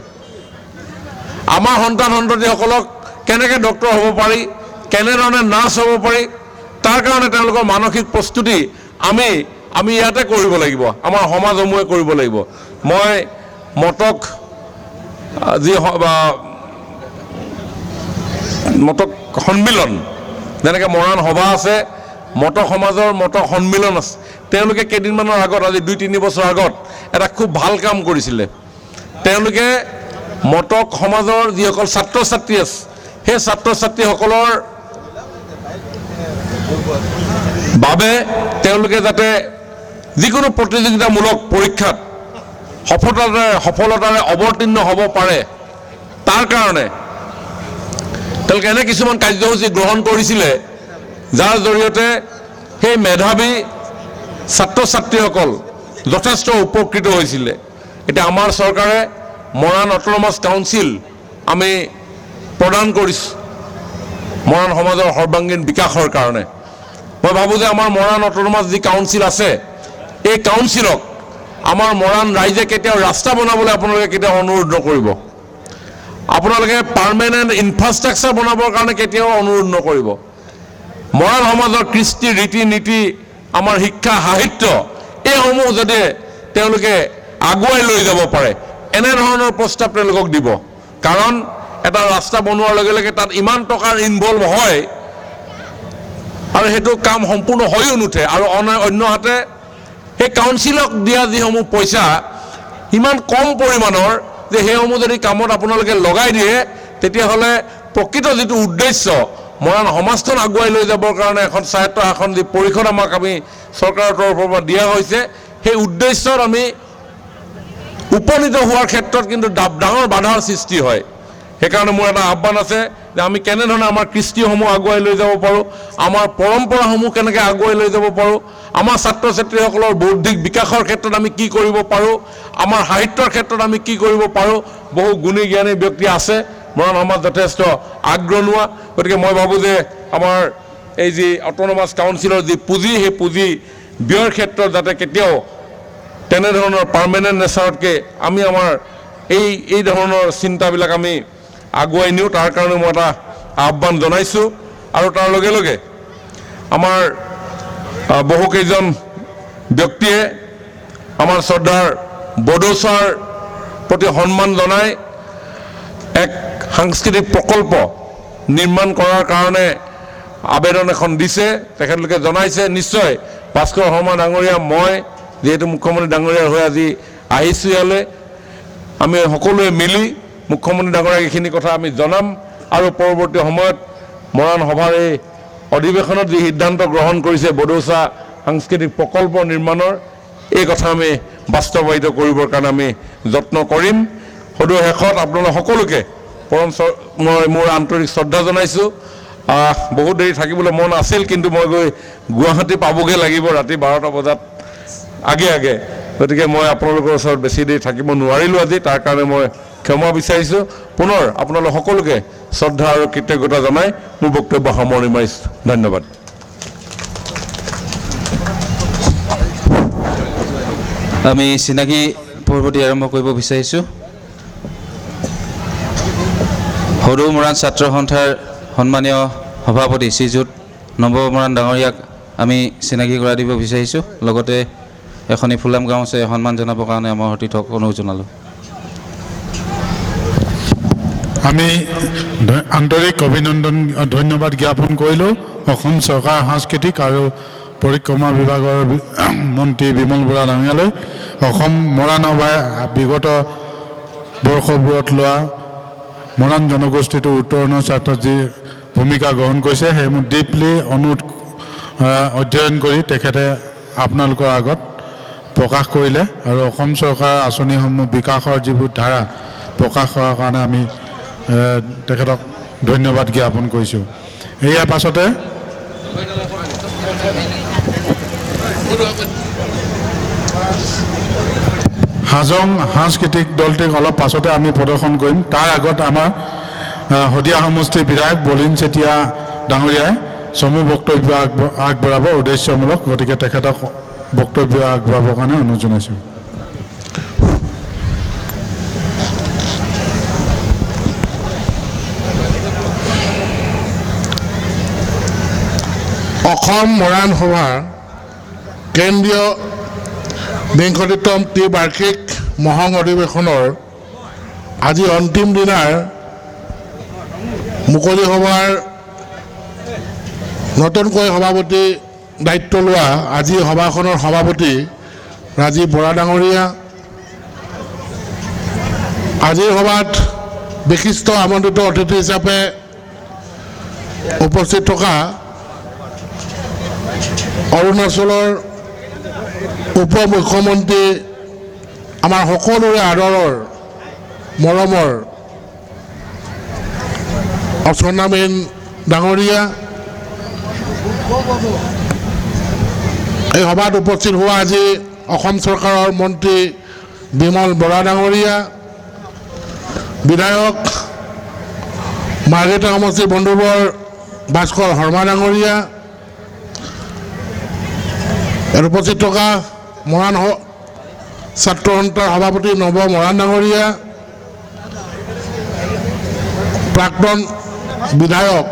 আমাৰ সন্তান সন্ততিসকলক কেনেকৈ ডক্টৰ হ'ব পাৰি, কেনেধৰণে নাৰ্ছ হ'ব পাৰি, তাৰ কাৰণে তেওঁলোকৰ মানসিক প্ৰস্তুতি আমি ইয়াতে কৰিব লাগিব, আমাৰ সমাজসমূহে কৰিব লাগিব। মই মটক সন্মিলন, যেনেকৈ মৰাণ সভা আছে, মটক সমাজৰ মটক সন্মিলন আছে, তেওঁলোকে কেইদিনমানৰ আগত, আজি 2-3 বছৰ আগত এটা খুব ভাল কাম কৰিছিলে। তেওঁলোকে মটক সমাজৰ যিসকল ছাত্ৰ ছাত্ৰী আছে, সেই ছাত্ৰ ছাত্ৰীসকলৰ বাবে তেওঁলোকে যাতে যিকোনো প্ৰতিযোগিতামূলক পৰীক্ষাত সফলতাৰে অৱতীৰ্ণ হ'ব পাৰে, তাৰ কাৰণে তেওঁলোকে এনে কিছুমান কাৰ্যসূচী গ্ৰহণ কৰিছিলে, যাৰ জৰিয়তে সেই মেধাৱী ছাত্ৰ ছাত্ৰীসকল যথেষ্ট উপকৃত হৈছিলে। এতিয়া আমাৰ চৰকাৰে মৰাণ অট'নমাছ কাউন্সিল আমি প্ৰদান কৰিছোঁ মৰাণ সমাজৰ সৰ্বাংগীন বিকাশৰ কাৰণে। মই ভাবোঁ যে আমাৰ মৰাণ অট'নমাছ যি কাউন্সিল আছে, এই কাউন্সিলক আমাৰ মৰাণ ৰাইজে কেতিয়াও ৰাস্তা বনাবলৈ আপোনালোকে কেতিয়াও অনুৰোধ নকৰিব, আপোনালোকে পাৰ্মানেণ্ট ইনফ্ৰাষ্ট্ৰাকচাৰ বনাবৰ কাৰণে কেতিয়াও অনুৰোধ নকৰিব। মৰাণ সমাজৰ কৃষ্টি ৰীতি নীতি, আমাৰ শিক্ষা সাহিত্য, এইসমূহ যাতে তেওঁলোকে আগুৱাই লৈ যাব পাৰে, এনেধৰণৰ প্ৰস্তাৱ তেওঁলোকক দিব। কাৰণ এটা ৰাস্তা বনোৱাৰ লগে লগে তাত ইমান টকাৰ ইনভলভ হয় আৰু সেইটো কাম সম্পূৰ্ণ হৈও নুঠে। আৰু অন্যহাতে সেই কাউন্সিলক দিয়া যিসমূহ পইচা ইমান কম পৰিমাণৰ যে সেইসমূহ যদি কামত আপোনালোকে লগাই দিয়ে, তেতিয়াহ'লে প্ৰকৃত যিটো উদ্দেশ্য মৰাণ সমাজখন আগুৱাই লৈ যাবৰ কাৰণে এখন স্বায়ত্ত শাসন যি পৰিষদ আমাক আমি চৰকাৰৰ তৰফৰ পৰা দিয়া হৈছে, সেই উদ্দেশ্যত আমি উপনীত হোৱাৰ ক্ষেত্ৰত কিন্তু ডাঙৰ বাধাৰ সৃষ্টি হয়। সেইকাৰণে মোৰ এটা আহ্বান আছে যে আমি কেনেধৰণে আমাৰ কৃষ্টিসমূহ আগুৱাই লৈ যাব পাৰোঁ, আমাৰ পৰম্পৰাসমূহ কেনেকৈ আগুৱাই লৈ যাব পাৰোঁ, আমাৰ ছাত্ৰ ছাত্ৰীসকলৰ বৌদ্ধিক বিকাশৰ ক্ষেত্ৰত আমি কি কৰিব পাৰোঁ, আমাৰ সাহিত্যৰ ক্ষেত্ৰত আমি কি কৰিব পাৰোঁ। বহু গুণী জ্ঞানী ব্যক্তি আছে, মৰাণ সমাজ যথেষ্ট আগ্ৰহণোৱা। গতিকে মই ভাবোঁ যে আমাৰ এই যি অট'নমাছ কাউন্সিলৰ যি পুঁজি, সেই পুঁজি ব্যয়ৰ ক্ষেত্ৰত যাতে কেতিয়াও তেনেধৰণৰ পাৰ্মানেণ্ট নেচাৰতকৈ আমি আমাৰ এই ধৰণৰ চিন্তাবিলাক আমি আগুৱাই নিওঁ, তাৰ কাৰণে মই এটা আহ্বান জনাইছোঁ। আৰু তাৰ লগে লগে আমাৰ বহুকেইজন ব্যক্তিয়ে আমাৰ শ্ৰদ্ধাৰ বড়োচাৰ প্ৰতি সন্মান জনাই এক সাংস্কৃতিক প্ৰকল্প নিৰ্মাণ কৰাৰ কাৰণে আবেদন এখন দিছে, তেখেতলোকে জনাইছে। নিশ্চয় ভাস্কৰ শৰ্মা ডাঙৰীয়া, মই যিহেতু মুখ্যমন্ত্ৰী ডাঙৰীয়াৰ হৈ আজি আহিছোঁ ইয়ালৈ, আমি সকলোৱে মিলি মুখ্যমন্ত্ৰী ডাঙৰীয়াক এইখিনি কথা আমি জনাম আৰু পৰৱৰ্তী সময়ত মৰাণ সভাৰ এই অধিৱেশনত যি সিদ্ধান্ত গ্ৰহণ কৰিছে বড়োচা সাংস্কৃতিক প্ৰকল্প নিৰ্মাণৰ, এই কথা আমি বাস্তৱায়িত কৰিবৰ কাৰণে আমি যত্ন কৰিম। সদৌ শেষত আপোনালোক সকলোকে মই মোৰ আন্তৰিক শ্ৰদ্ধা জনাইছোঁ। বহুত দেৰি থাকিবলৈ মন আছিল, কিন্তু মই গৈ গুৱাহাটী পাবগৈ লাগিব ৰাতি 12টা বজাত আগে। গতিকে মই আপোনালোকৰ ওচৰত বেছি দেৰি থাকিব নোৱাৰিলোঁ আজি, তাৰ কাৰণে মই ক্ষমা বিচাৰিছোঁ। পুনৰ আপোনালোক সকলোকে শ্ৰদ্ধা আৰু কৃতজ্ঞতা জনাই মোৰ বক্তব্য সামৰণি মাৰিছোঁ। ধন্যবাদ। আমি চিনাকি পৰৱৰ্তী আৰম্ভ কৰিব বিচাৰিছোঁ। সৰু মৰাণ ছাত্ৰ সন্থাৰ সন্মানীয় সভাপতি শ্ৰীযুত নৱ মৰাণ ডাঙৰীয়াক আমি চিনাকি কৰাই দিব বিচাৰিছোঁ। লগতে এখনি ফুলাম গাঁৱছে সন্মান জনাবৰ কাৰণে আমাৰ অতিথিক অনুৰোধ জনালোঁ। আমি আন্তৰিক ধন্যবাদ জ্ঞাপন কৰিলোঁ অসম চৰকাৰ সাংস্কৃতিক আৰু পৰিক্ৰমা বিভাগৰ মন্ত্ৰী বিমল বৰা ডাঙৰীয়ালৈ। অসম মৰাণ সভাই বিগত বৰ্ষবোৰত লোৱা মৰাণ জনগোষ্ঠীটোৰ উত্তৰণৰ স্বাৰ্থত যি ভূমিকা গ্ৰহণ কৰিছে, সেইসমূহ ডিপলি অধ্যয়ন কৰি তেখেতে আপোনালোকৰ আগত প্ৰকাশ কৰিলে। আৰু অসম চৰকাৰৰ আঁচনিসমূহ বিকাশৰ যিবোৰ ধাৰা প্ৰকাশ কৰাৰ কাৰণে আমি তেখেতক ধন্যবাদ জ্ঞাপন কৰিছোঁ। ইয়াৰ পাছতে হাজং সাংস্কৃতিক দলটিক অলপ পাছতে আমি প্ৰদৰ্শন কৰিম। তাৰ আগত আমাৰ শদিয়া সমষ্টিৰ বিধায়ক বলিন চেতিয়া ডাঙৰীয়াই চমু বক্তব্য আগবঢ়াব উদ্দেশ্যমূলক, গতিকে তেখেতক বক্তব্য আগবঢ়াবৰ কাৰণে অনুৰোধ জনাইছোঁ। অসম মৰাণ সভাৰ কেন্দ্ৰীয় বিংশতিতম ত্ৰিবাৰ্ষিক মহাং অধিৱেশনৰ আজি অন্তিম দিনাৰ মুকলি সভাৰ নতুনকৈ সভাপতি দায়িত্ব লোৱা আজি সভাখনৰ সভাপতি ৰাজীৱ বৰা ডাঙৰীয়া, আজিৰ সভাত বিশিষ্ট আমন্ত্ৰিত অতিথি হিচাপে উপস্থিত থকা অৰুণাচলৰ উপ মুখ্যমন্ত্ৰী আমাৰ সকলোৰে আদৰৰ মৰমৰ অৰ্চনা বেন ডাঙৰীয়া, এই সভাত উপস্থিত হোৱা আজি অসম চৰকাৰৰ মন্ত্ৰী বিমল বৰা ডাঙৰীয়া, বিধায়ক মাৰ্ঘেৰিটা সমষ্টিৰ বন্ধুবৰ ভাস্কৰ শৰ্মা ডাঙৰীয়া, ইয়াত উপস্থিত থকা মৰাণ ছাত্ৰ সন্থাৰ সভাপতি নৱ মৰাণ ডাঙৰীয়া, প্ৰাক্তন বিধায়ক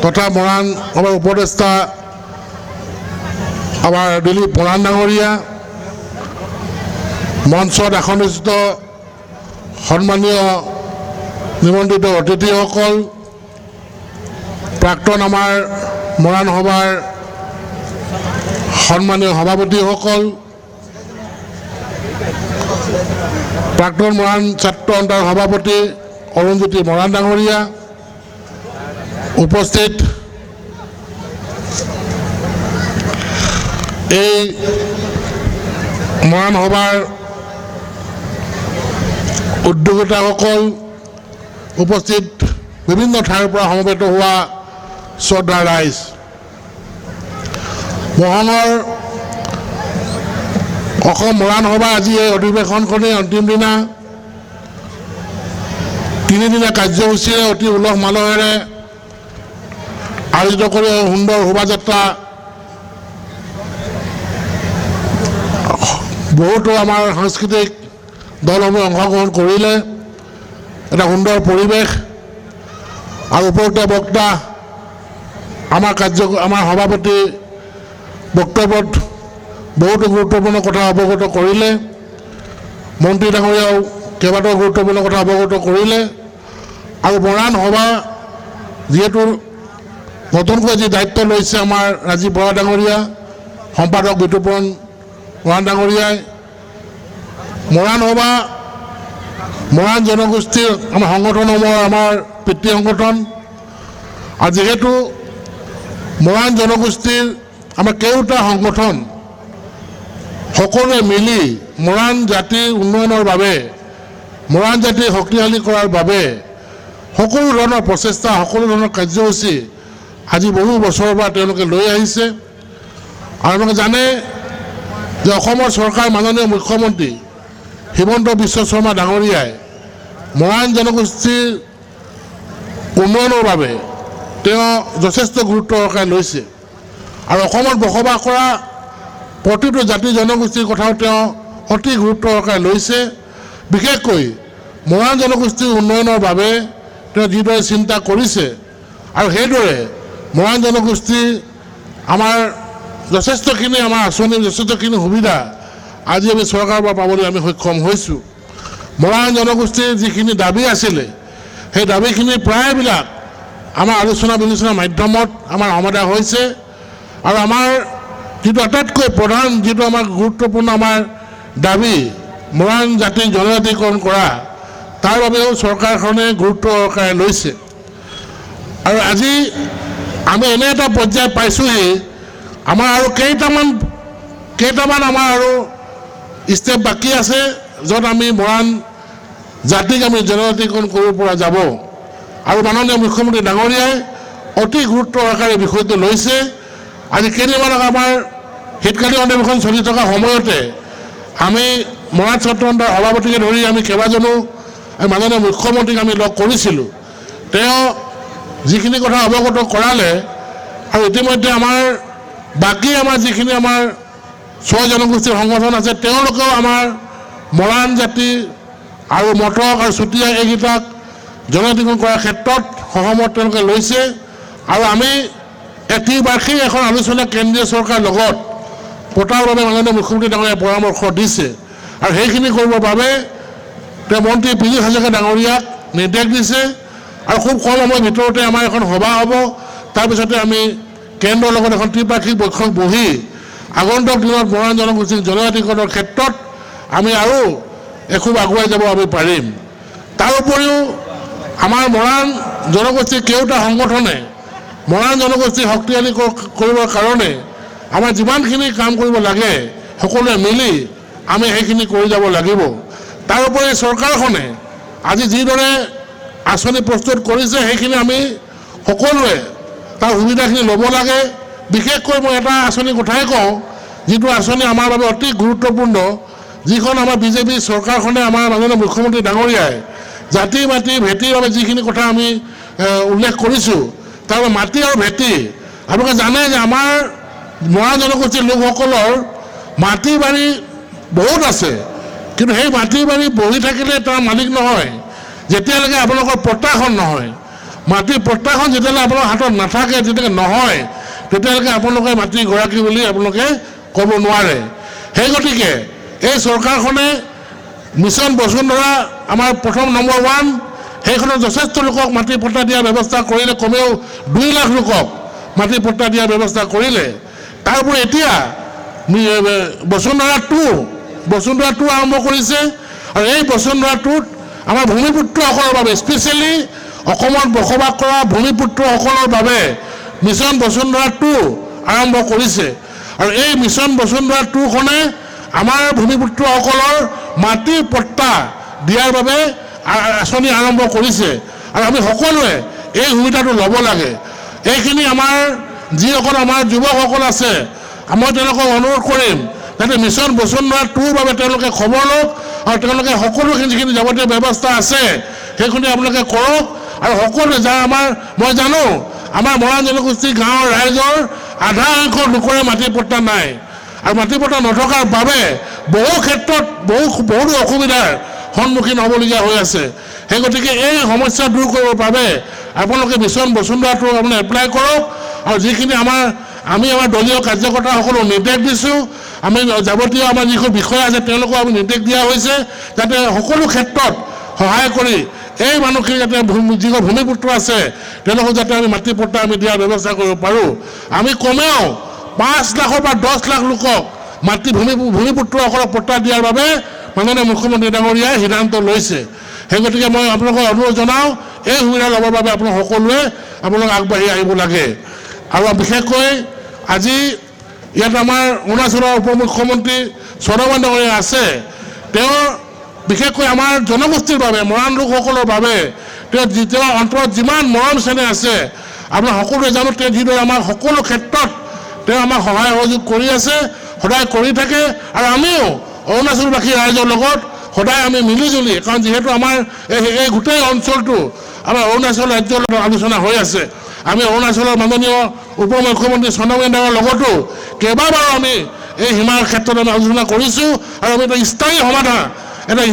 তথা মৰাণ সভাৰ উপদেষ্টা আমাৰ দিলীপ মৰাণ ডাঙৰীয়া, মঞ্চত আসনস্থিত সন্মানীয় নিমন্ত্ৰিত অতিথিসকল, প্ৰাক্তন আমাৰ মৰাণ সভাৰ সন্মানীয় সভাপতিসকল, প্ৰাক্তন মৰাণ ছাত্ৰ সন্থাৰ সভাপতি অৰুণজ্যোতি মৰাণ ডাঙৰীয়া, উপস্থিত এই মৰাণ সভাৰ উদ্যোগতাসকল, উপস্থিত বিভিন্ন ঠাইৰ পৰা সমবেত হোৱা শ্ৰদ্ধা ৰাইজ, মহানৰ অসম মৰাণ সভা আজি এই অধিৱেশনখনেই অন্তিম দিনা তিনিদিনীয়া কাৰ্যসূচীৰে অতি উলহ মালহেৰে আয়োজিত কৰি সুন্দৰ শোভাযাত্ৰা বহুতো আমাৰ সাংস্কৃতিক দলসমূহে অংশগ্ৰহণ কৰিলে। এটা সুন্দৰ পৰিৱেশ আৰু উপযুক্ত বক্তা আমাৰ সভাপতি বক্তব্যত বহুতো গুৰুত্বপূৰ্ণ কথা অৱগত কৰিলে, মন্ত্ৰী ডাঙৰীয়াও কেইবাটাও গুৰুত্বপূৰ্ণ কথা অৱগত কৰিলে। আৰু মৰাণ সভা যিহেতু নতুনকৈ যি দায়িত্ব লৈছে আমাৰ ৰাজীৱ বৰা ডাঙৰীয়া, সম্পাদক বিতুপন মৰাণ ডাঙৰীয়াই, মৰাণ সভা মৰাণ জনগোষ্ঠীৰ আমাৰ সংগঠনসমূহৰ আমাৰ পিতৃ সংগঠন, আৰু যিহেতু মৰাণ জনগোষ্ঠীৰ আমাৰ কেওটা সংগঠন সকলোৱে মিলি মৰাণ জাতিৰ উন্নয়নৰ বাবে, মৰাণ জাতি শক্তিশালী কৰাৰ বাবে সকলো ধৰণৰ প্ৰচেষ্টা, সকলো ধৰণৰ কাৰ্যসূচী আজি বহু বছৰৰ পৰা তেওঁলোকে লৈ আহিছে। আৰু আপোনালোকে জানে যে অসমৰ চৰকাৰ মাননীয় মুখ্যমন্ত্ৰী হিমন্ত বিশ্ব শৰ্মা ডাঙৰীয়াই মৰাণ জনগোষ্ঠীৰ উন্নয়নৰ বাবে তেওঁ যথেষ্ট গুৰুত্ব সহকাৰে লৈছে। আৰু অসমত বসবাস কৰা প্ৰতিটো জাতি জনগোষ্ঠীৰ কথাও তেওঁ অতি গুৰুত্ব সহকাৰে লৈছে। বিশেষকৈ মৰাণ জনগোষ্ঠীৰ উন্নয়নৰ বাবে তেওঁ যিদৰে চিন্তা কৰিছে আৰু সেইদৰে মৰাণ জনগোষ্ঠীৰ আমাৰ যথেষ্টখিনি আমাৰ আঁচনি, যথেষ্টখিনি সুবিধা আজি আমি চৰকাৰৰ পৰা পাবলৈ আমি সক্ষম হৈছোঁ। মৰাণ জনগোষ্ঠীৰ যিখিনি দাবী আছিলে সেই দাবীখিনি প্ৰায়বিলাক আমাৰ আলোচনা বিলোচনাৰ মাধ্যমত আমাৰ সমাধা হৈছে। আৰু আমাৰ যিটো আটাইতকৈ প্ৰধান যিটো আমাৰ গুৰুত্বপূৰ্ণ আমাৰ দাবী মৰাণ জাতিক জনজাতিকৰণ কৰা, তাৰ বাবেও চৰকাৰখনে গুৰুত্ব সহকাৰে লৈছে। আৰু আজি আমি এনে এটা পৰ্যায় পাইছোঁহি, আমাৰ আৰু কেইটামান আমাৰ আৰু ষ্টেপ বাকী আছে, য'ত আমি মৰাণ জাতিক আমি জনজাতিকৰণ কৰিব পৰা যাব। আৰু মাননীয় মুখ্যমন্ত্ৰী ডাঙৰীয়াই অতি গুৰুত্ব সহকাৰে বিষয়টো লৈছে। আজি কেইদিনমান আমাৰ শীতকালীন অধিৱেশন চলি থকা সময়তে আমি মৰাণ ছাত্ৰ সন্থাৰ সভাপতিকে ধৰি আমি কেইবাজনো মাননীয় মুখ্যমন্ত্ৰীক আমি লগ কৰিছিলোঁ। তেওঁ যিখিনি কথা অৱগত কৰালে আৰু ইতিমধ্যে বাকী আমাৰ যিখিনি আমাৰ স্ব জনগোষ্ঠীৰ সংগঠন আছে তেওঁলোকেও আমাৰ মৰাণ জাতি আৰু মটক আৰু চুতীয়া এইকেইটাক জনজাতিকৰণ কৰাৰ ক্ষেত্ৰত সহমত তেওঁলোকে লৈছে। আৰু আমি বাৰ্ষিক এখন আলোচনা কেন্দ্ৰীয় চৰকাৰৰ লগত পতাৰ বাবে মাননীয় মুখ্যমন্ত্ৰী ডাঙৰীয়াই পৰামৰ্শ দিছে। আৰু সেইখিনি কৰিবৰ বাবে তেওঁ মন্ত্ৰী পীযুষ হাজৰিকা ডাঙৰীয়াক নিৰ্দেশ দিছে। আৰু খুব কম সময়ৰ ভিতৰতে আমাৰ এখন সভা হ'ব। তাৰপিছতে আমি কেন্দ্ৰৰ লগত এখন ত্ৰিপাক্ষিক বৈঠক বহি আগন্তুক দিনত মৰাণ জনগোষ্ঠীক জনজাতিকৰণৰ ক্ষেত্ৰত আমি আৰু এখোব আগুৱাই যাব আমি পাৰিম। তাৰ উপৰিও আমাৰ মৰাণ জনগোষ্ঠীৰ কেওটা সংগঠনে মৰাণ জনগোষ্ঠী শক্তিশালী কৰিবৰ কাৰণে আমাৰ যিমানখিনি কাম কৰিব লাগে সকলোৱে মিলি আমি সেইখিনি কৰি যাব লাগিব। তাৰোপৰি চৰকাৰখনে আজি যিদৰে আঁচনি প্ৰস্তুত কৰিছে সেইখিনি আমি সকলোৱে তাৰ সুবিধাখিনি ল'ব লাগে। বিশেষকৈ মই এটা আঁচনিৰ কথাই কওঁ, যিটো আঁচনি আমাৰ বাবে অতি গুৰুত্বপূৰ্ণ, যিখন আমাৰ বিজেপি চৰকাৰখনে আমাৰ মাননীয় মুখ্যমন্ত্ৰী ডাঙৰীয়াই জাতি মাটি ভেটিৰ বাবে যিখিনি কথা আমি উল্লেখ কৰিছোঁ, তাৰ মাটি আৰু ভেটি আপোনালোকে জানে যে আমাৰ মৰাণ জনগোষ্ঠীৰ লোকসকলৰ মাটি বাৰী বহুত আছে, কিন্তু সেই মাটি বাৰী বহি থাকিলে তাৰ মালিক নহয় যেতিয়ালৈকে আপোনালোকৰ পট্টাখন নহয়। মাটিৰ পট্টাখন যেতিয়ালৈকে আপোনাৰ হাতত নাথাকে, যেতিয়ালৈকে নহয়, তেতিয়ালৈকে আপোনালোকে মাটিৰ গৰাকী বুলি আপোনালোকে ক'ব নোৱাৰে। সেই গতিকে এই চৰকাৰখনে মিছন বসুন্ধৰা আমাৰ প্ৰথম নম্বৰ 1 সেইখনত যথেষ্ট লোকক মাটি পট্টা দিয়াৰ ব্যৱস্থা কৰিলে, কমেও 2 লাখ লোকক মাটি পট্টা দিয়াৰ ব্যৱস্থা কৰিলে। তাৰোপৰি এতিয়া বসুন্ধৰা 2 আৰম্ভ কৰিছে। আৰু এই বসুন্ধৰা 2ত আমাৰ ভূমিপুত্ৰসকলৰ বাবে, স্পেচিয়েলি অসমত বসবাস কৰা ভূমিপুত্ৰসকলৰ বাবে মিছন বসুন্ধৰা 2 আৰম্ভ কৰিছে। আৰু এই মিছন বসুন্ধৰা 2খনে আমাৰ ভূমিপুত্ৰসকলৰ মাটিৰ পট্টা দিয়াৰ বাবে আঁচনি আৰম্ভ কৰিছে। আৰু আমি সকলোৱে এই সুবিধাটো ল'ব লাগে। এইখিনি আমাৰ যিসকল আমাৰ যুৱকসকল আছে, মই তেওঁলোকক অনুৰোধ কৰিম যাতে মিছন বসুন্ধৰা 2ৰ বাবে তেওঁলোকে খবৰ লওক আৰু তেওঁলোকে সকলোখিনি যিখিনি যাৱতীয় ব্যৱস্থা আছে সেইখিনি আপোনালোকে কৰক। আৰু সকলোৱে মই জানো আমাৰ মৰাণ জনগোষ্ঠী গাঁৱৰ ৰাইজৰ আধা সংখ্যক লোকৰে মাটি পট্টা নাই। আৰু মাটি পট্টা নথকাৰ বাবে বহু ক্ষেত্ৰত বহুতো অসুবিধাৰ সন্মুখীন হ'বলগীয়া হৈ আছে। সেই গতিকে এই সমস্যা দূৰ কৰিবৰ বাবে আপোনালোকে মিছন বসুন্ধৰাটো আপুনি এপ্লাই কৰক। আৰু যিখিনি আমি আমাৰ দলীয় কাৰ্যকৰ্তাসকলক নিৰ্দেশ দিছোঁ, আমি যাৱতীয় আমাৰ যিখন বিষয় আছে তেওঁলোকক আমি নিৰ্দেশ দিয়া হৈছে যাতে সকলো ক্ষেত্ৰত সহায় কৰি এই মানুহখিনি যাতে যিখন ভূমিপুত্ৰ আছে তেওঁলোকক যাতে আমি মাটি পট্টা আমি দিয়াৰ ব্যৱস্থা কৰিব পাৰোঁ। আমি কমেও 5 লাখৰ পৰা 10 লাখ লোকক ভূমিপুত্ৰসকলক পট্টা দিয়াৰ বাবে মাননীয় মুখ্যমন্ত্ৰী ডাঙৰীয়াই সিদ্ধান্ত লৈছে। সেই গতিকে মই আপোনালোকক অনুৰোধ জনাওঁ এই সুবিধা ল'বৰ বাবে সকলোৱে আপোনালোক আগবাঢ়ি আহিব লাগে। আৰু বিশেষকৈ আজি ইয়াত আমাৰ অৰুণাচলৰ উপ মুখ্যমন্ত্ৰী চন্দ্ৰমোহন ডাঙৰীয়া আছে। তেওঁ বিশেষকৈ আমাৰ জনগোষ্ঠীৰ বাবে, মৰাণ লোকসকলৰ বাবে তেওঁৰ অন্তৰত যিমান মৰম চেনেহ আছে আপোনাৰ সকলোৱে জানো, তেওঁ যিদৰে আমাৰ সকলো ক্ষেত্ৰত তেওঁ আমাক সহায় সহযোগ কৰি আছে, সদায় কৰি থাকে। আৰু আমিও অৰুণাচলবাসী ৰাইজৰ লগত সদায় আমি মিলিজুলি, কাৰণ যিহেতু আমাৰ এই গোটেই অঞ্চলটো আমাৰ অৰুণাচল ৰাজ্যৰ লগত আলোচনা হৈ আছে। আমি অৰুণাচলৰ মাননীয় উপ মুখ্যমন্ত্ৰী চন্দ্ৰমোহন ডাঙৰীয়াৰ লগতো কেইবাবাৰো আমি এই সীমাৰ ক্ষেত্ৰত আমি আলোচনা কৰিছোঁ। আৰু আমি এটা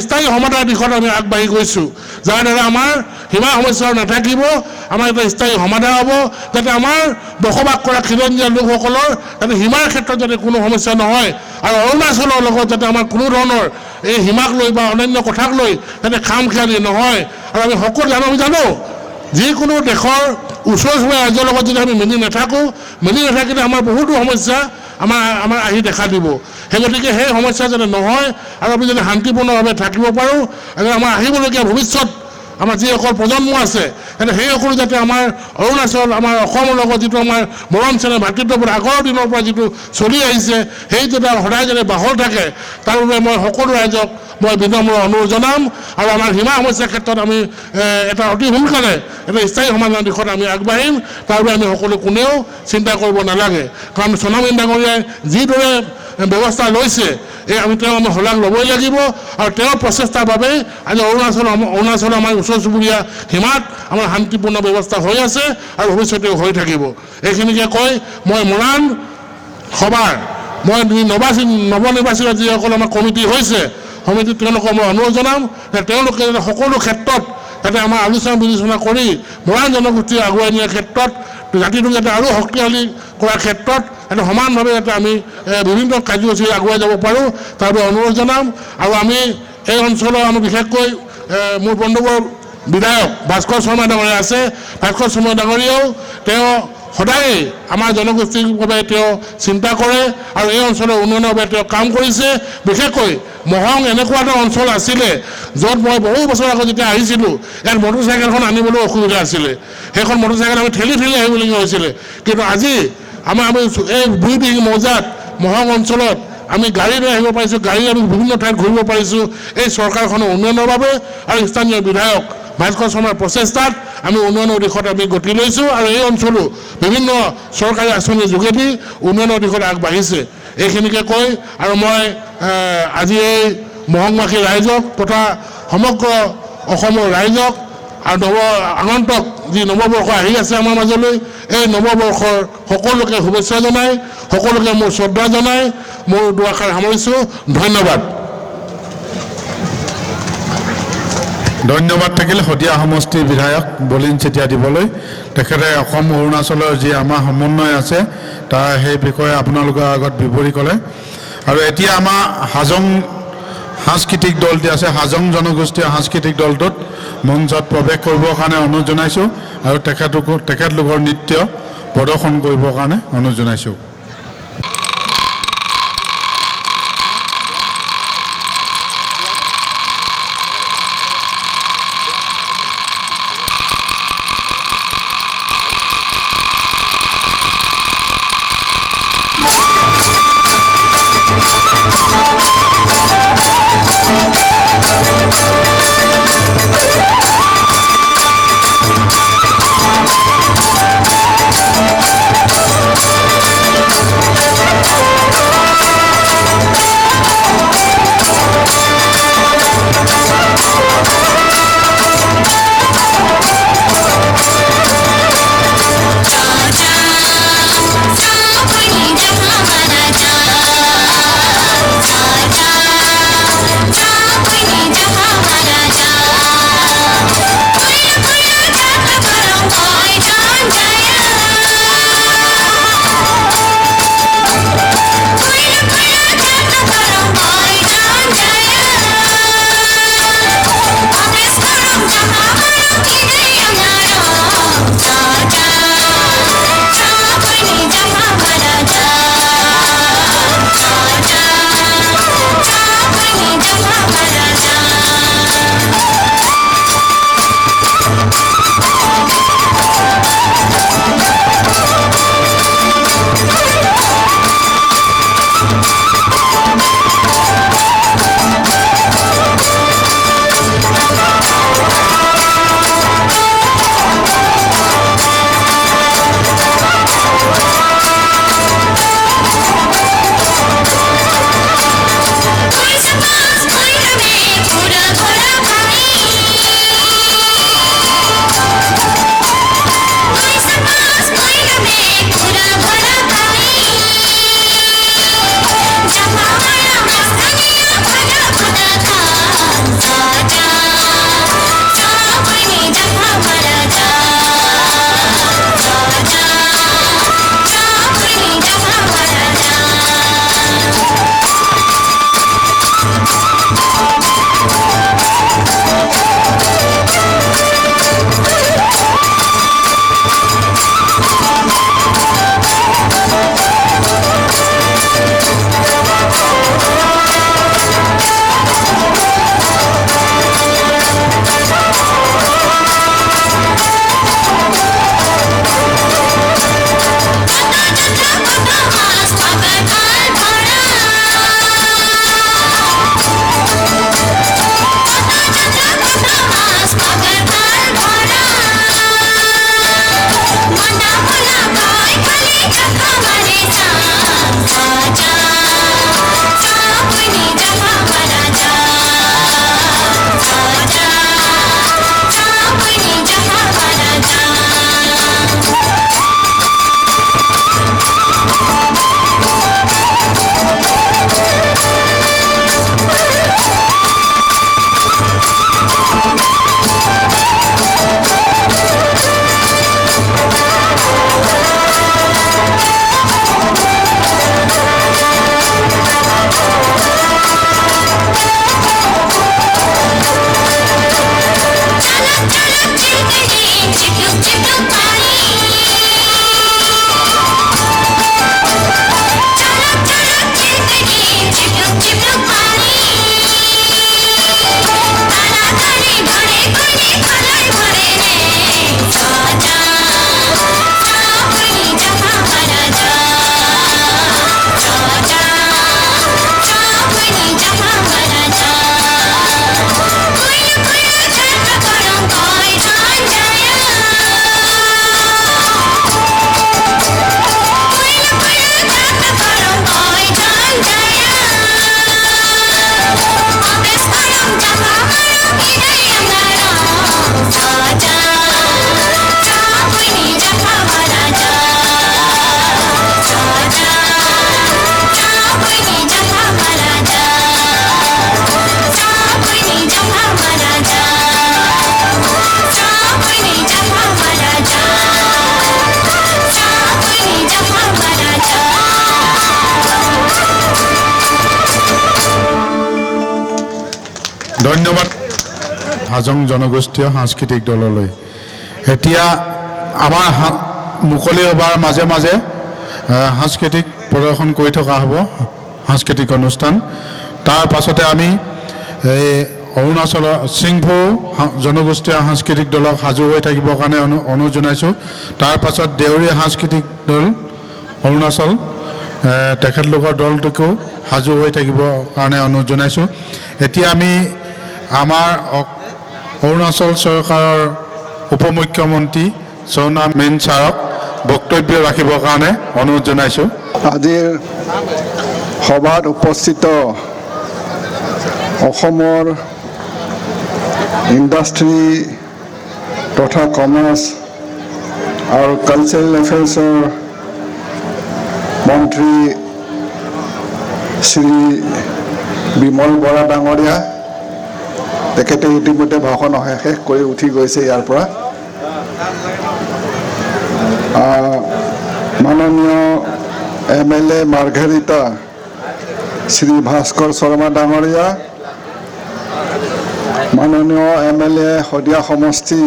স্থায়ী সমাধানৰ দিশত আমি আগবাঢ়ি গৈছোঁ, যাৰ দ্বাৰা আমাৰ সীমা সমস্যা নাথাকিব, আমাৰ এটা স্থায়ী সমাধান হ'ব, যাতে আমাৰ বসবাস কৰা খিলঞ্জীয়া লোকসকলৰ যাতে সীমাৰ ক্ষেত্ৰত যাতে কোনো সমস্যা নহয়। আৰু অৰুণাচলৰ লগত যাতে আমাৰ কোনো ধৰণৰ এই সীমাক লৈ বা অন্যান্য কথাক লৈ যাতে খাম খেয়ালি নহয়। আৰু আমি সকলো জানো যিকোনো দেশৰ ওচৰ চুবুৰীয়া ৰাজ্যৰ লগত যদি আমি মিলি নাথাকিলে আমাৰ বহুতো সমস্যা আমাৰ আহি দেখা দিব। সেই গতিকে সেই সমস্যা যাতে নহয় আৰু আমি যদি শান্তিপূৰ্ণভাৱে থাকিব পাৰোঁ, আৰু আমাৰ আহিবলগীয়া ভৱিষ্যত আমাৰ যিসকল প্ৰজন্ম আছে সেইসকলো যাতে আমাৰ অৰুণাচল আমাৰ অসমৰ লগত যিটো আমাৰ মৰম চেনেহ ভাতৃত্ববোধ আগৰ দিনৰ পৰা যিটো চলি আহিছে সেইটো সদায় যাতে বাহল থাকে তাৰ বাবে মই সকলো ৰাইজক মই বিনম্ৰ অনুৰোধ জনাম আৰু আমাৰ সীমা সমস্যাৰ ক্ষেত্ৰত আমি এটা অতি সোনকালে এটা স্থায়ী সমাধানৰ দিশত আমি আগবাঢ়িম তাৰ বাবে আমি সকলো কোনেও চিন্তা কৰিব নালাগে কাৰণ সোণামণি ডাঙৰীয়াই যিদৰে ব্যৱস্থা লৈছে আমি আমি শলাগ ল'বই লাগিব আৰু তেওঁৰ প্ৰচেষ্টাৰ বাবেই আজি অৰুণাচল আমাৰ ওচৰ চুবুৰীয়া সীমাত আমাৰ শান্তিপূৰ্ণ ব্যৱস্থা হৈ আছে আৰু ভৱিষ্যতেও হৈ থাকিব এইখিনিকে কৈ মই মৰাণ সভাৰ মই নৱনিৰ্বাচিত যিসকল আমাৰ কমিটি হৈছে সমিতিত তেওঁলোকক মই অনুৰোধ জনাম যে তেওঁলোকে যাতে সকলো ক্ষেত্ৰত যাতে আমাৰ আলোচনা বিবেচনা কৰি মৰাণ জনগোষ্ঠী আগুৱাই নিয়াৰ ক্ষেত্ৰত জাতিটোক যাতে আৰু শক্তিশালী কৰাৰ ক্ষেত্ৰত এটা সমানভাৱে যাতে আমি বিভিন্ন কাৰ্যসূচী আগুৱাই যাব পাৰোঁ তাৰ বাবে অনুৰোধ জনাম আৰু আমি এই অঞ্চলৰ আমি বিশেষকৈ মোৰ বন্ধুবৰ বিধায়ক ভাস্কৰ শৰ্মা ডাঙৰীয়া আছে ভাস্কৰ শৰ্মা ডাঙৰীয়াও তেওঁ সদায় আমাৰ জনগোষ্ঠীৰ বাবে তেওঁ চিন্তা কৰে আৰু এই অঞ্চলৰ উন্নয়নৰ বাবে তেওঁ কাম কৰিছে বিশেষকৈ মহং এনেকুৱা এটা অঞ্চল আছিলে য'ত মই বহু বছৰ আগত যেতিয়া আহিছিলোঁ ইয়াত মটৰচাইকেলখন আনিবলৈ অসুবিধা আছিলে সেইখন মটৰচাইকেল আমি ঠেলি আহিবলগীয়া হৈছিলে কিন্তু আজি আমি এই বুঢ়ীদিহিং মৌজাত মহং অঞ্চলত আমি গাড়ী লৈ আহিব পাৰিছোঁ গাড়ী আমি বিভিন্ন ঠাইত ঘূৰিব পাৰিছোঁ এই চৰকাৰখনৰ উন্নয়নৰ বাবে আৰু স্থানীয় বিধায়ক ভাস্কৰ শৰ্মাৰ প্ৰচেষ্টাত আমি উন্নয়নৰ দিশত আমি গতি লৈছোঁ আৰু এই অঞ্চলো বিভিন্ন চৰকাৰী আঁচনিৰ যোগেদি উন্নয়নৰ দিশত আগবাঢ়িছে এইখিনিকে কৈ আৰু মই আজি এই মহংবাসী ৰাইজক তথা সমগ্ৰ অসমৰ ৰাইজক আৰু আগন্তুক যি নৱবৰ্ষ আহি আছে আমাৰ মাজলৈ এই নৱবৰ্ষৰ সকলোকে শুভেচ্ছা জনাই সকলোকে মোৰ শ্ৰদ্ধা জনাই মোৰ দুআষাৰ সামৰিছোঁ ধন্যবাদ ধন্যবাদ থাকিল শদিয়া সমষ্টিৰ বিধায়ক বলিন চেতিয়া দিবলৈ তেখেতে অসম অৰুণাচলৰ যি আমাৰ সমন্বয় আছে তাৰ সেই বিষয়ে আপোনালোকৰ আগত বিৱৰি ক'লে আৰু এতিয়া আমাৰ হাজং সাংস্কৃতিক দলটি আছে হাজং জনগোষ্ঠীয় সাংস্কৃতিক দলটোত মঞ্চত প্ৰৱেশ কৰিবৰ কাৰণে অনুৰোধ জনাইছোঁ আৰু তেখেতলোকৰ নৃত্য প্ৰদৰ্শন কৰিবৰ কাৰণে অনুৰোধ জনাইছোঁ ধন্যবাদ হাজং জনগোষ্ঠীয় সাংস্কৃতিক দললৈ। এতিয়া আমাৰ মুকলি সভাৰ মাজে মাজে সাংস্কৃতিক প্ৰদৰ্শন কৰি থকা হ'ব, সাংস্কৃতিক অনুষ্ঠান। তাৰ পাছতে আমি এই অৰুণাচলৰ চিংফু জনগোষ্ঠীয় সাংস্কৃতিক দলক সাজু হৈ থাকিবৰ কাৰণে অনুৰোধ জনাইছোঁ। তাৰ পাছত দেউৰী সাংস্কৃতিক দল অৰুণাচল তেখেতলোকৰ দলটোকো সাজু হৈ থাকিবৰ কাৰণে অনুৰোধ জনাইছোঁ। এতিয়া আমি আমাৰ অৰুণাচল চৰকাৰৰ উপমুখ্যমন্ত্ৰী চৌনা মেইন ছাৰক বক্তব্য ৰাখিবৰ কাৰণে অনুৰোধ জনাইছোঁ। আজিৰ সভাত উপস্থিত অসমৰ ইণ্ডাষ্ট্ৰী তথা কমাৰ্চ আৰু কালচাৰেল এফেয়াৰ্ছৰ মন্ত্ৰী শ্ৰী বিমল বৰা ডাঙৰীয়া, তেখেতে ইতিমধ্যে ভাষণ শেষ কৰি উঠি গৈছে ইয়াৰ পৰা। মাননীয় MLA মাৰ্ঘেৰিটা শ্ৰী ভাস্কৰ শৰ্মা ডাঙৰীয়া, মাননীয় MLA শদিয়া সমষ্টি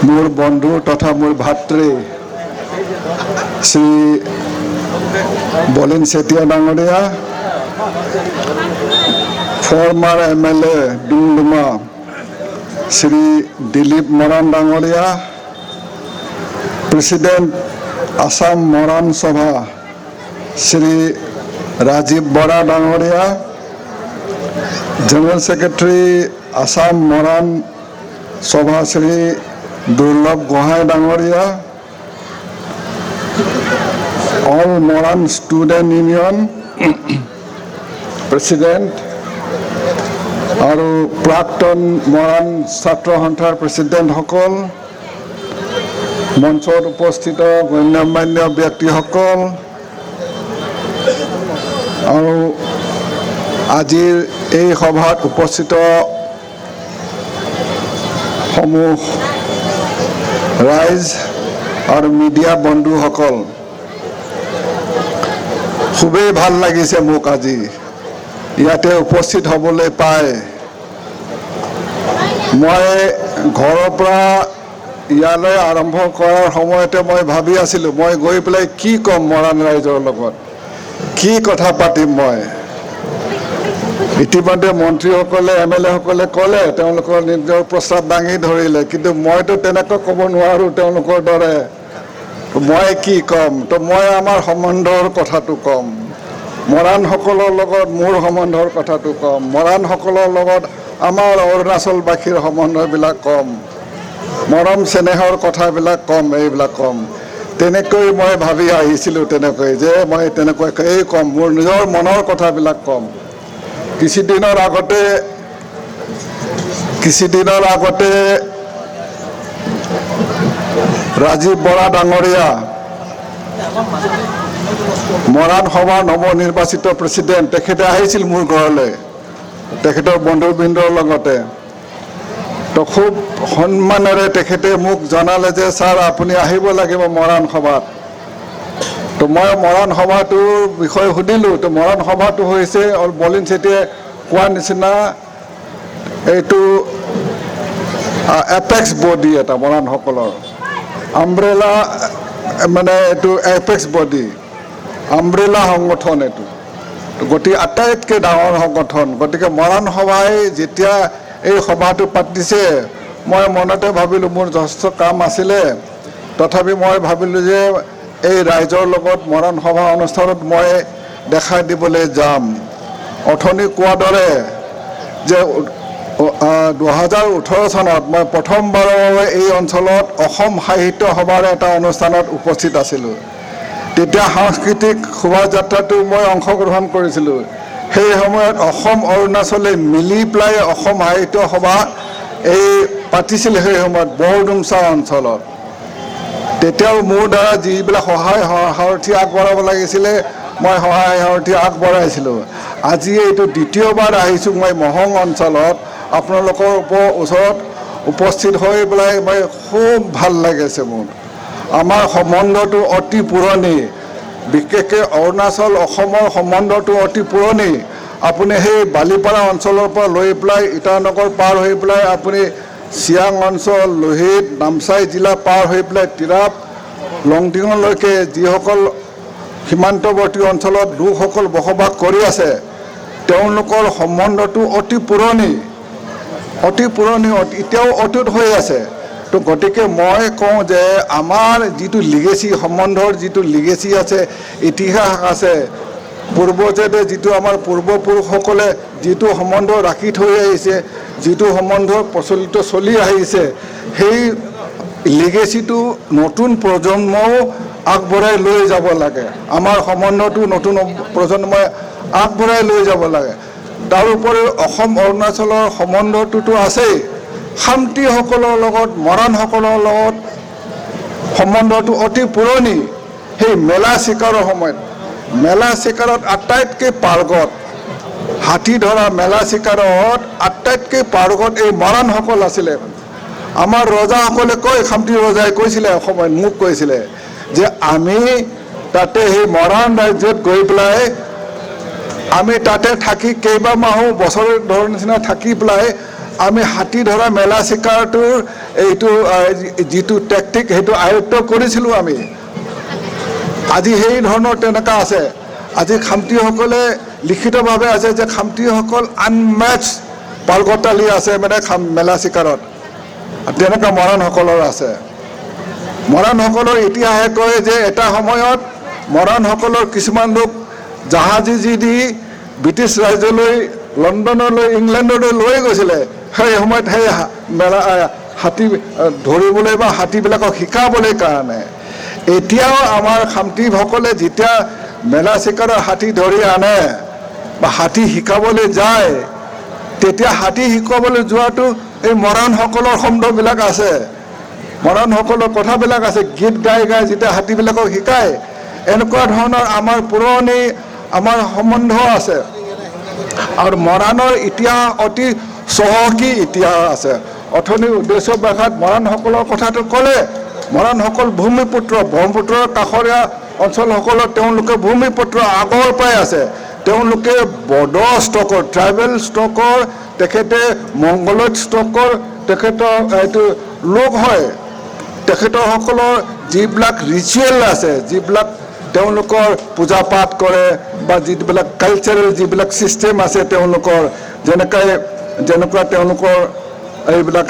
মোৰ বন্ধু তথা মোৰ ভাতৃ শ্ৰী বলিন চেতিয়া ডাঙৰীয়া, ফৰ্মাৰ MLA ডুমডুমা শ্ৰী দিলীপ মৰাণ ডাঙৰীয়া, প্ৰেচিডেণ্ট আসাম মৰাণ সভা শ্ৰী ৰাজীৱ বৰা ডাঙৰীয়া, জেনেৰেল ছেক্ৰেটাৰী আসাম মৰাণ সভা শ্ৰী দুৰ্লভ গোহাঁই ডাঙৰীয়া, all Moran student union president আৰু প্ৰাক্তন মৰাণ ছাত্ৰ সন্থাৰ প্ৰেচিডেণ্টসকল, মঞ্চত উপস্থিত গণ্যমান্য ব্যক্তিসকল আৰু আজিৰ এই সভাত উপস্থিত সমূহ ৰাইজ আৰু মিডিয়া বন্ধুসকল, খুবেই ভাল লাগিছে মোক আজি ইয়াতে উপস্থিত হ'বলৈ পাই। মই ঘৰৰ পৰা ইয়ালৈ আৰম্ভ কৰাৰ সময়তে মই ভাবি আছিলোঁ মই গৈ পেলাই কি ক'ম মৰাণ ৰাইজৰ লগত, কি কথা পাতিম। মই ইতিমধ্যে মন্ত্ৰীসকলে MLA সকলে ক'লে, তেওঁলোকৰ নিজৰ প্ৰস্তাৱ দাঙি ধৰিলে, কিন্তু মইতো তেনেকৈ ক'ব নোৱাৰোঁ তেওঁলোকৰ দৰে। মই কি ক'ম? তো মই আমাৰ সম্বন্ধৰ কথাটো ক'ম, মৰাণসকলৰ লগত মোৰ সম্বন্ধৰ কথাটো ক'ম, মৰাণসকলৰ লগত আমাৰ অৰুণাচলবাসীৰ সম্বন্ধবিলাক ক'ম, মৰম চেনেহৰ কথাবিলাক ক'ম, এইবিলাক ক'ম। তেনেকৈ মই ভাবি আহিছিলোঁ, তেনেকৈ যে মই তেনেকৈ ক'ম, মোৰ নিজৰ মনৰ কথাবিলাক ক'ম। কিছুদিনৰ আগতে ৰাজীৱ বৰা ডাঙৰীয়া, মৰাণ সভাৰ নৱনিৰ্বাচিত প্ৰেচিডেণ্ট, তেখেতে আহিছিল মোৰ ঘৰলৈ তেখেতৰ বন্ধুবৃন্দৰ লগতে। তো খুব সন্মানেৰে তেখেতে মোক জনালে যে ছাৰ আপুনি আহিব লাগিব মৰাণ সভাত। তো মই মৰাণ সভাটোৰ বিষয়ে সুধিলোঁ। তো মৰাণ সভাটো হৈছে বলিন চেতিয়াই কোৱাৰ নিচিনা এইটো এপেক্স বডি এটা মৰাণসকলৰ, আমব্ৰেলা মানে এইটো এপেক্স বডি, আমব্ৰেলা সংগঠন এইটো, গতিকে আটাইতকৈ ডাঙৰ সংগঠন। গতিকে মৰাণ সভাই যেতিয়া এই সভাটো পাতিছে, মই মনতে ভাবিলোঁ মোৰ যথেষ্ট কাম আছিলে, তথাপি মই ভাবিলোঁ যে এই ৰাইজৰ লগত মৰাণ সভা অনুষ্ঠানত মই দেখাই দিবলৈ যাম। অথনি কোৱাৰ দৰে যে 2018 চনত মই প্ৰথমবাৰৰ বাবে এই অঞ্চলত অসম সাহিত্য সভাৰ এটা অনুষ্ঠানত উপস্থিত আছিলোঁ। তেতিয়া সাংস্কৃতিক শোভাযাত্ৰাটো মই অংশগ্ৰহণ কৰিছিলোঁ। সেই সময়ত অসম অৰুণাচলে মিলি পেলাই অসম সাহিত্য সভা এই পাতিছিল সেই সময়ত বৰডুমচা অঞ্চলত। তেতিয়াও মোৰ দ্বাৰা যিবিলাক সহায় সাৰথি আগবঢ়াব লাগিছিলে মই সহায় সাৰথি আগবঢ়াইছিলোঁ। আজি এইটো দ্বিতীয়বাৰ আহিছোঁ মই মহং অঞ্চলত, আপোনালোকৰ ওচৰত উপস্থিত হৈ পেলাই মই খুব ভাল লাগিছে মোৰ। আমাৰ সম্বন্ধটো অতি পুৰণি, বিশেষকৈ অৰুণাচল অসমৰ সম্বন্ধটো অতি পুৰণি। আপুনি সেই বালিপাৰা অঞ্চলৰ পৰা লৈ পেলাই ইটানগৰ পাৰ হৈ পেলাই আপুনি চিয়াং অঞ্চল, লোহিত, নামচাই জিলা পাৰ হৈ পেলাই তিৰাপ, লংডিঙলৈকে যিসকল সীমান্তৱৰ্তী অঞ্চলত লোকসকল বসবাস কৰি আছে, তেওঁলোকৰ সম্বন্ধটো অতি পুৰণি, এতিয়াও অটুট হৈ আছে। তো গতিকে মই কওঁ যে আমাৰ যিটো লিগেচি, সম্বন্ধৰ যিটো লিগেচি আছে, ইতিহাস আছে, পূৰ্বজেদে যিটো আমাৰ পূৰ্বপুৰুষসকলে যিটো সম্বন্ধ ৰাখি থৈ আহিছে, যিটো সম্বন্ধ প্ৰচলিত চলি আহিছে, সেই লিগেচিটো নতুন প্ৰজন্মও আগবঢ়াই লৈ যাব লাগে। আমাৰ সম্বন্ধটো নতুন প্ৰজন্মই আগবঢ়াই লৈ যাব লাগে। তাৰোপৰি অসম অৰুণাচলৰ সম্বন্ধটোতো আছেই, খামতিসকলৰ লগত, মৰাণসকলৰ লগত সম্বন্ধটো অতি পুৰণি। সেই মেলা চিকাৰৰ সময়ত, মেলা চিকাৰত আটাইতকৈ পাৰ্গত, হাতী ধৰা মেলা চিকাৰত আটাইতকৈ পাৰ্গত এই মৰাণসকল আছিলে। আমাৰ ৰজাসকলে কয়, খামতি ৰজাই কৈছিলে অসমত, মোক কৈছিলে যে আমি তাতে সেই মৰাণ ৰাজ্যত গৈ পেলাই আমি তাতে থাকি কেইবামাহো বছৰ ধৰ নিচিনা থাকি পেলাই আমি হাতী ধৰা মেলা চিকাৰটোৰ এইটো যিটো টেকটিক সেইটো আয়ত্ব কৰিছিলোঁ আমি। আজি সেই ধৰণৰ তেনেকুৱা আছে। আজি খামতিসকলে লিখিতভাৱে আছে যে খামতিসকল আনমেটচ পাৰ্গতালী আছে মানে মেলা চিকাৰত, তেনেকুৱা মৰাণসকলৰ আছে। মৰাণসকলৰ ইতিহাসে কয় যে এটা সময়ত মৰাণসকলৰ কিছুমান লোক জাহাজী দি ব্ৰিটিছ ৰাজ্যলৈ, লণ্ডনলৈ, ইংলেণ্ডলৈ লৈ গৈছিলে। সেই সময়ত সেই মেলা হাতী ধৰিবলৈ বা হাতীবিলাকক শিকাবলৈ কাৰণে। এতিয়াও আমাৰ খামতিসকলে যেতিয়া মেলা চিকাৰৰ হাতী ধৰি আনে বা হাতী শিকাবলৈ যায়, তেতিয়া হাতী শিকাবলৈ যোৱাটো এই মৰাণসকলৰ শব্দবিলাক আছে, মৰাণসকলৰ কথাবিলাক আছে। গীত গাই গাই যেতিয়া হাতীবিলাকক শিকায়, এনেকুৱা ধৰণৰ আমাৰ পুৰণি আমাৰ সম্বন্ধ আছে। আৰু মৰাণৰ ইতিহাস অতি চহকী ইতিহাস আছে। অথনি উদ্দেশ্য ভাষাত মৰাণসকলৰ কথাটো ক'লে, মৰাণসকল ভূমিপুত্ৰ, ব্ৰহ্মপুত্ৰৰ কাষৰীয়া অঞ্চলসকলত তেওঁলোকে ভূমিপুত্ৰ আগৰ পৰাই আছে। তেওঁলোকে বড়ো ষ্টকৰ, ট্ৰাইবেল ষ্টকৰ, তেখেতে মংগলদ ষ্টকৰ তেখেতৰ এইটো লোক হয়। তেখেতসকলৰ যিবিলাক ৰিচুৱেল আছে, যিবিলাক তেওঁলোকৰ পূজা পাঠ কৰে বা যিবিলাক কালচাৰেল যিবিলাক ছিষ্টেম আছে তেওঁলোকৰ, যেনেকুৱা তেওঁলোকৰ এইবিলাক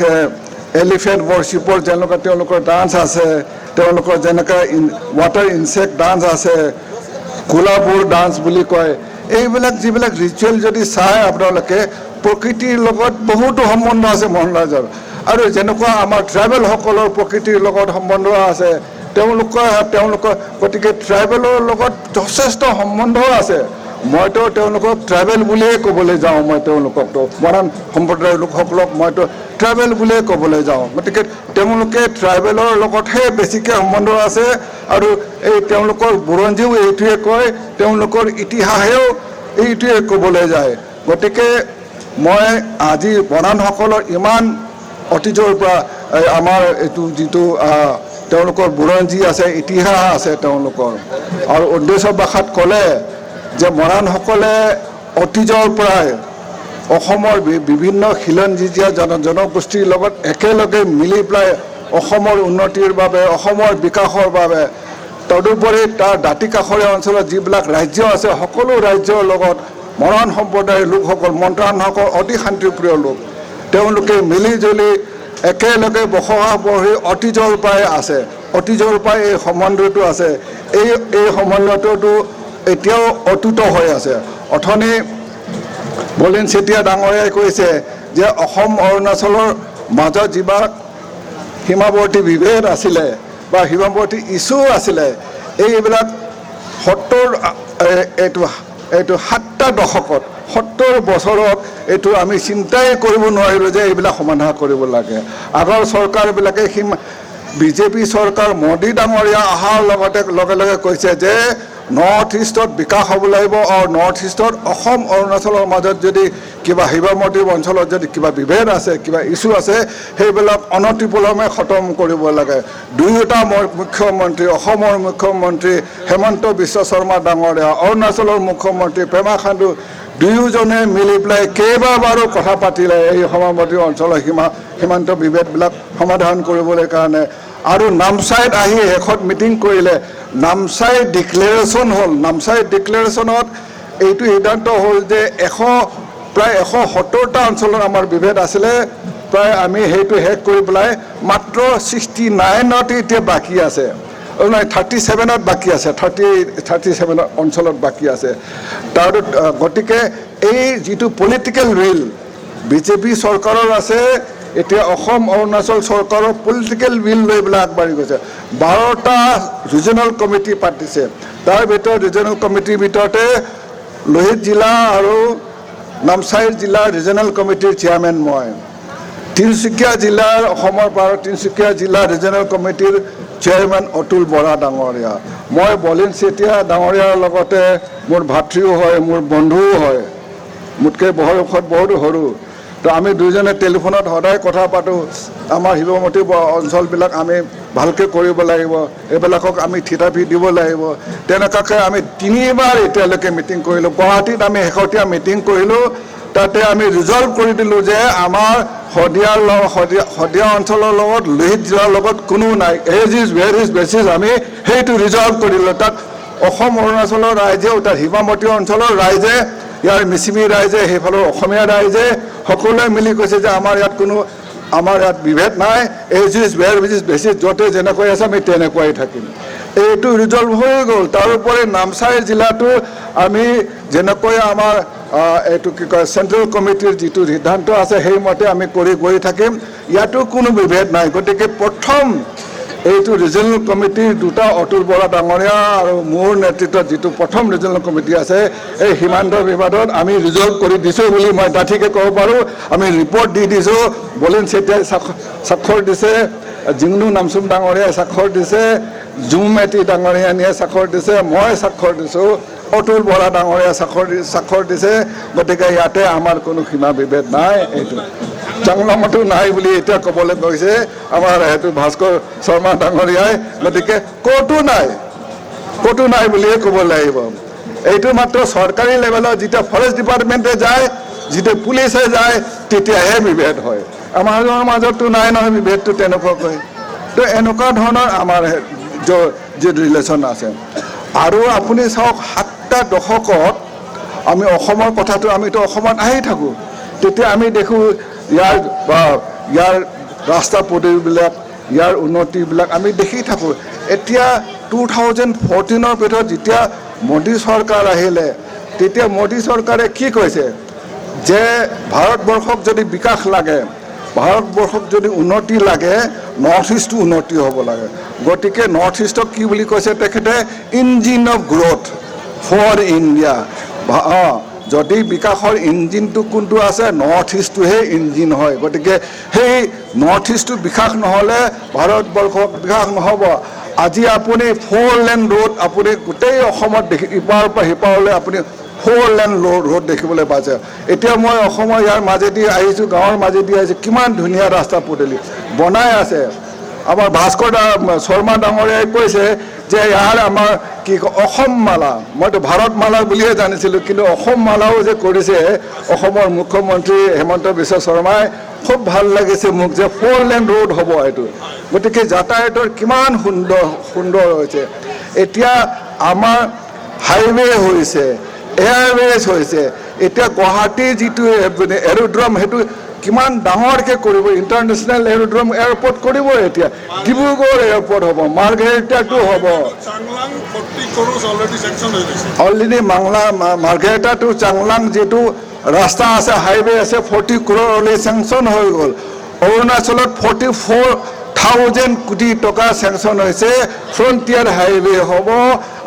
এলিফেণ্ট ৱৰশ্বিপৰ যেনেকুৱা তেওঁলোকৰ ডান্স আছে, তেওঁলোকৰ যেনেকুৱা ৱাটাৰ ইনচেক্ট ডান্স আছে, কোলাবুৰ ডান্স বুলি কয়। এইবিলাক যিবিলাক ৰিচুৱেল যদি চায় আপোনালোকে, প্ৰকৃতিৰ লগত বহুতো সম্বন্ধ আছে মহাৰাজৰ। আৰু যেনেকুৱা আমাৰ ট্ৰাইবেলসকলৰ প্ৰকৃতিৰ লগত সম্বন্ধ আছে, তেওঁলোকৰ গতিকে ট্ৰাইবেলৰ লগত যথেষ্ট সম্বন্ধ আছে। মইতো তেওঁলোকক ট্ৰাইবেল বুলিয়ে ক'বলৈ যাওঁ, মই তেওঁলোককতো মৰাণ সম্প্ৰদায়ৰ লোকসকলক মইতো ট্ৰাইবেল বুলিয়ে ক'বলৈ যাওঁ। গতিকে তেওঁলোকে ট্ৰাইবেলৰ লগতহে বেছিকৈ সম্বন্ধ আছে। আৰু এই তেওঁলোকৰ বুৰঞ্জীও এইটোৱে কয়, তেওঁলোকৰ ইতিহাসেও এইটোৱে ক'বলৈ যায়। গতিকে মই আজি মৰাণসকলৰ ইমান অতীজৰ পৰা আমাৰ এইটো যিটো তেওঁলোকৰ বুৰঞ্জী আছে, ইতিহাস আছে তেওঁলোকৰ। আৰু উদ্দেশ্য ভাষাত ক'লে যে মৰাণসকলে অতীজৰ পৰাই অসমৰ বিভিন্ন খিলঞ্জীয়া জনগোষ্ঠীৰ লগত একেলগে মিলি পেলাই অসমৰ উন্নতিৰ বাবে, অসমৰ বিকাশৰ বাবে, তদুপৰি তাৰ দাঁতি কাষৰীয়া অঞ্চলত যিবিলাক ৰাজ্য আছে, সকলো ৰাজ্যৰ লগত মৰাণ সম্প্ৰদায়ৰ লোকসকল, মৰাণসকল অতি শান্তিপ্ৰিয় লোক। তেওঁলোকে মিলি জুলি একেলগে বসবাস কৰি অতীজৰ পৰাই আছে, অতীজৰ পৰাই এই সম্বন্ধটো আছে। এই সম্বন্ধটো এতিয়াও অটুট হৈ আছে। অথনি বলিন চেতিয়া ডাঙৰীয়াই কৈছে যে অসম অৰুণাচলৰ মাজত যিবিলাক সীমাৱৰ্তী বিভেদ আছিলে বা সীমাৱৰ্তী ইছ্যু আছিলে, এইবিলাক ৭টা দশকত, ৭০ বছৰত এইটো আমি চিন্তাই কৰিব নোৱাৰিলোঁ যে এইবিলাক সমাধান কৰিব লাগে। আগৰ চৰকাৰবিলাকে বিজেপি চৰকাৰ মোদী ডাঙৰীয়া অহাৰ লগে লগে কৈছে যে নৰ্থ ইষ্টত বিকাশ হ'ব লাগিব আৰু নৰ্থ ইষ্টত অসম অৰুণাচলৰ মাজত যদি কিবা শিৱমতী অঞ্চলত যদি কিবা বিভেদ আছে কিবা ইছ্যু আছে সেইবিলাক অনতিপলমে খতম কৰিব লাগে দুয়োটা মুখ্যমন্ত্ৰী অসমৰ মুখ্যমন্ত্ৰী হেমন্ত বিশ্ব শৰ্মা ডাঙৰীয়া অৰুণাচলৰ মুখ্যমন্ত্ৰী পেমা খাণ্ডু দুয়োজনে মিলি পেলাই কেইবাবাৰো কথা পাতিলে এই সীমাৱৰ্তী অঞ্চলৰ সীমান্ত বিভেদবিলাক সমাধান কৰিবলৈ কাৰণে আৰু নামচাইত আহি শেষত মিটিং কৰিলে নামচাই ডিক্লেৰেশ্যন হ'ল নামচাই ডিক্লেৰেশ্যনত এইটো সিদ্ধান্ত হ'ল যে প্ৰায় 170টা অঞ্চলত আমাৰ বিভেদ আছিলে প্ৰায় আমি সেইটো শেষ কৰি পেলাই মাত্ৰ 69ত এতিয়া বাকী আছে নহয় 37ত বাকী আছে 37 অঞ্চলত বাকী আছে তাৰ গতিকে এই যিটো পলিটিকেল উইল বিজেপি চৰকাৰৰ আছে এতিয়া অসম অৰুণাচল চৰকাৰৰ পলিটিকেল উইল লৈ পেলাই আগবাঢ়ি গৈছে 12টা ৰিজনেল কমিটি পাতিছে তাৰ ভিতৰত ৰিজনেল কমিটিৰ ভিতৰতে লোহিত জিলা আৰু নামচাই জিলা ৰিজনেল কমিটিৰ চেয়াৰমেন মই তিনিচুকীয়া জিলাৰ অসমৰ পৰা তিনিচুকীয়া জিলা ৰিজনেল কমিটিৰ চেয়াৰমেন অতুল বৰা ডাঙৰীয়া মই বলিন চেতিয়া ডাঙৰীয়াৰ লগতে মোৰ ভাতৃও হয় মোৰ বন্ধুও হয় মোতকৈ বয়সত বহুতো সৰু তো আমি দুইজনে টেলিফোনত সদায় কথা পাতোঁ আমাৰ শিৱমতী অঞ্চলবিলাক আমি ভালকৈ কৰিব লাগিব এইবিলাকক আমি থিতাপি দিব লাগিব তেনেকুৱাকৈ আমি 3বাৰ এতিয়ালৈকে মিটিং কৰিলোঁ গুৱাহাটীত আমি শেহতীয়া মিটিং কৰিলোঁ তাতে আমি ৰিজল্ভ কৰি দিলোঁ যে আমাৰ শদিয়া অঞ্চলৰ লগত লোহিত জিলাৰ লগত কোনো নাই এজ ইজ ভেৰ ইজ বেচিছ আমি সেইটো ৰিজল্ভ কৰিলোঁ তাত অসম অৰুণাচলৰ ৰাইজেও তাত সীমাৱৰ্তী অঞ্চলৰ ৰাইজে ইয়াৰ মিচিমি ৰাইজে সেইফালৰ অসমীয়া ৰাইজে সকলোৱে মিলি কৈছে যে আমাৰ ইয়াত বিভেদ নাই এজ ইজ ভেৰ ইজ বেচিছ য'তে যেনেকৈ আছে আমি তেনেকুৱাই থাকিম এইটো ৰিজল্ভ হৈ গ'ল তাৰোপৰি নামচাই জিলাটো আমি যেনেকৈ আমাৰ এইটো কি কয় চেণ্ট্ৰেল কমিটিৰ যিটো সিদ্ধান্ত আছে সেইমতে আমি কৰি গৈ থাকিম ইয়াতো কোনো বিভেদ নাই গতিকে প্ৰথম এইটো ৰিজনেল কমিটিৰ দুটা অতুল বৰা ডাঙৰীয়া আৰু মোৰ নেতৃত্বত যিটো প্ৰথম ৰিজনেল কমিটি আছে এই সীমান্ত বিবাদত আমি ৰিজল্ভ কৰি দিছোঁ বুলি মই ডাঠিকৈ ক'ব পাৰোঁ আমি ৰিপৰ্ট দি দিছোঁ বলিন চেতিয়াই স্বাক্ষৰ দিছে জিংনু নামচুম ডাঙৰীয়াই স্বাক্ষৰ দিছে জুম এটি ডাঙৰীয়ানীয়ে স্বাক্ষৰ দিছে মই স্বাক্ষৰ দিছোঁ অতুল বৰা ডাঙৰীয়াই স্বাক্ষৰ দিছে গতিকে ইয়াতে আমাৰ কোনো সীমা বিভেদ নাই এইটো চাংলামতো নাই বুলি এতিয়া ক'বলৈ কৈছে আমাৰ সেইটো ভাস্কৰ শৰ্মা ডাঙৰীয়াই গতিকে ক'তো নাই বুলিয়ে ক'ব লাগিব এইটো মাত্ৰ চৰকাৰী লেভেলত যেতিয়া ফৰেষ্ট ডিপাৰ্টমেণ্টে যায় যেতিয়া পুলিচে যায় তেতিয়াহে বিভেদ হয় আমাৰ মাজততো নাই নহয় বিভেদটো তেনেকুৱাকৈ তো এনেকুৱা ধৰণৰ আমাৰ যি ৰিলেশ্যন আছে আৰু আপুনি চাওক 7টা দশকত আমি অসমৰ কথাটো আমিতো অসমত আহি থাকোঁ তেতিয়া আমি দেখোঁ ইয়াৰ ৰাস্তা পদূলিবিলাক ইয়াৰ উন্নতিবিলাক আমি দেখি থাকোঁ এতিয়া 2014ৰ ভিতৰত যেতিয়া মোদী চৰকাৰ আহিলে তেতিয়া মোদী চৰকাৰে কি কৈছে যে ভাৰতবৰ্ষক যদি বিকাশ লাগে ভাৰতবৰ্ষক যদি উন্নতি লাগে নৰ্থ ইষ্টটো উন্নতি হ'ব লাগে গতিকে নৰ্থ ইষ্টক কি বুলি কৈছে তেখেতে engine of growth for India যদি বিকাশৰ ইঞ্জিনটো কোনটো আছে নৰ্থ ইষ্টটোহে ইঞ্জিন হয় গতিকে সেই নৰ্থ ইষ্টটো বিকাশ নহ'লে ভাৰতবৰ্ষক বিকাশ নহ'ব আজি আপুনি 4 লেন ৰোড আপুনি গোটেই অসমত ইপাৰৰ পৰা সিপাৰলৈ আপুনি 4 লেন ৰোড দেখিবলৈ পাইছে এতিয়া মই অসমৰ ইয়াৰ মাজেদি আহিছোঁ গাঁৱৰ মাজেদি আহিছোঁ কিমান ধুনীয়া ৰাস্তা পদূলি বনাই আছে আমাৰ ভাস্কৰ শৰ্মা ডাঙৰীয়াই কৈছে যে ইয়াৰ আমাৰ কি অসম মালা মইতো ভাৰত মালা বুলিয়ে জানিছিলোঁ কিন্তু অসম মালাও যে কৰিছে অসমৰ মুখ্যমন্ত্ৰী হেমন্ত বিশ্ব শৰ্মাই খুব ভাল লাগিছে মোক যে 4 লেন ৰোড হ'ব এইটো গতিকে যাতায়াতৰ কিমান সুন্দৰ হৈছে এতিয়া আমাৰ হাইৱে হৈছে এয়াৰৱেজ হৈছে এতিয়া গুৱাহাটীৰ যিটো এৰোড্ৰম সেইটো কিমান ডাঙৰকৈ কৰিব ইণ্টাৰনেশ্যনেল এৰোড্ৰম এয়াৰপৰ্ট কৰিব এতিয়া ডিব্ৰুগড় এয়াৰপৰ্ট হ'ব মাৰ্ঘেৰিটাটো হ'ব অলৰেডি মাৰ্ঘেৰিটা টু চাংলাং যিটো ৰাস্তা আছে হাইৱে আছে 40 crore অলৰেডি চেংচন হৈ গ'ল অৰুণাচলত 44,000 কোটি টকা চেংচন হৈছে ফ্ৰণ্টিয়াৰ হাইৱে হ'ব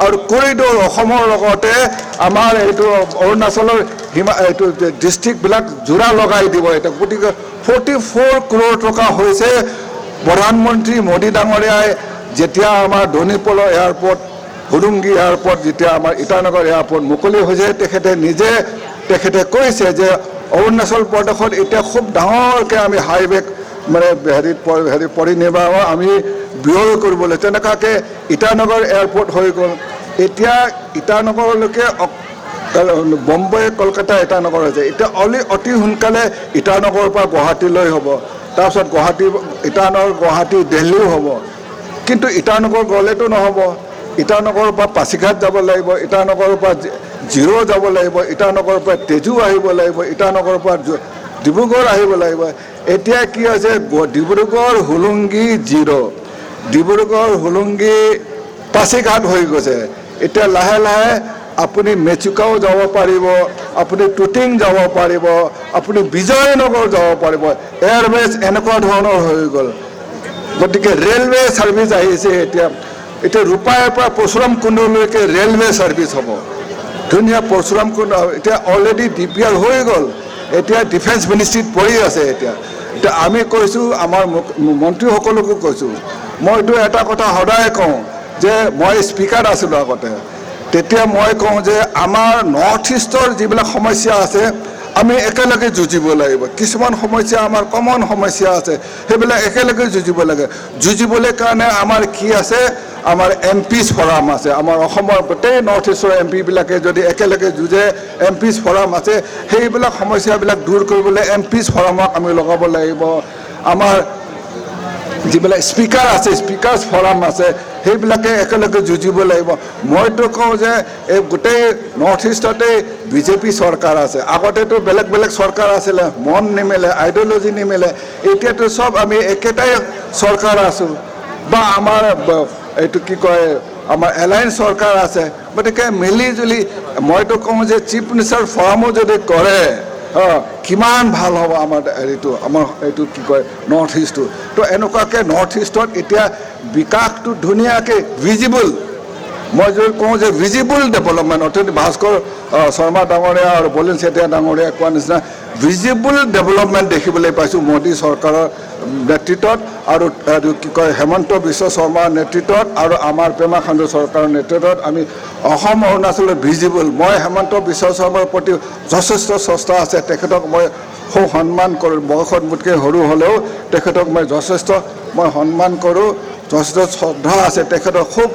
আৰু কৰিডৰ অসমৰ লগতে আমাৰ এইটো অৰুণাচলৰ এইটো ডিষ্ট্ৰিক্টবিলাক জোৰা লগাই দিব এতিয়া গতিকে 44 crore টকা হৈছে প্ৰধানমন্ত্ৰী মোদী ডাঙৰীয়াই যেতিয়া আমাৰ ধনীপলৰ এয়াৰপৰ্ট হুলুংগি এয়াৰপৰ্ট যেতিয়া আমাৰ ইটানগৰ এয়াৰপৰ্ট মুকলি হৈছে তেখেতে কৈছে যে অৰুণাচল প্ৰদেশত এতিয়া খুব ডাঙৰকৈ আমি হাইৱে মানে পৰিনিৰ্বাহ আমি ব্যয় কৰিবলৈ তেনেকুৱাকৈ ইটানগৰ এয়াৰপৰ্ট হৈ গ'ল এতিয়া ইটানগৰলৈকে বম্বে কলকাতা ইটানগৰ হৈছে এতিয়া অতি সোনকালে ইটানগৰৰ পৰা গুৱাহাটীলৈ হ'ব তাৰপিছত ইটানগৰ গুৱাহাটী দিল্লীও হ'ব কিন্তু ইটানগৰ গ'লেতো নহ'ব ইটানগৰৰ পৰা পাছিঘাট যাব লাগিব ইটানগৰৰ পৰা জিৰ' যাব লাগিব ইটানগৰৰ পৰা তেজু আহিব লাগিব ইটানগৰৰ পৰা ডিব্ৰুগড় আহিব লাগিব এতিয়া কি হৈছে ডিব্ৰুগড় হুলুংগি জিৰ' ডিব্ৰুগড় হুলুংগি পাছিঘাট হৈ গৈছে এতিয়া লাহে লাহে আপুনি মেচুকাও যাব পাৰিব আপুনি টুটিং যাব পাৰিব আপুনি বিজয়নগৰ যাব পাৰিব এয়াৰৱেজ এনেকুৱা ধৰণৰ হৈ গ'ল গতিকে ৰেলৱে ছাৰ্ভিচ আহিছে এতিয়া ৰূপাইৰ পৰা পৰশুৰাম কুণ্ডলৈকে ৰেলৱে ছাৰ্ভিচ হ'ব ধুনীয়া পৰশুৰাম কুণ্ড এতিয়া অলৰেডি DPR হৈ গ'ল এতিয়া ডিফেন্স মিনিষ্ট্ৰীত পৰি আছে এতিয়া আমি কৈছোঁ আমাৰ মন্ত্ৰীসকলকো কৈছোঁ মইতো এটা কথা সদায় কওঁ যে মই স্পীকাৰ আছিলোঁ আগতে তেতিয়া মই কওঁ যে আমাৰ নৰ্থ ইষ্টৰ যিবিলাক সমস্যা আছে আমি একেলগে যুঁজিব লাগিব কিছুমান সমস্যা আমাৰ কমন সমস্যা আছে সেইবিলাক একেলগে যুঁজিব লাগে যুঁজিবলৈ কাৰণে আমাৰ কি আছে আমাৰ MPs ফৰাম আছে আমাৰ অসমৰ গোটেই নৰ্থ ইষ্টৰ MPবিলাকে যদি একেলগে যুঁজে MPs ফৰাম আছে সেইবিলাক সমস্যাবিলাক দূৰ কৰিবলৈ MPs ফৰামক আমি লগাব লাগিব আমাৰ যিবিলাক স্পীকাৰ আছে স্পীকাৰ্ছ ফৰাম আছে সেইবিলাকে একেলগে যুঁজিব লাগিব মইতো কওঁ যে এই গোটেই নৰ্থ ইষ্টতে বিজেপি চৰকাৰ আছে আগতেতো বেলেগ বেলেগ চৰকাৰ আছিলে মন নিমিলে আইডিঅ'লজি নিমিলে এতিয়াতো চব আমি একেটাই চৰকাৰ আছোঁ বা আমাৰ এইটো কি কয় আমাৰ এলায়েন্স চৰকাৰ আছে গতিকে মিলিজুলি মইতো কওঁ যে চিফ মিনিষ্টাৰ ফৰামো যদি কৰে কিমান ভাল হ'ব আমাৰ এইটো কি কয় নৰ্থ ইষ্টটো তো এনেকুৱাকৈ নৰ্থ ইষ্টত এতিয়া বিকাশটো ধুনীয়াকৈ ভিজিবল মই যদি কওঁ যে ভিজিবল ডেভেলপমেণ্ট অৰ্থাৎ ভাস্কৰ শৰ্মা ডাঙৰীয়া আৰু বলিন চেতিয়া ডাঙৰীয়া কোৱা নিচিনা ভিজিবল ডেভেলপমেণ্ট দেখিবলৈ পাইছোঁ মোদী চৰকাৰৰ নেতৃত্বত আৰু কি কয় হেমন্ত বিশ্ব শৰ্মাৰ নেতৃত্বত আৰু আমাৰ পেমা খাণ্ডু চৰকাৰৰ নেতৃত্বত আমি অসম অৰুণাচলত ভিজিবল মই হেমন্ত বিশ্ব শৰ্মাৰ প্ৰতি যথেষ্ট শ্ৰদ্ধা আছে তেখেতক মই খুব সন্মান কৰোঁ বয়সত মোতকৈ সৰু হ'লেও তেখেতক মই যথেষ্ট সন্মান কৰোঁ যথেষ্ট শ্ৰদ্ধা আছে তেখেতক খুব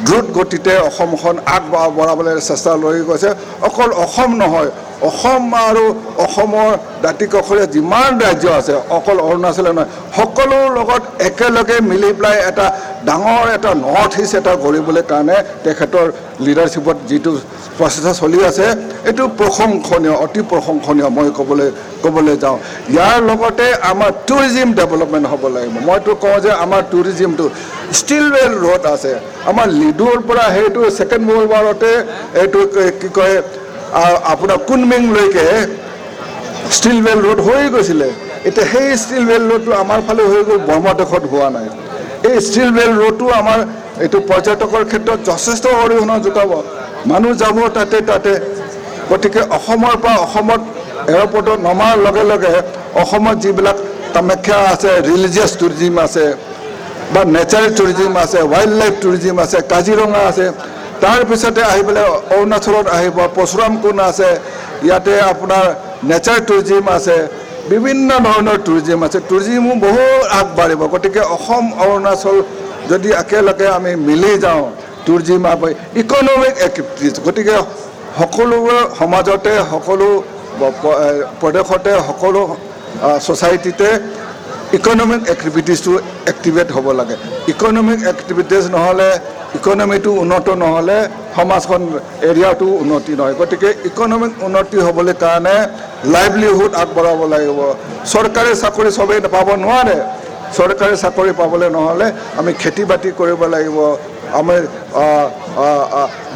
দ্ৰুত গতিতে অসমখন আগবঢ়াবলৈ চেষ্টা লৈ গৈছে অকল অসম নহয় অসম আৰু অসমৰ দাঁতিকাষৰীয়া যিমান ৰাজ্য আছে অকল অৰুণাচলে নহয় সকলোৰ লগত একেলগে মিলি পেলাই এটা ডাঙৰ এটা নৰ্থ ইষ্ট এটা গঢ়িবলৈ কাৰণে তেখেতৰ লিডাৰশ্বিপত যিটো প্ৰচেষ্টা চলি আছে এইটো প্ৰশংসনীয় অতি প্ৰশংসনীয় মই ক'বলৈ যাওঁ ইয়াৰ লগতে আমাৰ টুৰিজিম ডেভেলপমেণ্ট হ'ব লাগিব মইতো কওঁ যে আমাৰ টুৰিজিমটো ষ্টিলৱেল ৰোড আছে আমাৰ লিডুৰ পৰা সেইটো ছেকেণ্ড ৱৰ্ল্ড ৱাৰতে এইটো কি কয় আপোনাৰ কুনমিংলৈকে ষ্টিলৱেল ৰোড হৈ গৈছিলে এতিয়া সেই ষ্টিলৱেল ৰোডটো আমাৰ ফালে হৈ গ'ল বৰ্মাদেশত হোৱা নাই এই ষ্টিলৱেল ৰোডটো আমাৰ এইটো পৰ্যটকৰ ক্ষেত্ৰত যথেষ্ট অৰিহণা যোগাব মানুহ যাব তাতে গতিকে অসমৰ পৰা অসমত এয়াৰপৰ্টত নমাৰ লগে লগে অসমত যিবিলাক কামাখ্যা আছে ৰিলিজিয়াছ টুৰিজিম আছে বা নেচাৰেল টুৰিজিম আছে ৱাইল্ড লাইফ টুৰিজিম আছে কাজিৰঙা আছে তাৰপিছতে আহি পেলাই অৰুণাচলত আহিব পৰশুৰাম কুণ্ড আছে ইয়াতে আপোনাৰ নেচাৰ টুৰিজিম আছে বিভিন্ন ধৰণৰ টুৰিজিম আছে টুৰিজিমো বহুত আগবাঢ়িব গতিকে অসম অৰুণাচল যদি একেলগে আমি মিলি যাওঁ টুৰিজিম ইকনমিক এক্টিভিটিজ গতিকে সকলোৰে সমাজতে সকলো প্ৰদেশতে সকলো ছ'চাইটিতে ইকনমিক এক্টিভিটিজটো এক্টিভেট হ'ব লাগে ইকনমিক এক্টিভিটিজ নহ'লে ইকনমিটো উন্নত নহ'লে সমাজখন এৰিয়াটো উন্নতি নহয় গতিকে ইকনমিক উন্নতি হ'বলৈ কাৰণে লাইভলিহুড আগবঢ়াব লাগিব চৰকাৰী চাকৰি চবেই পাব নোৱাৰে চৰকাৰী চাকৰি পাবলৈ নহ'লে আমি খেতি বাতি কৰিব লাগিব আমি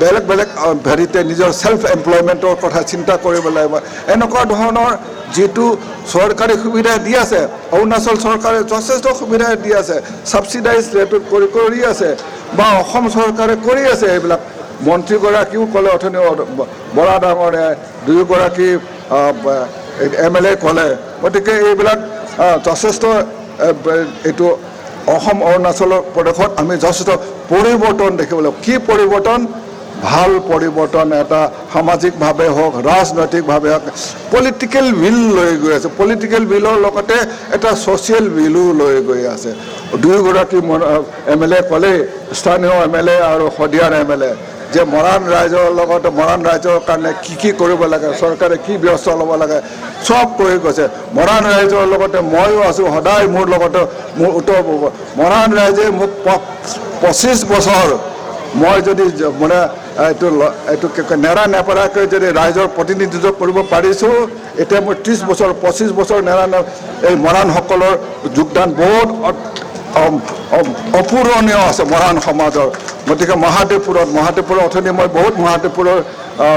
বেলেগ বেলেগ হেৰিতে নিজৰ ছেল্ফ এমপ্লয়মেণ্টৰ কথা চিন্তা কৰিব লাগিব এনেকুৱা ধৰণৰ যিটো চৰকাৰী সুবিধা দি আছে অৰুণাচল চৰকাৰে যথেষ্ট সুবিধা দি আছে ছাবচিডাইজ ৰেটত কৰি আছে বা অসম চৰকাৰে কৰি আছে এইবিলাক মন্ত্ৰীগৰাকীও ক'লে অথনি বৰা ডাঙৰে দুয়োগৰাকী MLA ক'লে গতিকে এইবিলাক যথেষ্ট এইটো অসম অৰুণাচল প্ৰদেশত আমি যথেষ্ট পৰিৱৰ্তন দেখিবলৈ কি পৰিৱৰ্তন ভাল পৰিৱৰ্তন এটা সামাজিকভাৱে হওক ৰাজনৈতিকভাৱে হওক পলিটিকেল বিল লৈ গৈ আছে পলিটিকেল বিলৰ লগতে এটা ছ'চিয়েল বিলো লৈ গৈ আছে দুয়োগৰাকী MLA ক'লে স্থানীয় MLA আৰু শদিয়াৰ MLA যে মৰাণ ৰাইজৰ লগত মৰাণ ৰাইজৰ কাৰণে কি কৰিব লাগে চৰকাৰে কি ব্যৱস্থা ল'ব লাগে চব কৈ গৈছে মৰাণ ৰাইজৰ লগতে ময়ো আছোঁ সদায় মোৰ লগতে মোৰ উত্তৰ মৰাণ ৰাইজে মোক 25 বছৰ মই যদি মানে এইটো নেৰা নেপেৰাকৈ যদি ৰাইজৰ প্ৰতিনিধিত্ব কৰিব পাৰিছোঁ এতিয়া মই 30 বছৰ 25 বছৰ নেৰা এই মৰাণসকলৰ যোগদান বহুত অপূৰণীয় আছে মৰাণ সমাজৰ গতিকে মহাদেৱপুৰত অথনি মই বহুত মহাদেৱপুৰৰ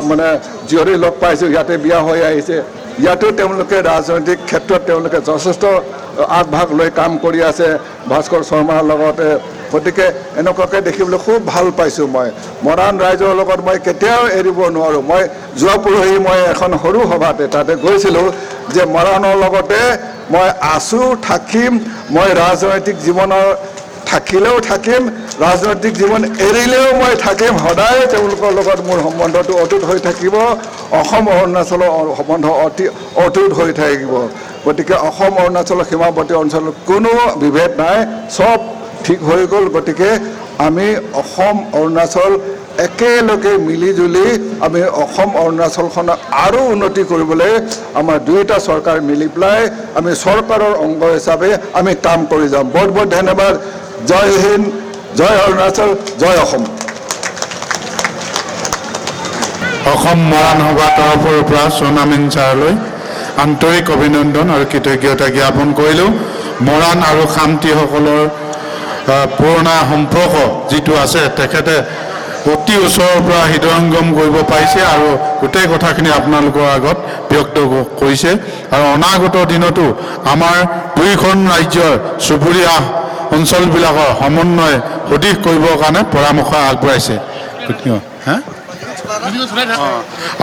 মানে জীয়ৰী লগ পাইছোঁ ইয়াতে বিয়া হৈ আহিছে ইয়াতো তেওঁলোকে ৰাজনৈতিক ক্ষেত্ৰত তেওঁলোকে যথেষ্ট আগভাগ লৈ কাম কৰি আছে ভাস্কৰ শৰ্মাৰ লগতে গতিকে এনেকুৱাকৈ দেখিবলৈ খুব ভাল পাইছোঁ মই মৰাণ ৰাইজৰ লগত মই কেতিয়াও এৰিব নোৱাৰোঁ মই যোৱা পৰহি মই এখন সৰু সভাতে তাতে গৈছিলোঁ যে মৰাণৰ লগতে মই আছোঁ থাকিম মই ৰাজনৈতিক জীৱনৰ থাকিলেও থাকিম ৰাজনৈতিক জীৱন এৰিলেও মই থাকিম সদায় তেওঁলোকৰ লগত মোৰ সম্বন্ধটো অটুট হৈ থাকিব অসম অৰুণাচলৰ সম্বন্ধ অটুট হৈ থাকিব গতিকে অসম অৰুণাচলৰ সীমাৱৰ্তী অঞ্চলত কোনো বিভেদ নাই চব ঠিক হৈ গ'ল গতিকে আমি অসম অৰুণাচল একেলগে মিলিজুলি আমি অসম অৰুণাচলখনক আৰু উন্নতি কৰিবলৈ আমাৰ দুয়োটা চৰকাৰ মিলি পেলাই আমি চৰকাৰৰ অংগ হিচাপে আমি কাম কৰি যাম বহুত বহুত ধন্যবাদ জয় হিন্দ জয় অৰুণাচল জয় অসম অসম মৰাণ সভা তৰফৰ পৰা সোণামীন ছাৰলৈ আন্তৰিক অভিনন্দন আৰু কৃতজ্ঞতা জ্ঞাপন কৰিলোঁ মৰাণ আৰু শান্তিসকলৰ পুৰণা সম্পৰ্ক যিটো আছে তেখেতে অতি ওচৰৰ পৰা হৃদয়ংগম কৰিব পাৰিছে আৰু গোটেই কথাখিনি আপোনালোকৰ আগত ব্যক্ত কৰিছে আৰু অনাগত দিনতো আমাৰ দুয়োখন ৰাজ্যৰ চুবুৰীয়া অঞ্চলবিলাকৰ সমন্বয় সদৃশ কৰিবৰ কাৰণে পৰামৰ্শ আগবঢ়াইছে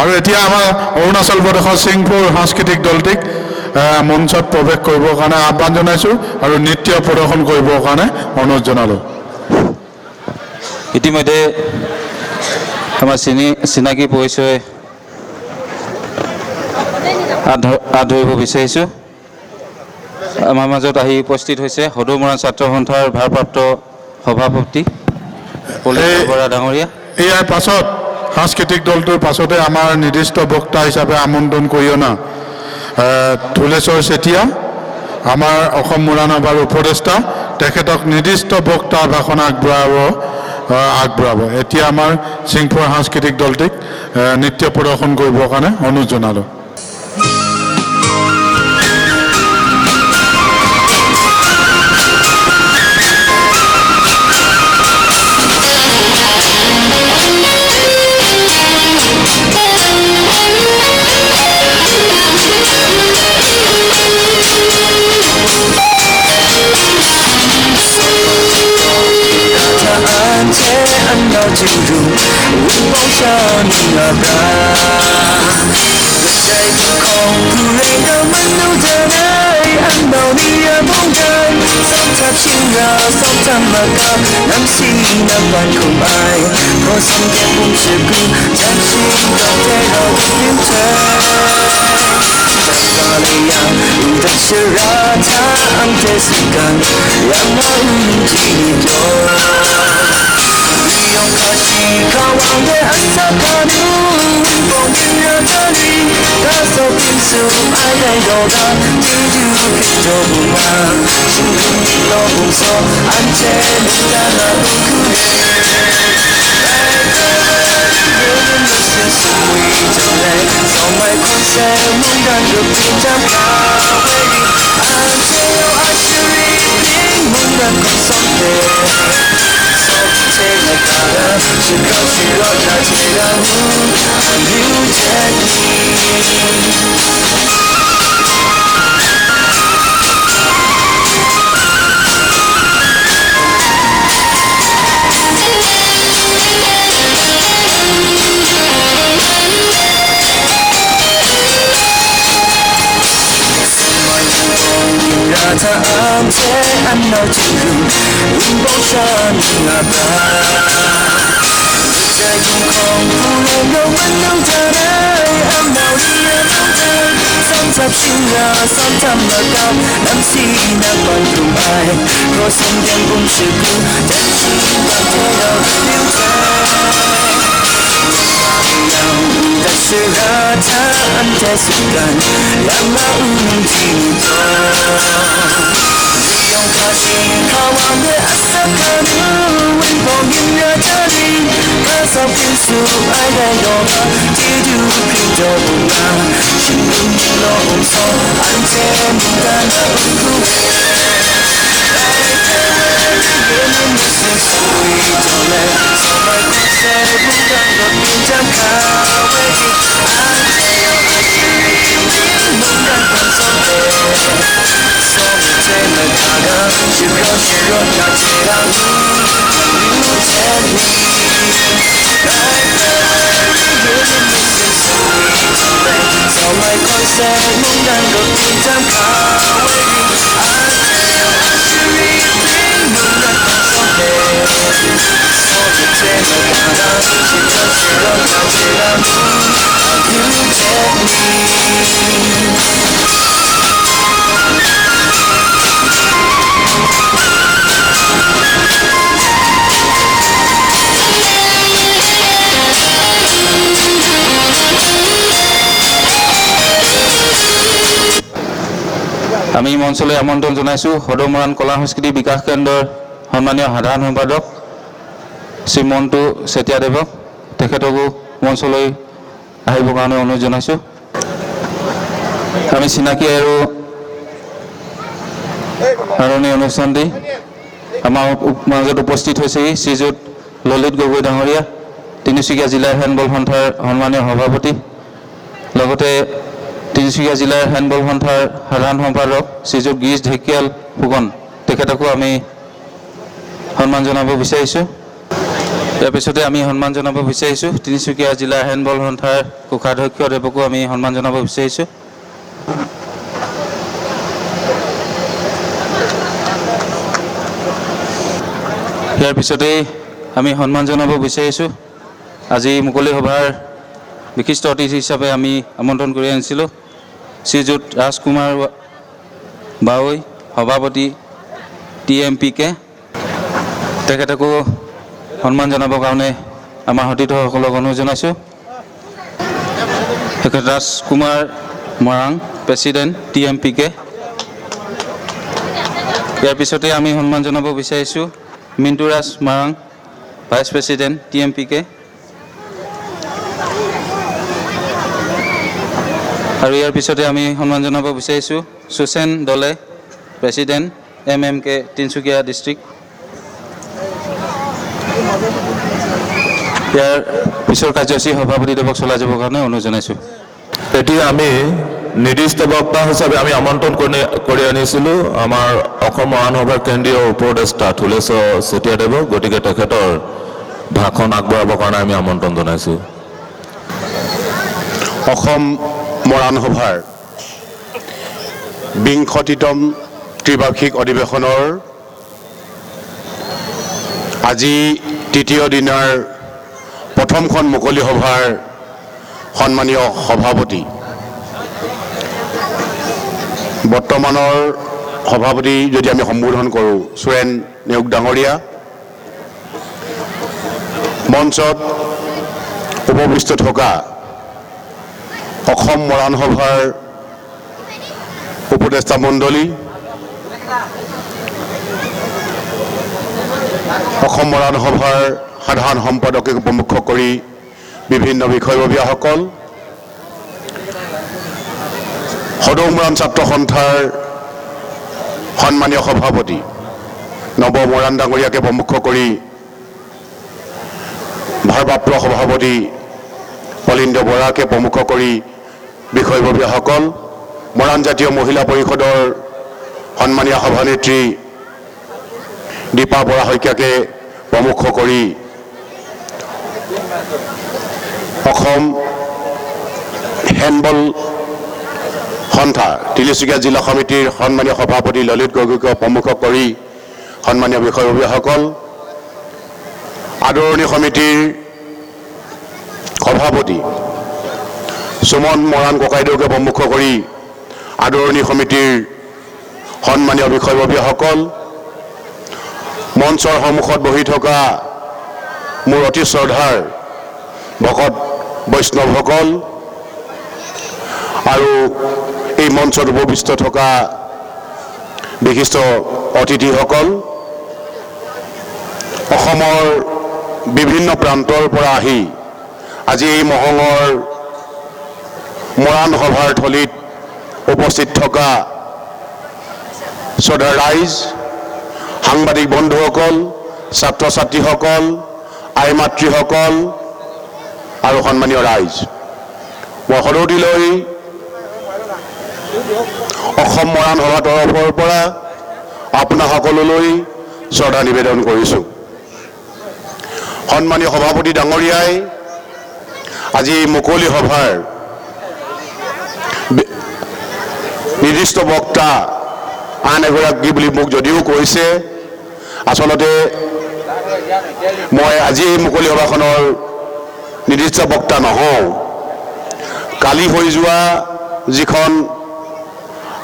আৰু এতিয়া আমাৰ অৰুণাচল প্ৰদেশৰ সিংপুৰ সাংস্কৃতিক দলটিক মঞ্চত প্ৰৱেশ কৰিবৰ কাৰণে আহ্বান জনাইছোঁ আৰু নৃত্য প্ৰদৰ্শন কৰিবৰ কাৰণে অনুৰোধ জনালোঁ ইতিমধ্যে আমাৰ চিনাকি পৰিচয় হাত ধৰিব বিচাৰিছোঁ আমাৰ মাজত আহি উপস্থিত হৈছে সদৌ মৰাণ ছাত্ৰ সন্থাৰ ভাৰপ্ৰাপ্ত সভাপতি পলিত বৰা ডাঙৰীয়া ইয়াৰ পাছত সাংস্কৃতিক দলটোৰ পাছতে আমাৰ নিৰ্দিষ্ট বক্তা হিচাপে আমন্ত্ৰণ কৰি অনা ধুলেশ্বৰ চেতিয়া আমাৰ অসম মৰাণ সভাৰ উপদেষ্টা তেখেতক নিৰ্দিষ্ট বক্তা ভাষণ আগবঢ়াব এতিয়া আমাৰ সিংপুৰ সাংস্কৃতিক দলটিক নৃত্য প্ৰদৰ্শন কৰিবৰ কাৰণে অনুৰোধ জনালোঁ 安闹进入云梦上那吧。在空空不能够温柔的爱，安闹里的梦在，三插心啊，三插那高，南西那关如爱，若心间不是故，真心的天要留在。但是啊，他安在心肝，让那无尽的。利用卡西卡瓦的阿萨卡努，温风音乐这里，卡萨平素爱的有吧，基督拼着不拿，心中的龙松，安在不干的苦。আমি মঞ্চলৈ আমন্ত্ৰণ জনাইছোঁ সদৌ মৰাণ কলা সংস্কৃতি বিকাশ কেন্দ্ৰৰ সন্মানীয় সাধাৰণ সম্পাদক শ্ৰী মণ্টু চেতিয়াদেৱক, তেখেতকো মঞ্চলৈ আহিবৰ কাৰণে অনুৰোধ জনাইছোঁ। আমি চিনাকি আৰু আদৰণি অনুষ্ঠান দি আমাৰ মাজত উপস্থিত হৈছেহি শ্ৰীযুত ললিত গগৈ ডাঙৰীয়া, তিনিচুকীয়া জিলাৰ হেণ্ডবল সন্থাৰ সন্মানীয় সভাপতি, লগতে তিনিচুকীয়া জিলাৰ হেণ্ডবল সন্থাৰ সাধাৰণ সম্পাদক শ্ৰীযুত গিৰীশ ঢেকিয়াল ফুকন, তেখেতকো আমি সন্মান জনাব বিচাৰিছোঁ। ইয়াৰ পিছতে আমি সন্মান জনাব বিচাৰিছোঁ তিনিচুকীয়া জিলাৰ হেণ্ডবল সন্থাৰ কোষাধ্যক্ষ দেৱকো আমি সন্মান জনাব বিচাৰিছোঁ। ইয়াৰ পিছতেই আমি সন্মান জনাব বিচাৰিছোঁ আজি মুকলি সভাৰ বিশিষ্ট অতিথি হিচাপে আমি আমন্ত্ৰণ কৰি আনিছিলোঁ শ্ৰীযুত ৰাজকুমাৰ বাৱৈ, সভাপতি TMPK, তেখেতকো সন্মান জনাবৰ কাৰণে আমাৰ সতীৰ্থসকলক অনুৰোধ জনাইছোঁ। তেখেত ৰাজকুমাৰ মৰাং, প্ৰেচিডেণ্ট TMPK। ইয়াৰ পিছতে আমি সন্মান জনাব বিচাৰিছোঁ Minturaj Morang, vice president TMPK। আৰু ইয়াৰ পিছতে আমি সন্মান জনাব বিচাৰিছোঁ সুচেন দলে, প্ৰেচিডেণ্ট MMK তিনিচুকীয়া ডিষ্ট্ৰিক্ট। ইয়াৰ পিছৰ কাৰ্যসূচী সভাপতিদেৱক চলাই যাবৰ কাৰণে অনুৰোধ জনাইছোঁ। এতিয়া আমি নিৰ্দিষ্ট বক্তা হিচাপে আমি আমন্ত্ৰণ কৰি আনিছিলোঁ আমাৰ অসম মৰাণ সভাৰ কেন্দ্ৰীয় উপদেষ্টা থুলেশ্বৰ চেতিয়াদেৱক, গতিকে তেখেতৰ ভাষণ আগবঢ়াবৰ কাৰণে আমি আমন্ত্ৰণ জনাইছোঁ। অসম মৰাণ সভাৰ ২০তম ত্ৰিবাৰ্ষিক অধিৱেশনৰ আজি তৃতীয় দিনাৰ প্ৰথমখন মুকলি সভাৰ সন্মানীয় সভাপতি, বৰ্তমানৰ সভাপতি যদি আমি সম্বোধন কৰোঁ সুৰেণ নেওগ ডাঙৰীয়া, মঞ্চত উপবিষ্ট থকা অসম মৰাণ সভাৰ উপদেষ্টা মণ্ডলী, অসম মৰাণ সভাৰ সাধাৰণ সম্পাদকে প্ৰমুখ কৰি বিভিন্ন বিষয়ববীয়াসকল, সদৌ মৰাণ ছাত্ৰ সন্থাৰ সন্মানীয় সভাপতি নৱ মৰাণ ডাঙৰীয়াকে প্ৰমুখ কৰি ভাৰপ্ৰাপ্ত সভাপতি পলিন্দ্ৰ বৰাকে প্ৰমুখ কৰি বিষয়ববীয়াসকল, মৰাণ জাতীয় মহিলা পৰিষদৰ সন্মানীয় সভানেত্ৰী দীপা বৰা শইকীয়াকে প্ৰমুখ কৰি অসম হেণ্ডবল সন্থা তিনিচুকীয়া জিলা সমিতিৰ সন্মানীয় সভাপতি ললিত গগৈক প্ৰমুখ কৰি সন্মানীয় বিষয়ববীয়াসকল আদৰণি সমিতিৰ সভাপতি সুমন মৰাণ ককাইদেউকে প্ৰমুখ কৰি আদৰণি সমিতিৰ সন্মানীয় বিষয়ববীয়াসকল মঞ্চৰ সন্মুখত বহি থকা মোৰ অতি শ্ৰদ্ধাৰ ভকত বৈষ্ণৱসকল আৰু এই মঞ্চত উপবিষ্ট থকা বিশিষ্ট অতিথিসকল অসমৰ বিভিন্ন প্ৰান্তৰ পৰা আহি আজি এই মহঙৰ মৰাণ সভাৰ থলীত উপস্থিত থকা শ্ৰদ্ধাৰ ৰাইজ সাংবাদিক বন্ধুসকল ছাত্ৰ ছাত্ৰীসকল আই মাতৃসকল আৰু সন্মানীয় ৰাইজ মই সদৌতিলৈ অসম মৰাণ সভা তৰফৰ পৰা আপোনাৰ সকলোলৈ শ্ৰদ্ধা নিবেদন কৰিছোঁ সন্মানীয় সভাপতি ডাঙৰীয়াই আজি এই মুকলি সভাৰ নিৰ্দিষ্ট বক্তা আন এগৰাকী বুলি মোক যদিও কৈছে আচলতে মই আজি এই মুকলি সভাখনৰ নিৰ্দিষ্ট বক্তা নহওঁ কালি হৈ যোৱা যিখন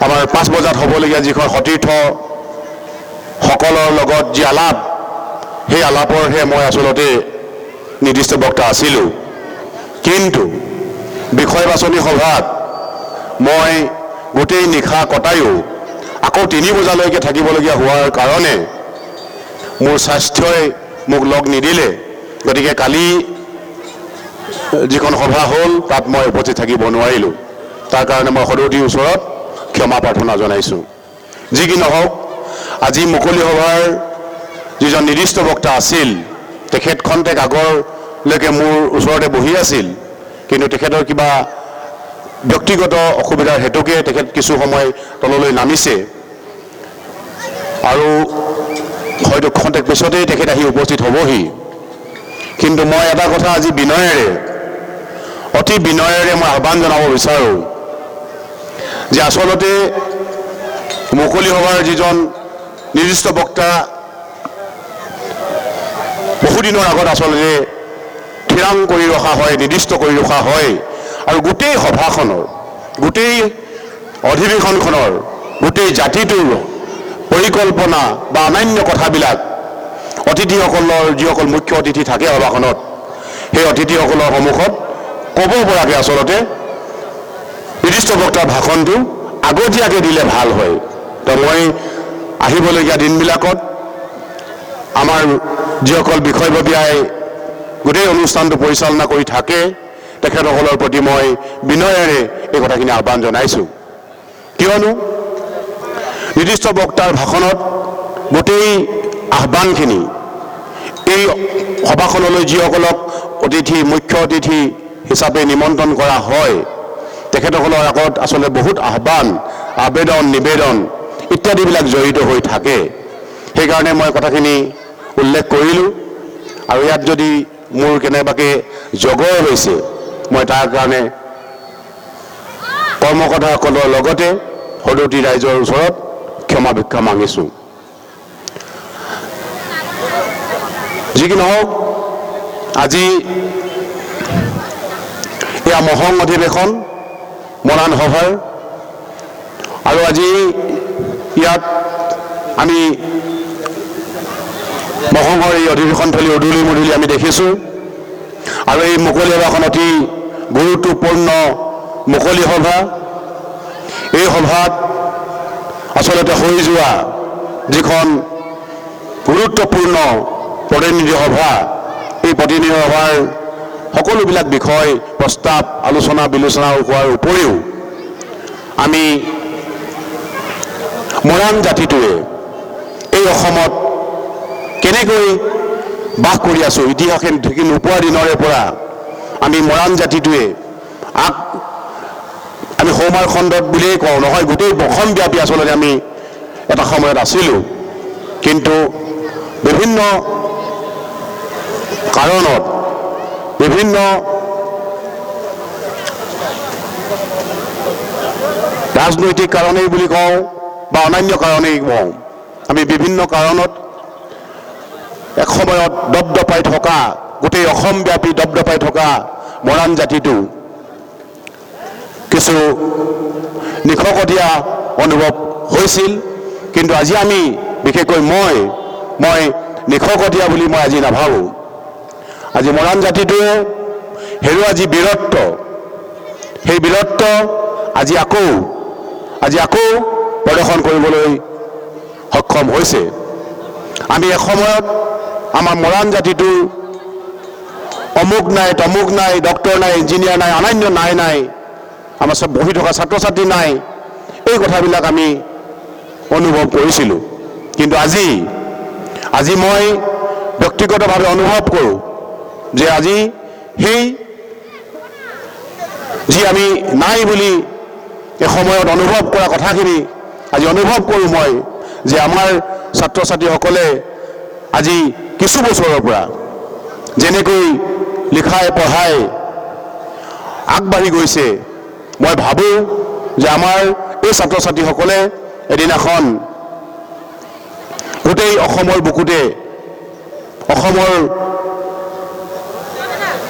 আমাৰ 5 বজাত হ'বলগীয়া যিখন সতীৰ্থ সকলৰ লগত যি আলাপ সেই আলাপৰহে মই আচলতে নিৰ্দিষ্ট বক্তা আছিলোঁ কিন্তু বিষয় বাছনি সভাত মই গোটেই নিশা কটায়ো আকৌ 3 বজালৈকে থাকিবলগীয়া হোৱাৰ কাৰণে মোৰ স্বাস্থ্যই মোক লগ নিদিলে গতিকে কালি যিখন সভা হ'ল তাত মই উপস্থিত থাকিব নোৱাৰিলোঁ তাৰ কাৰণে মই সদৌতিৰ ওচৰত ক্ষমা প্ৰাৰ্থনা জনাইছোঁ যি কি নহওক আজি মুকলি সভাৰ যিজন নিৰ্দিষ্ট বক্তা আছিল তেখেত খন্তেক আগলৈকে মোৰ ওচৰতে বহি আছিল কিন্তু তেখেতৰ কিবা ব্যক্তিগত অসুবিধাৰ হেতুকে তেখেত কিছু সময় তললৈ নামিছে আৰু হয়তো খন্তেক পিছতেই তেখেত আহি উপস্থিত হ'বহি কিন্তু মই এটা কথা আজি অতি বিনয়েৰে মই আহ্বান জনাব বিচাৰোঁ যে আচলতে মুকলি সভাৰ যিজন নিৰ্দিষ্ট বক্তা বহুদিনৰ আগত আচলতে থিৰাং কৰি ৰখা হয় নিৰ্দিষ্ট কৰি ৰখা হয় আৰু গোটেই সভাখনৰ গোটেই অধিৱেশনখনৰ গোটেই জাতিটোৰ পৰিকল্পনা বা অন্যান্য কথাবিলাক অতিথিসকলৰ যিসকল মুখ্য অতিথি থাকে সভাখনত সেই অতিথিসকলৰ সন্মুখত ক'ব পৰাকৈ আচলতে নিৰ্দিষ্ট বক্তাৰ ভাষণটো আগতীয়াকৈ দিলে ভাল হয় তো মই আহিবলগীয়া দিনবিলাকত আমাৰ যিসকল বিষয়ববীয়াই গোটেই অনুষ্ঠানটো পৰিচালনা কৰি থাকে তেখেতসকলৰ প্ৰতি মই বিনয়েৰে এই কথাখিনি আহ্বান জনাইছোঁ কিয়নো নিৰ্দিষ্ট বক্তাৰ ভাষণত গোটেই আহ্বানখিনি এই সভাখনলৈ যিসকলক মুখ্য অতিথি হিচাপে নিমন্ত্ৰণ কৰা হয় তেখেতসকলৰ আগত আচলতে বহুত আহ্বান আবেদন নিবেদন ইত্যাদিবিলাক জড়িত হৈ থাকে সেইকাৰণে মই কথাখিনি উল্লেখ কৰিলোঁ আৰু ইয়াত যদি মোৰ কেনেবাকৈ জগৰ হৈছে মই তাৰ কাৰণে কৰ্মকৰ্তাসকলৰ লগতে সদৌতি ৰাইজৰ ওচৰত ক্ষমা ভিক্ষা মাগিছোঁ যি কি নহওক আজি এয়া মহং অধিৱেশন মৰাণ সভাৰ আৰু আজি ইয়াত আমি মহঙৰ এই অধিৱেশনথলী উদুলি মুদুলি আমি দেখিছোঁ আৰু এই মুকলি সভাখন অতি গুৰুত্বপূৰ্ণ মুকলি সভা এই সভাত আচলতে হৈ যোৱা যিখন গুৰুত্বপূৰ্ণ প্ৰতিনিধি সভা এই প্ৰতিনিধি সভাৰ সকলোবিলাক বিষয় প্ৰস্তাৱ আলোচনা বিলোচনা হোৱাৰ উপৰিও আমি মৰাণ জাতিটোৱে এই অসমত কেনেকৈ বাস কৰি আছোঁ ইতিহাসে ঢুকি নোপোৱা দিনৰে পৰা আমি মৰাণ জাতিটোৱে আমি সৌমাৰ খণ্ডত বুলিয়েই কওঁ নহয় গোটেই অসমব্যাপী আচলতে আমি এটা সময়ত আছিলোঁ কিন্তু বিভিন্ন কাৰণত বিভিন্ন ৰাজনৈতিক কাৰণেই বুলি কওঁ বা অন্যান্য কাৰণেই কওঁ, আমি বিভিন্ন কাৰণত এক সময়ত দপদপাই থকা, গোটেই অসমব্যাপী দপদপাই থকা মৰাণ জাতিটো কিছু নিশকতীয়া অনুভৱ হৈছিল। কিন্তু আজি আমি বিশেষকৈ মই নিশকতীয়া বুলি মই আজি নাভাবোঁ। আজি মৰাণ জাতিটোৱে হেৰুৱা যি বীৰত্ব, সেই বীৰত্ব আজি আকৌ প্ৰদৰ্শন কৰিবলৈ সক্ষম হৈছে। আমি এসময়ত আমাৰ মৰাণ জাতিটোৰ অমুক নাই, তমুক নাই, ডক্টৰ নাই, ইঞ্জিনিয়াৰ নাই, অন্যান্য নাই, আমাৰ চব বহি থকা ছাত্ৰ ছাত্ৰী নাই, এই কথাবিলাক আমি অনুভৱ কৰিছিলোঁ। কিন্তু আজি মই ব্যক্তিগতভাৱে অনুভৱ কৰোঁ যে আজি সেই যি আমি নাই বুলি এসময়ত অনুভৱ কৰা কথাখিনি আজি অনুভৱ কৰোঁ মই, যে আমাৰ ছাত্ৰ ছাত্ৰীসকলে আজি কিছু বছৰৰ পৰা যেনেকৈ লিখাই পঢ়াই আগবাঢ়ি গৈছে, মই ভাবোঁ যে আমাৰ এই ছাত্ৰ ছাত্ৰীসকলে এদিনাখন গোটেই অসমৰ বুকুতে, অসমৰ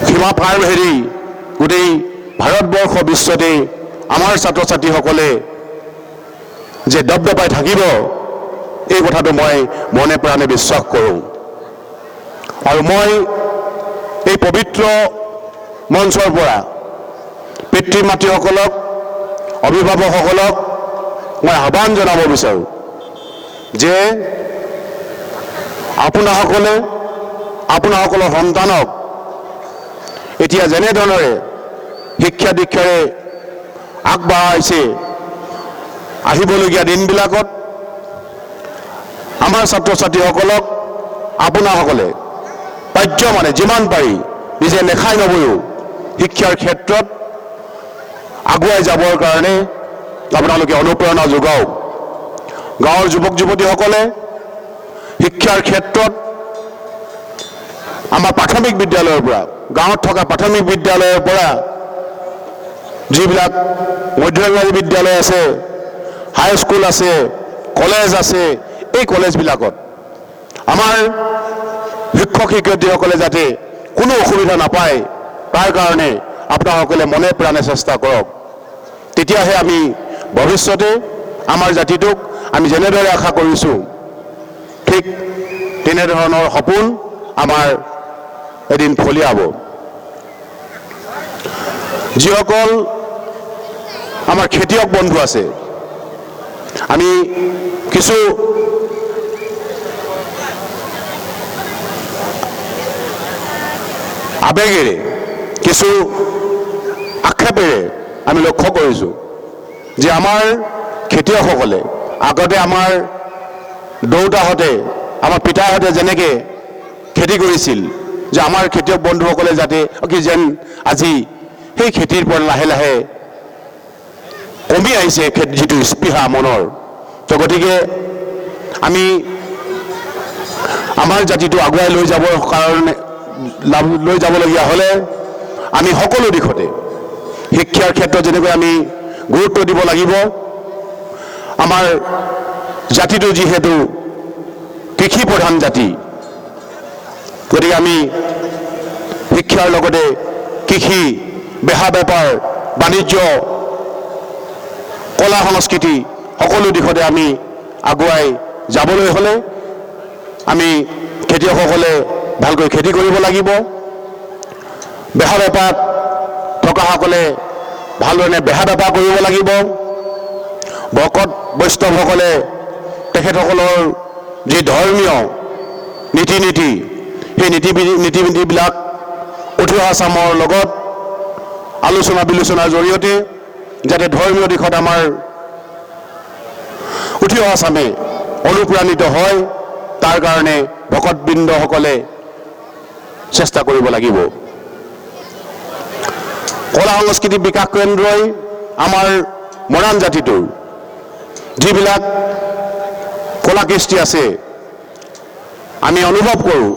সীমা পাৰ হেৰি গোটেই ভাৰতবৰ্ষ বিশ্বতে আমাৰ ছাত্ৰ ছাত্ৰীসকলে যে দপদপাই থাকিব, এই কথাটো মই মনে প্ৰাণে বিশ্বাস কৰোঁ। আৰু মই এই পবিত্ৰ মঞ্চৰ পৰা পিতৃ মাতৃসকলক, অভিভাৱকসকলক মই আহ্বান জনাব বিচাৰোঁ যে আপোনাসকলৰ সন্তানক এতিয়া যেনেধৰণে শিক্ষা দীক্ষাৰে আগবঢ়াইছে, আহিবলগীয়া দিনবিলাকত আমাৰ ছাত্ৰ ছাত্ৰীসকলক আপোনাসকলে পাৰ্যমানে যিমান পাৰি নিজে নেখাই নবৈও শিক্ষাৰ ক্ষেত্ৰত আগুৱাই যাবৰ কাৰণে আপোনালোকে অনুপ্ৰেৰণা যোগাওক। গাঁৱৰ যুৱক যুৱতীসকলে শিক্ষাৰ ক্ষেত্ৰত আমাৰ প্ৰাথমিক বিদ্যালয়ৰ পৰা, গাঁৱত থকা প্ৰাথমিক বিদ্যালয়ৰ পৰা যিবিলাক মধ্য ইংৰাজী বিদ্যালয় আছে, হাইস্কুল আছে, কলেজ আছে, এই কলেজবিলাকত আমাৰ শিক্ষক শিক্ষয়িত্ৰীসকলে যাতে কোনো অসুবিধা নাপায়, তাৰ কাৰণে আপোনাসকলে মনে প্ৰাণে চেষ্টা কৰক। তেতিয়াহে আমি ভৱিষ্যতে আমাৰ জাতিটোক আমি যেনেদৰে আশা কৰিছোঁ, ঠিক তেনেধৰণৰ সপোন আমাৰ এদিন ফলিয়াব। যিসকল আমাৰ খেতিয়ক বন্ধু আছে, আমি কিছু আবেগেৰে, কিছু আক্ষেপেৰে আমি লক্ষ্য কৰিছোঁ যে আমাৰ খেতিয়কসকলে আগতে আমাৰ দেউতাহঁতে, আমাৰ পিতাহঁতে যেনেকৈ খেতি কৰিছিল, যে আমাৰ খেতিয়ক বন্ধুসকলে যাতে যেন আজি সেই খেতিৰ পৰা লাহে লাহে কমি আহিছে যিটো স্পৃহা মনৰ। তো গতিকে আমি আমাৰ জাতিটো আগুৱাই লৈ যাবৰ কাৰণে লৈ যাবলগীয়া হ'লে আমি সকলো দিশতে শিক্ষাৰ ক্ষেত্ৰত যেনেকৈ আমি গুৰুত্ব দিব লাগিব, আমাৰ জাতিটো যিহেতু কৃষি প্ৰধান জাতি, গতিকে আমি শিক্ষাৰ লগতে কৃষি, বেহা বেপাৰ, বাণিজ্য, কলা সংস্কৃতি সকলো দিশতে আমি আগুৱাই যাবলৈ হ'লে আমি খেতিয়কসকলে ভালকৈ খেতি কৰিব লাগিব। বেহা বেপাৰত থকাসকলে ভালদৰে বেহা বেপাৰ কৰিব লাগিব। ভকত বৈষ্ণৱসকলে তেখেতসকলৰ যি ধৰ্মীয় নীতি নীতি, সেই নীতি নীতিবিলাক উঠি অহা চামৰ লগত আলোচনা বিলোচনাৰ জৰিয়তে যাতে ধৰ্মীয় দিশত আমাৰ উঠি অহা চামে অনুপ্ৰাণিত হয়, তাৰ কাৰণে ভকতবৃন্দসকলে চেষ্টা কৰিব লাগিব। কলা সংস্কৃতি বিকাশ কেন্দ্ৰই আমাৰ মৰাণ জাতিটোৰ যিবিলাক কলা কৃষ্টি আছে, আমি অনুভৱ কৰোঁ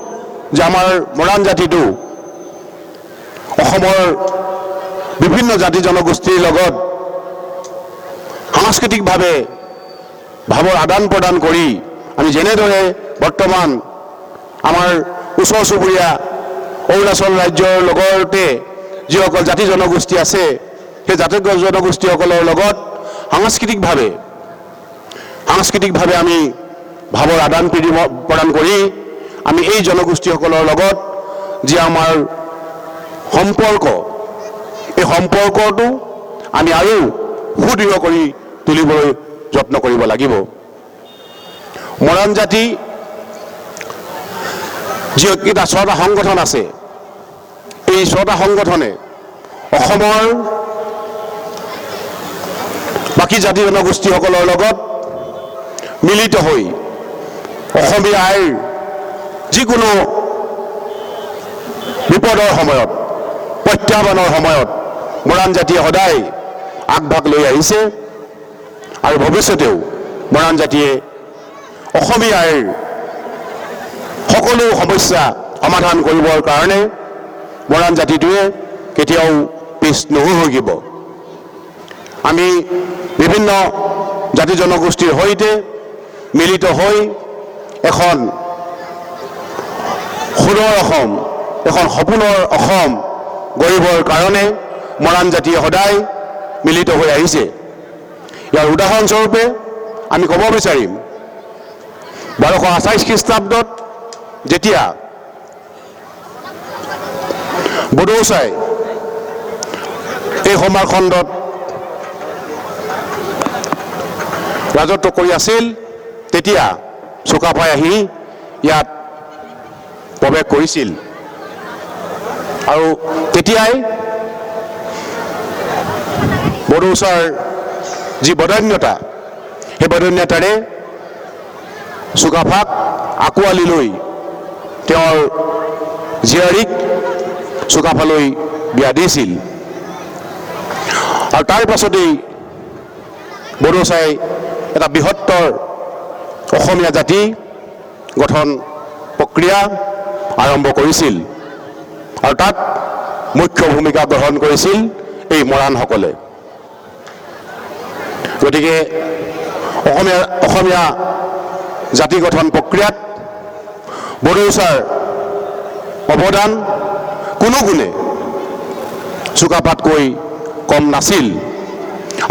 যে আমাৰ মৰাণ জাতিটো অসমৰ বিভিন্ন জাতি জনগোষ্ঠীৰ লগত সাংস্কৃতিকভাৱে ভাৱৰ আদান প্ৰদান কৰি আমি যেনেদৰে বৰ্তমান আমাৰ ওচৰ চুবুৰীয়া অৰুণাচল ৰাজ্যৰ লগতে যিসকল জাতি জনগোষ্ঠী আছে সেই জাতি জনগোষ্ঠীসকলৰ লগত সাংস্কৃতিকভাৱে আমি ভাৱৰ আদান প্ৰদান কৰি আমি এই জনগোষ্ঠীসকলৰ লগত যি আমাৰ সম্পৰ্ক এই সম্পৰ্কটো আমি আৰু সুদৃঢ় কৰি তুলিবলৈ যত্ন কৰিব লাগিব। মৰাণ জাতি যিকেইটা 6টা সংগঠন আছে এই 6টা সংগঠনে অসমৰ বাকী জাতি জনগোষ্ঠীসকলৰ লগত মিলিত হৈ অসমীয়াৰ যিকোনো বিপদৰ সময়ত প্ৰত্যাহ্বানৰ সময়ত মৰাণ জাতিয়ে সদায় আগভাগ লৈ আহিছে আৰু ভৱিষ্যতেও মৰাণ জাতিয়ে অসমীয়াৰ সকলো সমস্যা সমাধান কৰিবৰ কাৰণে মৰাণ জাতিটোৱে কেতিয়াও পিছ নুহুকিব। আমি বিভিন্ন জাতি জনগোষ্ঠীৰ সৈতে মিলিত হৈ এখন সুন্দৰ অসম এখন সপোনৰ অসম গঢ়িবৰ কাৰণে মৰাণ জাতিয়ে সদায় মিলিত হৈ আহিছে। ইয়াৰ উদাহৰণস্বৰূপে আমি ক'ব বিচাৰিম 1228 খ্ৰীষ্টাব্দত যেতিয়া বড়োচাই এই সমাৰখণ্ডত ৰাজত্ব কৰি আছিল তেতিয়া চুকাফাই আহি ইয়াত প্ৰৱেশ কৰিছিল আৰু তেতিয়াই বড়োচাৰ যি বদান্যতা সেই বদান্যতাৰে চুকাফাক আঁকোৱালি লৈ তেওঁৰ জীয়াৰীক চুকাফালৈ বিয়া দিছিল আৰু তাৰ পাছতেই বড়োচাই এটা বৃহত্তৰ অসমীয়া জাতি গঠন প্ৰক্ৰিয়া আৰম্ভ কৰিছিল আৰু তাত মুখ্য ভূমিকা গ্ৰহণ কৰিছিল এই মৰাণসকলে। গতিকে অসমীয়া জাতি গঠন প্ৰক্ৰিয়াত বড়োচাৰ অৱদান কোনো গুণে চুকাফাতকৈ কম নাছিল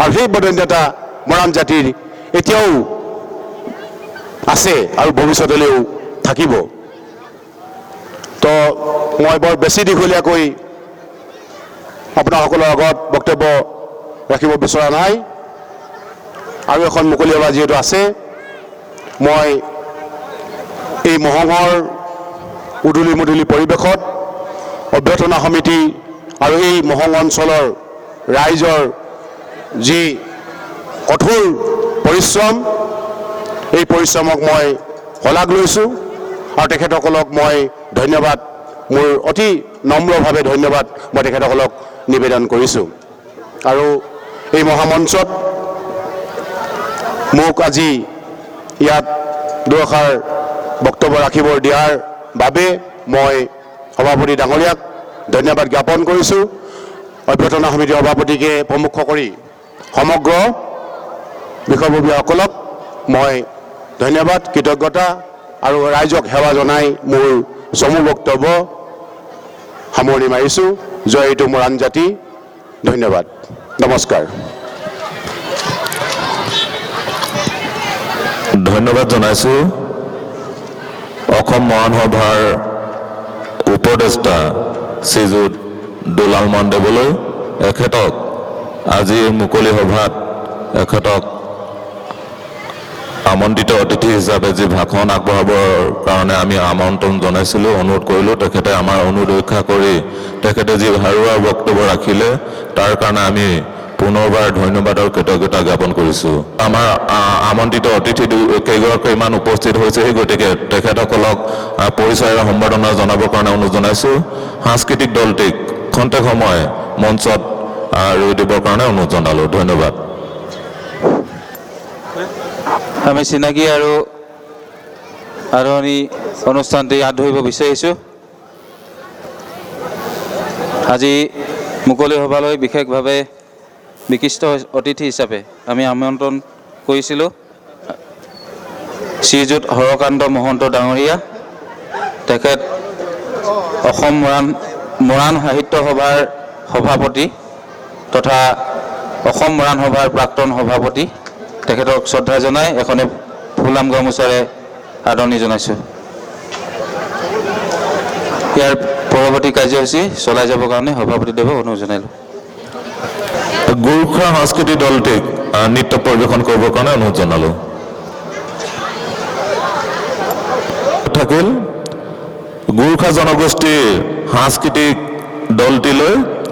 আৰু সেই বদান্যতা মৰাণ জাতিৰ এতিয়াও আছে আৰু ভৱিষ্যতলৈও থাকিব। তো মই বৰ বেছি দীঘলীয়াকৈ আপোনাসকলৰ আগত বক্তব্য ৰাখিব বিচৰা নাই আৰু এখন মুকলি সভা যিহেতু আছে মই এই মহঙৰ উদুলি মুদুলি পৰিৱেশত অভ্যৰ্থনা সমিতি আৰু এই মহং অঞ্চলৰ ৰাইজৰ যি কঠোৰ পৰিশ্ৰম এই পৰিশ্ৰমক মই শলাগ লৈছোঁ আৰু তেখেতসকলক মই ধন্যবাদ মোৰ অতি নম্ৰভাৱে ধন্যবাদ মই তেখেতসকলক নিবেদন কৰিছোঁ আৰু এই মহামঞ্চত মোক আজি ইয়াত দুআষাৰ বক্তব্য ৰাখিব দিয়াৰ বাবে মই সভাপতি ডাঙৰীয়াক ধন্যবাদ জ্ঞাপন কৰিছোঁ। অভ্যৰ্থনা সমিতিৰ সভাপতিকে প্ৰমুখ কৰি সমগ্ৰ বিষয়ববীয়াসকলক মই ধন্যবাদ কৃতজ্ঞতা আৰু ৰাইজক সেৱা জনাই মোৰ চমু বক্তব্য সামৰণি মাৰিছোঁ। জয়টো মৰাণ জাতি। ধন্যবাদ, নমস্কাৰ। ধন্যবাদ জনাইছোঁ অসম মহান সভাৰ উপদেষ্টা শ্ৰীযুত দুলাল মহাদেৱলৈ। এখেতক আজিৰ মুকলি সভাত এখেতক আমন্ত্ৰিত অতিথি হিচাপে যি ভাষণ আগবঢ়াবৰ কাৰণে আমি আমন্ত্ৰণ জনাইছিলোঁ, অনুৰোধ কৰিলোঁ। তেখেতে আমাৰ অনুৰোধ ৰক্ষা কৰি তেখেতে যি ভাৰুৱা বক্তব্য ৰাখিলে তাৰ কাৰণে আমি পুনৰবাৰ ধন্যবাদ আৰু কৃতজ্ঞতা জ্ঞাপন কৰিছোঁ। আমাৰ আমন্ত্ৰিত অতিথি কেইগৰাকী ইমান উপস্থিত হৈছে, সেই গতিকে তেখেতসকলক পৰিচয়েৰে সম্বৰ্ধনা জনাবৰ কাৰণে অনুৰোধ জনাইছোঁ। সাংস্কৃতিক দলটিক খন্তেক সময় মঞ্চত ৰৈ দিবৰ কাৰণে অনুৰোধ জনালোঁ। ধন্যবাদ। আমি চিনাকি আৰু আদৰণি অনুষ্ঠানটি হাত ধৰিব বিচাৰিছোঁ। আজি মুকলি সভালৈ বিশেষভাৱে বিশিষ্ট অতিথি হিচাপে আমি আমন্ত্ৰণ কৰিছিলোঁ শ্ৰীযুত হৰকান্ত মহন্ত ডাঙৰীয়া। তেখেত অসম মৰাণ সাহিত্য সভাৰ সভাপতি তথা অসম মৰাণ সভাৰ প্ৰাক্তন সভাপতি। তেখেতক শ্ৰদ্ধা জনাই এখনি ফুলাম গামোচাৰে আদৰণি জনাইছোঁ। ইয়াৰ পৰৱৰ্তী কাৰ্যসূচী চলাই যাবৰ কাৰণে সভাপতিদেৱক অনুৰোধ জনাইলোঁ। গোৰ্খা সংস্কৃতি দলটিক নৃত্য পৰিৱেশন কৰিবৰ কাৰণে অনুৰোধ জনালোঁ। থাকিল গোৰ্খা জনগোষ্ঠীৰ সাংস্কৃতিক দলটিলৈ